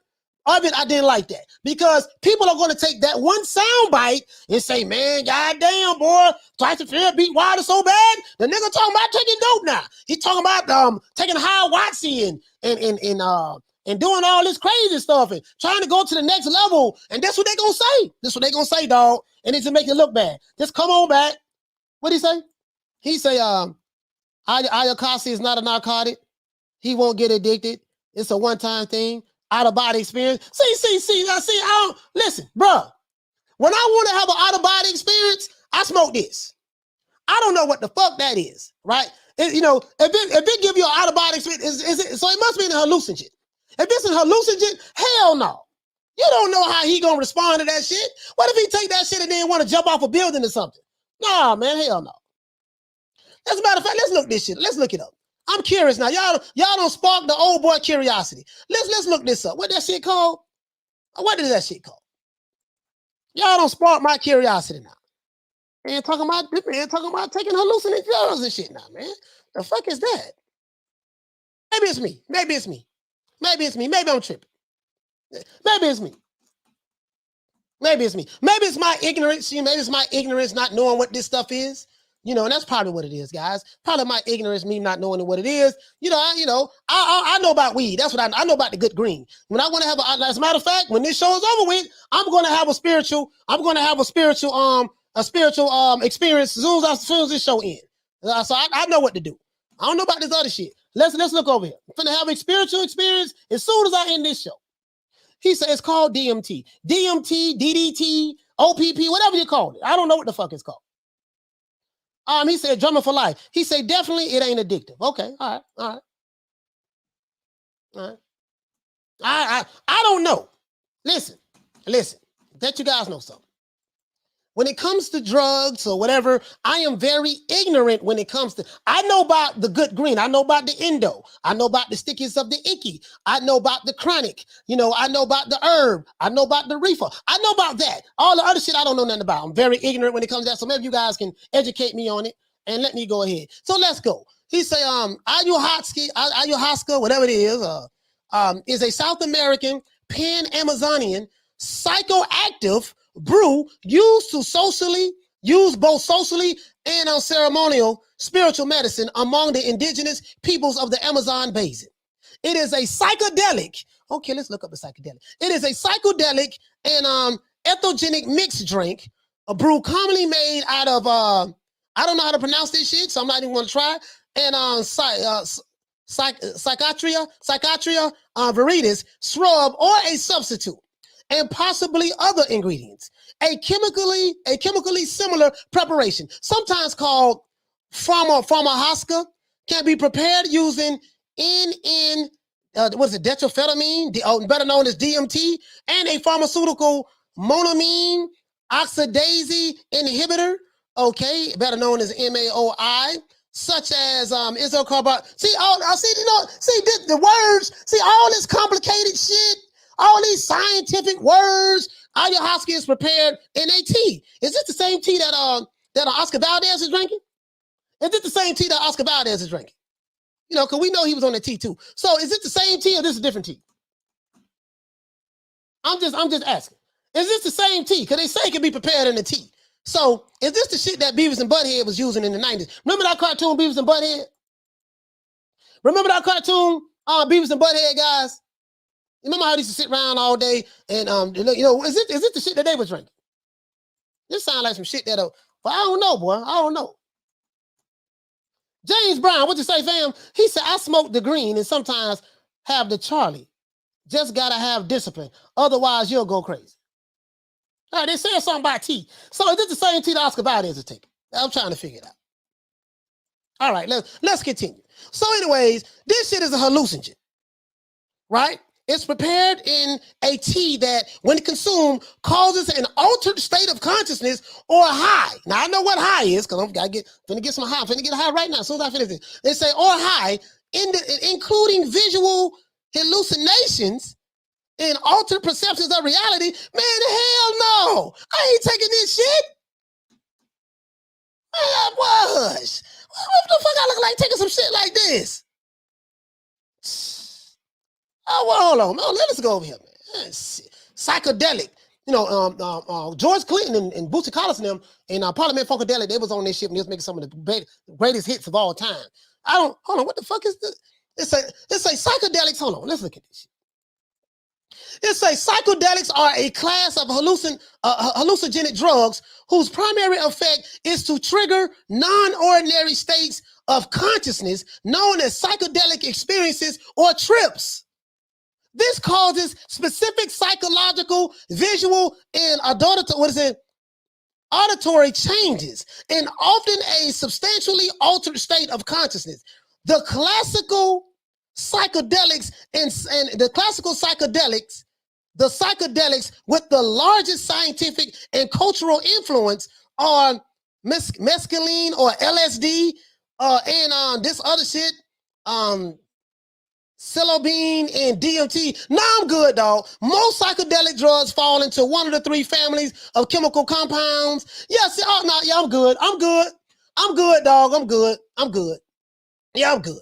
Speaker 2: of it, I didn't like that because people are going to take that one sound bite and say, man, goddamn, boy, Tyson Fury beat Wilder so bad. The nigga talking about taking dope now. He talking about taking Ayahuasca and doing all this crazy stuff and trying to go to the next level. And that's what they going to say. That's what they going to say, dog. And it's to make it look bad. Just come on back. What'd he say? He say, Ayahuasca is not a narcotic. He won't get addicted. It's a one-time thing. Out-of-body experience. Listen, bro. When I want to have an out-of-body experience, I smoke this. I don't know what the fuck that is, right? If it give you an out-of-body experience, so it must be a hallucinogen. If it's a hallucinogen, hell no. You don't know how he gonna respond to that shit. What if he take that shit and then want to jump off a building or something? Nah, man, hell no. As a matter of fact, let's look this shit. Let's look it up. I'm curious now. Y'all don't spark the old boy curiosity. Let's look this up. What that shit called? What is that shit called? Y'all don't spark my curiosity now. Man, talking about taking hallucinogens and shit now, man. The fuck is that? Maybe it's me. Maybe I'm tripping. Maybe it's me. Maybe it's my ignorance. Maybe it's my ignorance not knowing what this stuff is. And that's probably what it is, guys. Probably my ignorance, me not knowing what it is. I know about weed. That's what I know about the good green. When I want to have as a matter of fact, when this show is over with, I'm going to have a spiritual experience as soon as this show ends. So I know what to do. I don't know about this other shit. Let's look over here. I'm finna have a spiritual experience as soon as I end this show. He said it's called DMT. DMT, DDT, OPP, whatever you call it. I don't know what the fuck it's called. He said drummer for life. He said definitely it ain't addictive. Okay, all right. I don't know. Listen. Let you guys know something. When it comes to drugs or whatever, I am very ignorant when it comes to. I know about the good green. I know about the endo. I know about the stickies of the icky. I know about the chronic. I know about the herb. I know about the reefer. I know about that. All the other shit I don't know nothing about. I'm very ignorant when it comes to that. So maybe you guys can educate me on it and let me go ahead. So let's go. He say, Ayahuasca, whatever it is a South American pan-Amazonian psychoactive brew used both socially and on ceremonial spiritual medicine among the indigenous peoples of the Amazon basin. It is a psychedelic. Okay, let's look up the psychedelic. It is a psychedelic and ethogenic mixed drink, a brew commonly made out of I don't know how to pronounce this shit, so I'm not even going to try. And Psychiatria viridis shrub or a substitute, and possibly other ingredients. A chemically similar preparation, sometimes called pharmahuasca, can be prepared using detroamphetamine, better known as DMT, and a pharmaceutical monoamine oxidase inhibitor, okay, better known as MAOI, such as isocarbon. The words. See all this complicated shit. All these scientific words. Ayahuasca is prepared in a tea. Is this the same tea that Oscar Valdez is drinking? Is it the same tea that Oscar Valdez is drinking? Because we know he was on the tea too. So is it the same tea or this is a different tea? I'm just asking. Is this the same tea? Because they say it can be prepared in a tea. So is this the shit that Beavis and Butthead was using in the 90s? Remember that cartoon Beavis and Butthead? Remember that cartoon Beavis and Butthead, guys? Remember how they used to sit around all day and is it the shit that they was drinking? This sounds like some shit but I don't know, boy. I don't know. James Brown, what you say, fam? He said, I smoke the green and sometimes have the Charlie. Just gotta have discipline. Otherwise, you'll go crazy. All right, they said something about tea. So is this the same tea that Oscar Valdez is taking? I'm trying to figure it out. All right, let's continue. So anyways, this shit is a hallucinogen, right? It's prepared in a tea that, when consumed, causes an altered state of consciousness or a high. Now, I know what high is because I'm finna get some high. I'm finna get a high right now as soon as I finish this. They say, or high, including visual hallucinations and altered perceptions of reality. Man, hell no. I ain't taking this shit. Man, what the fuck I look like taking some shit like this? Oh, well, hold on. No, let us go over here, man. psychedelic. You know, George Clinton and Bootsy Collins and them and Parliament Funkadelic, they was on this ship and they was making some of the greatest hits of all time. Hold on, what the fuck is this? It's a psychedelics. Hold on, let's look at this shit. It says psychedelics are a class of hallucinogenic drugs whose primary effect is to trigger non-ordinary states of consciousness known as psychedelic experiences or trips. This causes specific psychological, visual, and auditory changes, and often a substantially altered state of consciousness. The classical psychedelics the psychedelics with the largest scientific and cultural influence are mescaline or LSD, and this other shit, psilocybin and DMT. Now I'm good, dog. Most psychedelic drugs fall into one of the three families of chemical compounds. Yes, oh no, yeah, I'm good. I'm good, dog. I'm good. Yeah, I'm good.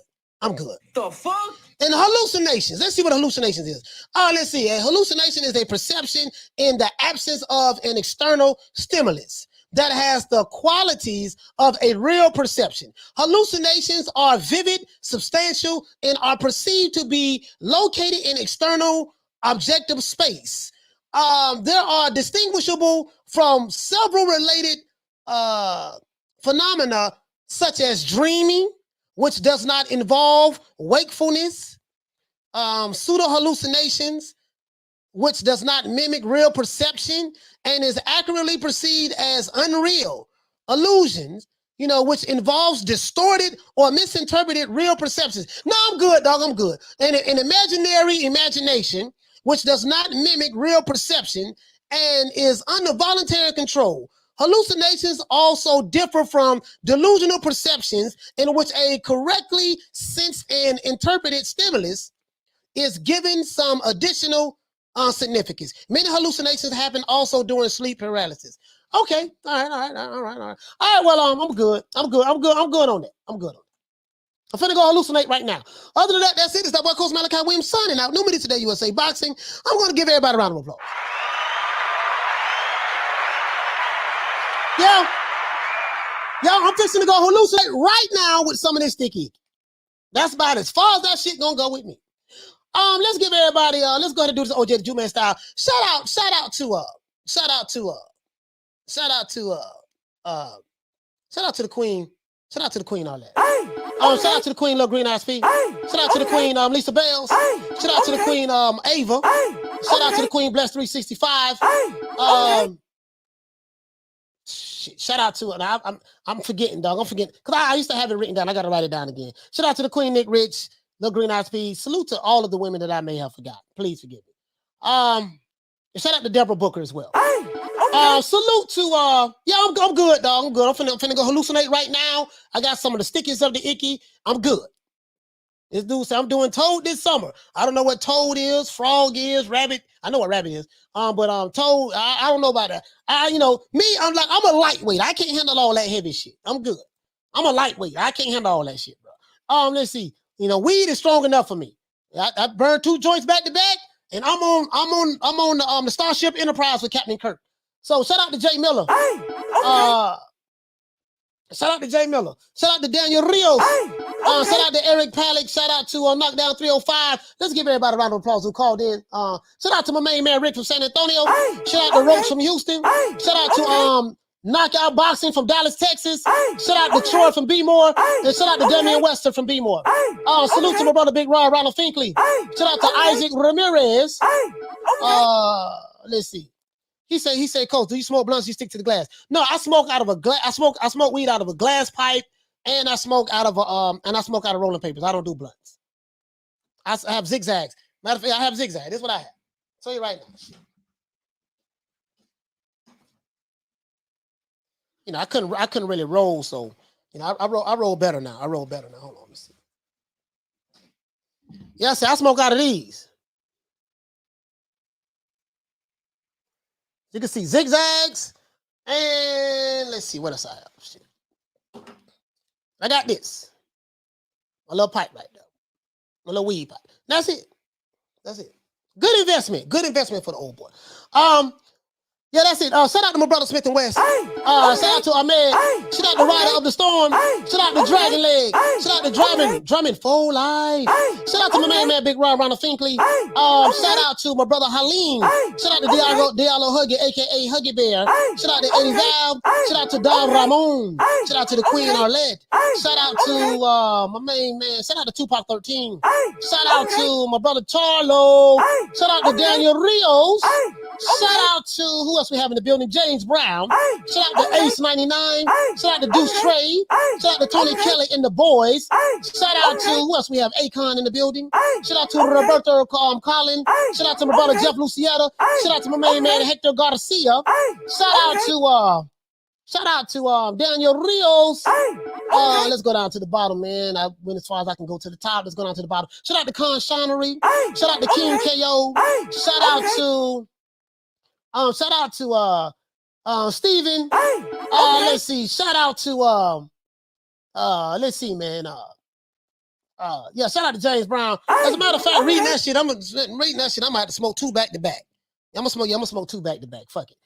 Speaker 5: The fuck?
Speaker 2: And hallucinations. Let's see what hallucinations is. Let's see. A hallucination is a perception in the absence of an external stimulus that has the qualities of a real perception. Hallucinations are vivid, substantial, and are perceived to be located in external objective space. They are distinguishable from several related phenomena such as dreaming, which does not involve wakefulness, pseudo-hallucinations, which does not mimic real perception and is accurately perceived as unreal, illusions, which involves distorted or misinterpreted real perceptions. No, I'm good, dog, I'm good. And an imaginary imagination, which does not mimic real perception and is under voluntary control. Hallucinations also differ from delusional perceptions in which a correctly sensed and interpreted stimulus is given some additional significance. Many hallucinations happen also during sleep paralysis. Okay, all right. Well, I'm good. I'm good on that. I'm finna go hallucinate right now. Other than that, that's it. It's that boy Coach Malachi Williams signing out. New Media Today USA Boxing. I'm gonna give everybody a round of applause. Yo, I'm fixing to go hallucinate right now with some of this sticky. That's about as far as that shit gonna go with me. Let's give everybody, let's go ahead and do this OJ the Jew Man style. Shout out to the queen. Shout out to the queen, all that. Shout out to the queen, Little Green Eyes Feet. Shout out to the queen, Lisa Bells. Shout out to the queen, Ava. Shout out to the queen, Bless 365. Shout out to it. I'm forgetting, dog. I'm forgetting. Because I used to have it written down. I got to write it down again. Shout out to the queen, Nick Rich, Little Green Eyes Feet. Salute to all of the women that I may have forgotten. Please forgive me. Shout out to Deborah Booker as well. Salute to I'm good, dog. I'm good. I'm finna go hallucinate right now. I got some of the stickies of the icky. I'm good. This dude said I'm doing toad this summer. I don't know what toad is, frog is, rabbit. I know what rabbit is. But toad, I don't know about that. I'm a lightweight. I can't handle all that heavy shit. I'm good. I'm a lightweight. I can't handle all that shit, bro. Let's see. Weed is strong enough for me. I burned 2 joints back to back, and I'm on the Starship Enterprise with Captain Kirk. So shout out to Jay Miller. Shout out to Jay Miller. Shout out to Daniel Rios. Shout out to Eric Palick. Shout out to Knockdown 305. Let's give everybody a round of applause who called in. Shout out to my main man Rick from San Antonio. Shout out to Roach from Houston. Shout out to Knockout Boxing from Dallas, Texas. Shout out to Troy from B-More. And shout out to Damian Wester from B-More. Salute to my brother Big Ron, Ronald Finkley. Shout out to Isaac Ramirez. Let's see. He said, Coach, do you smoke blunts? You stick to the glass. No, I smoke out of a glass. I smoke weed out of a glass pipe, and I smoke out of rolling papers. I don't do blunts. I have zigzags. Matter of fact, I have zigzags. This is what I have. I'll tell you right now. I couldn't really roll, so I roll better now. Hold on, let me see. Yeah, I smoke out of these. You can see zigzags, and let's see what else I have. Shit. I got this. My little pipe right there. My little weed pipe. That's it. Good investment for the old boy. Yeah, that's it. Shout out to my brother Smith and West. Shout out to Amir. Shout out to Rider of the Storm. Shout out to Dragon Leg. Shout out to Drumming Full Life. Shout out to my man Big Ron Ronald Finkley. Shout out to my brother Halim. Shout out to Diallo Huggy, aka Huggy Bear. Shout out to Eddie Valve. Shout out to Don Ramon. Shout out to the Queen Arlette. Shout out to my main man. Shout out to Tupac 13. Shout out to my brother Charlo. Shout out to Daniel Rios. Shout out to who else we have in the building? James Brown. Shout out to Ace 99. Shout out to Deuce Trey. Shout out to Tony Kelly and the boys. Shout out to who else we have? Akon in the building. Shout out to Roberto Collin. Shout out to my brother Jeff Lucietta. Shout out to my main man Hector Garcia. Shout out to Daniel Rios. Let's go down to the bottom, man. I went as far as I can go to the top. Let's go down to the bottom. Shout out to Con Shonery. Shout out to King KO. Shout out to Steven. Let's see. Shout out to let's see, man. Yeah, shout out to James Brown. As a matter of fact, reading that shit, I'm gonna have to smoke 2 back to back. I'm gonna smoke 2 back to back. Fuck it.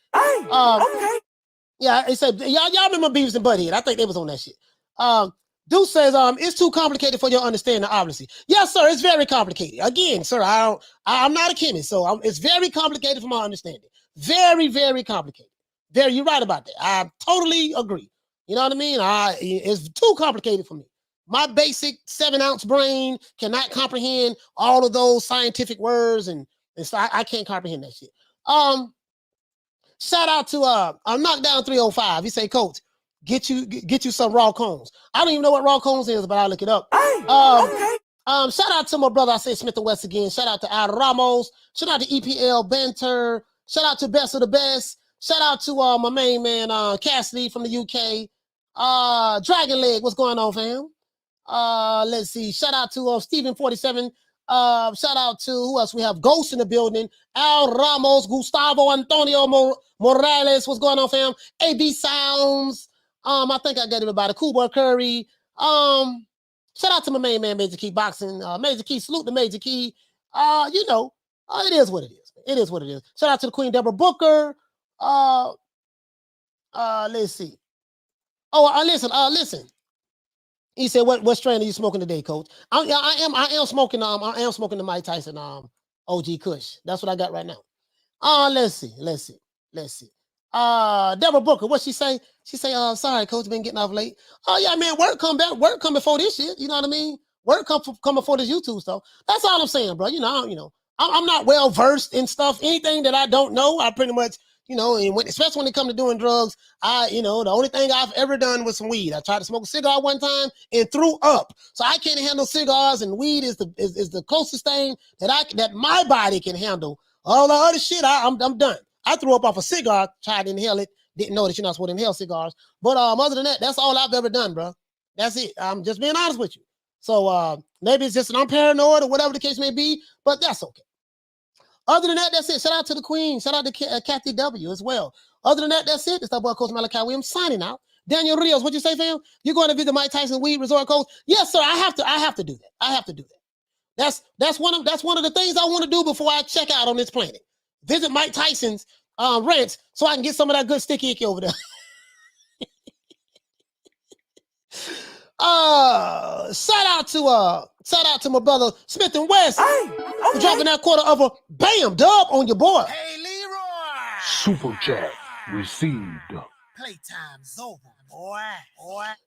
Speaker 2: Yeah, it said y'all remember Beavis and Butthead. I think they was on that shit. Deuce says, it's too complicated for your understanding, obviously. Yes, sir, it's very complicated. Again, sir, I'm not a chemist, so it's very complicated for my understanding. Very, very complicated. You're right about that. I totally agree. You know what I mean? It's too complicated for me. My basic 7-ounce brain cannot comprehend all of those scientific words, and so I can't comprehend that shit. Shout out to Knockdown 305. He say, Coach, get you some raw cones. I don't even know what raw cones is, but I'll look it up. Shout out to my brother, I say Smith and West again. Shout out to Al Ramos. Shout out to EPL Banter. Shout out to Best of the Best. Shout out to my main man Cassidy from the UK. Dragon Leg, what's going on, fam? Let's see. Shout out to Steven 47. Shout out to who else? We have Ghost in the building. Al Ramos, Gustavo Antonio Morales. What's going on, fam? AB Sounds. I think I got everybody. Cool Boy Curry. Shout out to my main man, Major Key Boxing. Major Key, salute to Major Key. It is what it is. It is what it is. Shout out to the Queen Deborah Booker. Let's see. Listen. He said, "What strain are you smoking today, Coach?" I am smoking. I am smoking the Mike Tyson OG Kush. That's what I got right now. Let's see. Deborah Booker, what she say? She say, sorry, Coach, been getting off late. Oh yeah, man, work come before this shit. You know what I mean? Work come before this YouTube stuff. That's all I'm saying, bro. I'm not well versed in stuff. Anything that I don't know, I pretty much, and especially when it comes to doing drugs, the only thing I've ever done was some weed. I tried to smoke a cigar one time and threw up. So I can't handle cigars, and weed is the closest thing that my body can handle. All the other shit, I'm done. I threw up off a cigar, tried to inhale it, didn't know that you're not supposed to inhale cigars. But other than that, that's all I've ever done, bro. That's it. I'm just being honest with you. So maybe it's just I'm paranoid or whatever the case may be, but that's okay. Other than that, that's it. Shout out to the Queen. Shout out to Kathy W as well. Other than that, that's it. It's that boy Coach Malachi Williams signing out. Daniel Rios, what you say, fam? You're going to visit Mike Tyson Weed Resort, Coach? Yes, sir. I have to do that. I have to do that. That's one of the things I want to do before I check out on this planet. Visit Mike Tyson's ranch so I can get some of that good sticky icky over there. Shout out to my brother Smith and West for dropping that quarter of a bam dub on your boy.
Speaker 3: Hey, Leroy.
Speaker 4: Super chat received.
Speaker 3: Playtime's over, boy.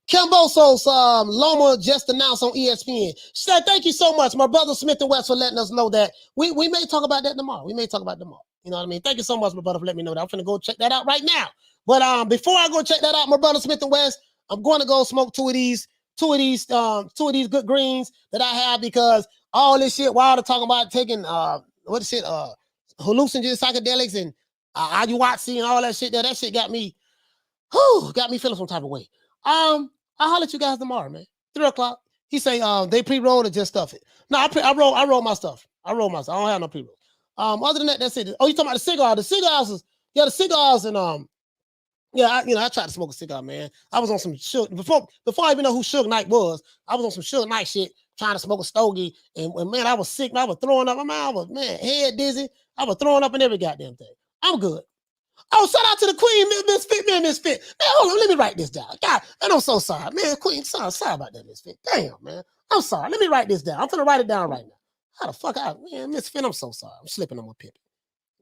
Speaker 2: Cambosos Loma just announced on ESPN. Said, thank you so much, my brother Smith and West, for letting us know that. We may talk about that tomorrow. You know what I mean? Thank you so much, my brother, for letting me know that. I'm finna go check that out right now. But before I go check that out, my brother Smith and West, I'm going to go smoke two of these good greens that I have, because all this shit, while they're talking about taking hallucinogens, psychedelics, and ayahuasca and all that shit, that shit got me feeling some type of way. I'll holler at you guys tomorrow, man. 3:00. He say they pre-roll or just stuff it. No, I roll my stuff. I don't have no pre-roll. Other than that, that's it. Oh, you talking about the cigar? The cigars and I tried to smoke a cigar, man. I was on some Suge before I even know who Suge Knight was. I was on some Suge Knight shit. trying to smoke a stogie, and man, I was sick, man, I was throwing up. I was, man, head dizzy. I was throwing up in every goddamn thing. I'm good. Oh, shout out to the Queen, Misfit, man, Misfit. Man, hold on, let me write this down. God, man, I'm so sorry. Man, Queen, sorry about that, Misfit. Damn, man. I'm sorry. Let me write this down. I'm finna write it down right now. How the fuck out? Man, Misfit, I'm so sorry. I'm slipping on my pippin.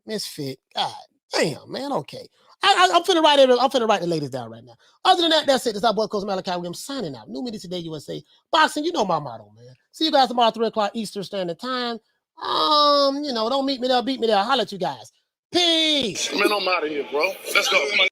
Speaker 2: Misfit, God damn, man, okay. I'm finna write the ladies down right now. Other than that, that's it. It's our boy, Coach Malachi Williams, signing out. New Media Today, USA. Boxing, you know my motto, man. See you guys tomorrow, 3 o'clock Eastern Standard Time. Don't meet me there, beat me there. I'll holler at you guys. Peace.
Speaker 16: Man, I'm out of here, bro. Let's go.